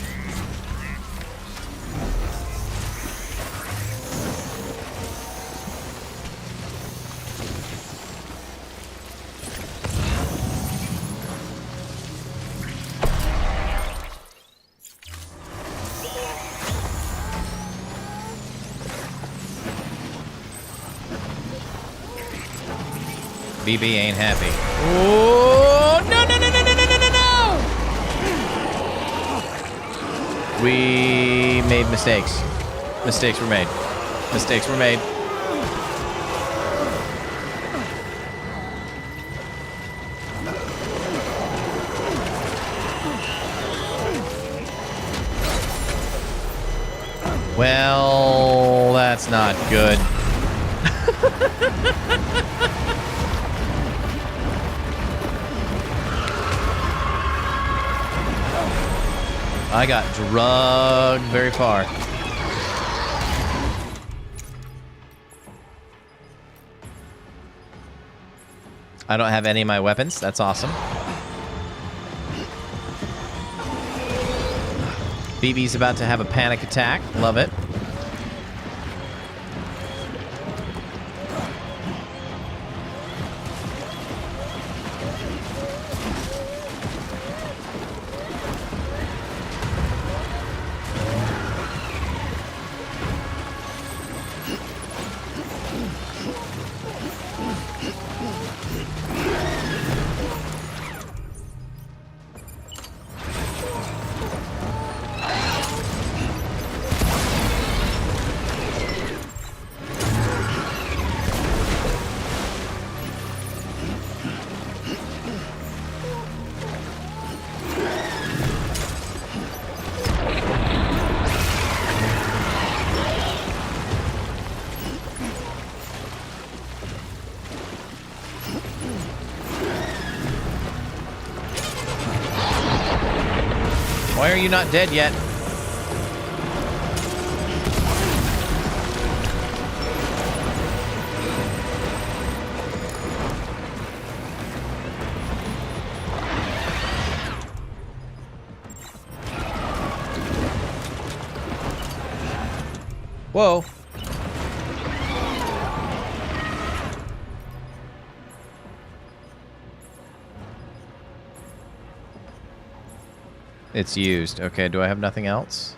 BB ain't happy. Oh, no, no, no, no, no, no, no, no, no! We made mistakes. Mistakes were made. Mistakes were made. Well, that's not good. I got drugged very far. I don't have any of my weapons. That's awesome. BB's about to have a panic attack. Love it. Why are you not dead yet? Whoa. It's used. Okay, do I have nothing else?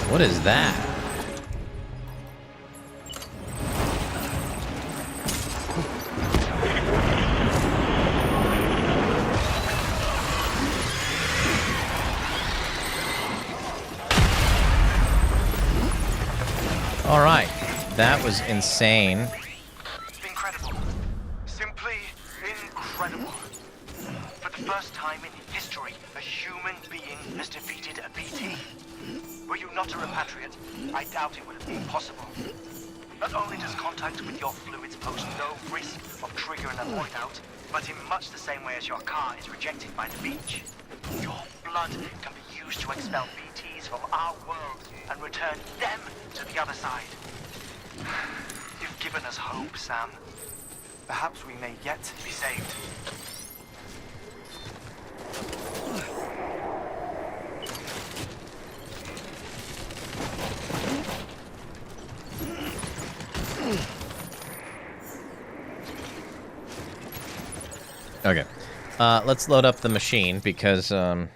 What is that? All right, that was insane. Incredible. Simply incredible. For the first time in history, a human being has defeated a BT. Were you not a repatriate, I doubt it would have been possible. Not only does contact with your fluids pose no risk of triggering a void out, but in much the same way as your car is rejected by the beach. Your blood can be used to expel BTs from our world and return them to the other side. You've given us hope, Sam. Perhaps we may yet be saved. Okay. Let's load up the machine because, let's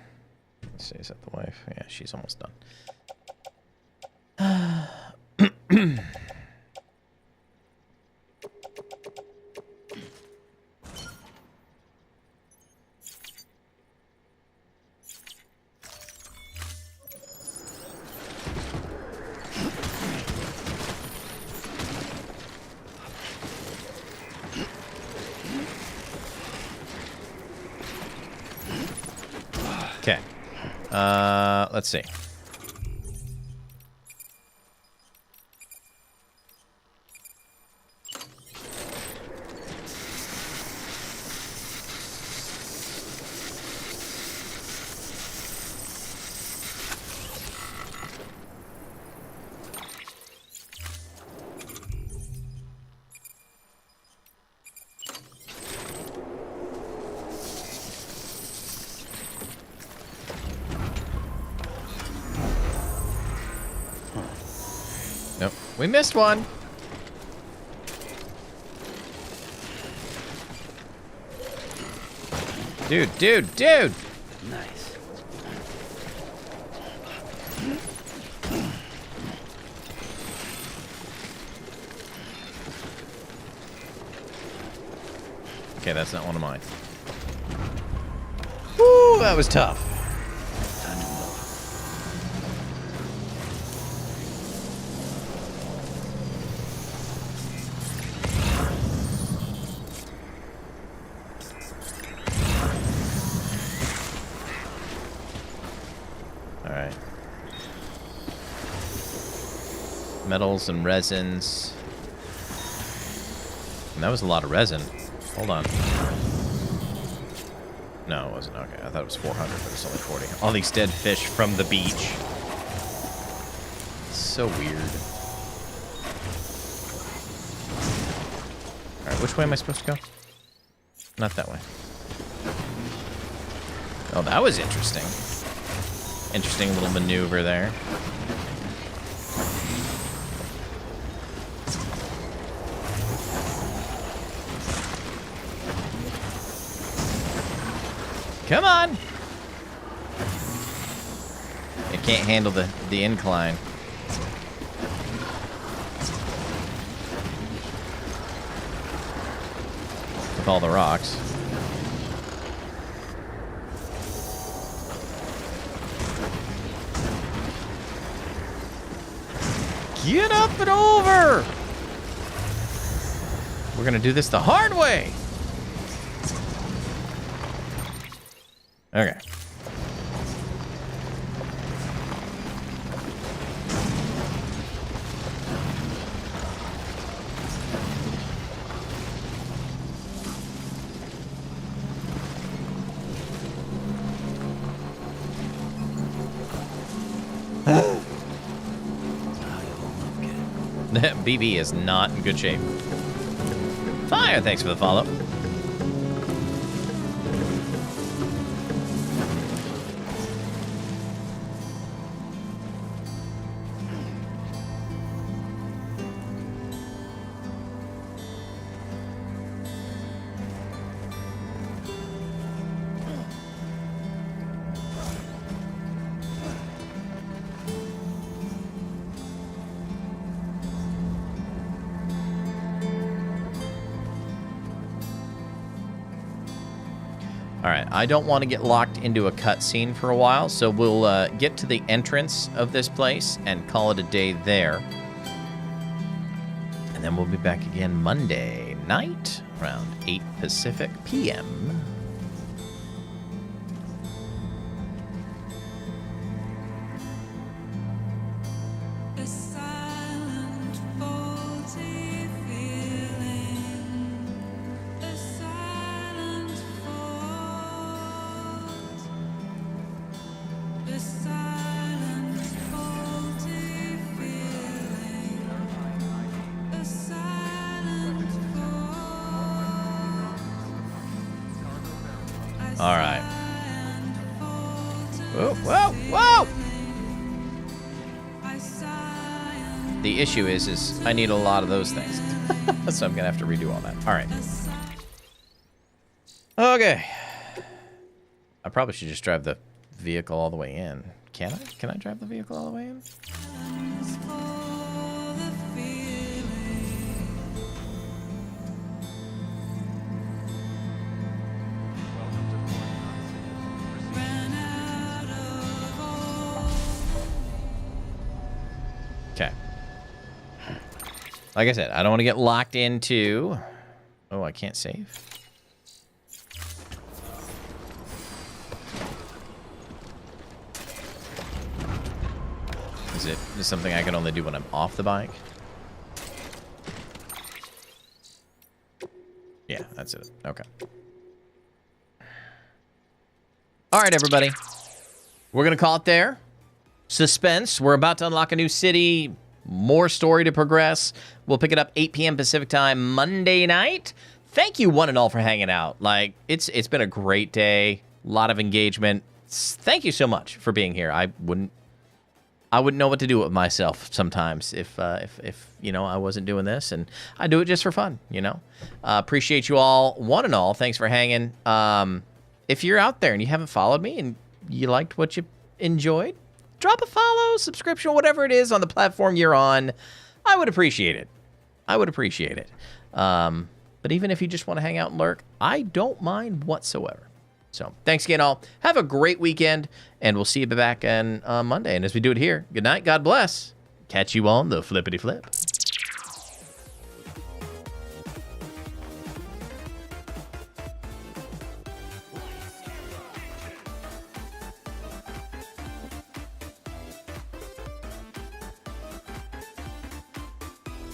see, is that the wife? Yeah, she's almost done. Okay. Let's see. Nope. We missed one. Dude. Nice. Okay, that's not one of mine. Woo, that was tough. Metals and resins. And that was a lot of resin. Hold on. No, it wasn't. Okay, I thought it was 400, but it's only 40. All these dead fish from the beach. So weird. Alright, which way am I supposed to go? Not that way. Oh, that was interesting. Interesting little maneuver there. Come on! It can't handle the incline. With all the rocks. Get up and over! We're gonna do this the hard way! Okay. BB is not in good shape. Fire, thanks for the follow. Alright, I don't want to get locked into a cutscene for a while, so we'll get to the entrance of this place and call it a day there. And then we'll be back again Monday night, around 8 Pacific p.m. All right. Whoa, whoa, whoa! The issue is I need a lot of those things. So I'm going to have to redo all that. All right. Okay. I probably should just drive the vehicle all the way in. Can I? Can I drive the vehicle all the way in? Okay. Like I said, I don't want to get locked into... Oh, I can't save? Is this something I can only do when I'm off the bike? Yeah, that's it. Okay. All right, everybody. We're going to call it there. Suspense. We're about to unlock a new city. More story to progress. We'll pick it up 8 p.m. Pacific time Monday night. Thank you one and all for hanging out. Like, it's been a great day. A lot of engagement. Thank you so much for being here. I wouldn't know what to do with myself sometimes if you know, I wasn't doing this, and I do it just for fun, you know. Appreciate you all, one and all. Thanks for hanging. If you're out there and you haven't followed me and you liked what you enjoyed, drop a follow, subscription, whatever it is on the platform you're on. I would appreciate it. I would appreciate it. But even if you just want to hang out and lurk, I don't mind whatsoever. So thanks again, all. Have a great weekend, and we'll see you back on Monday. And as we do it here, good night, God bless. Catch you on the flippity flip.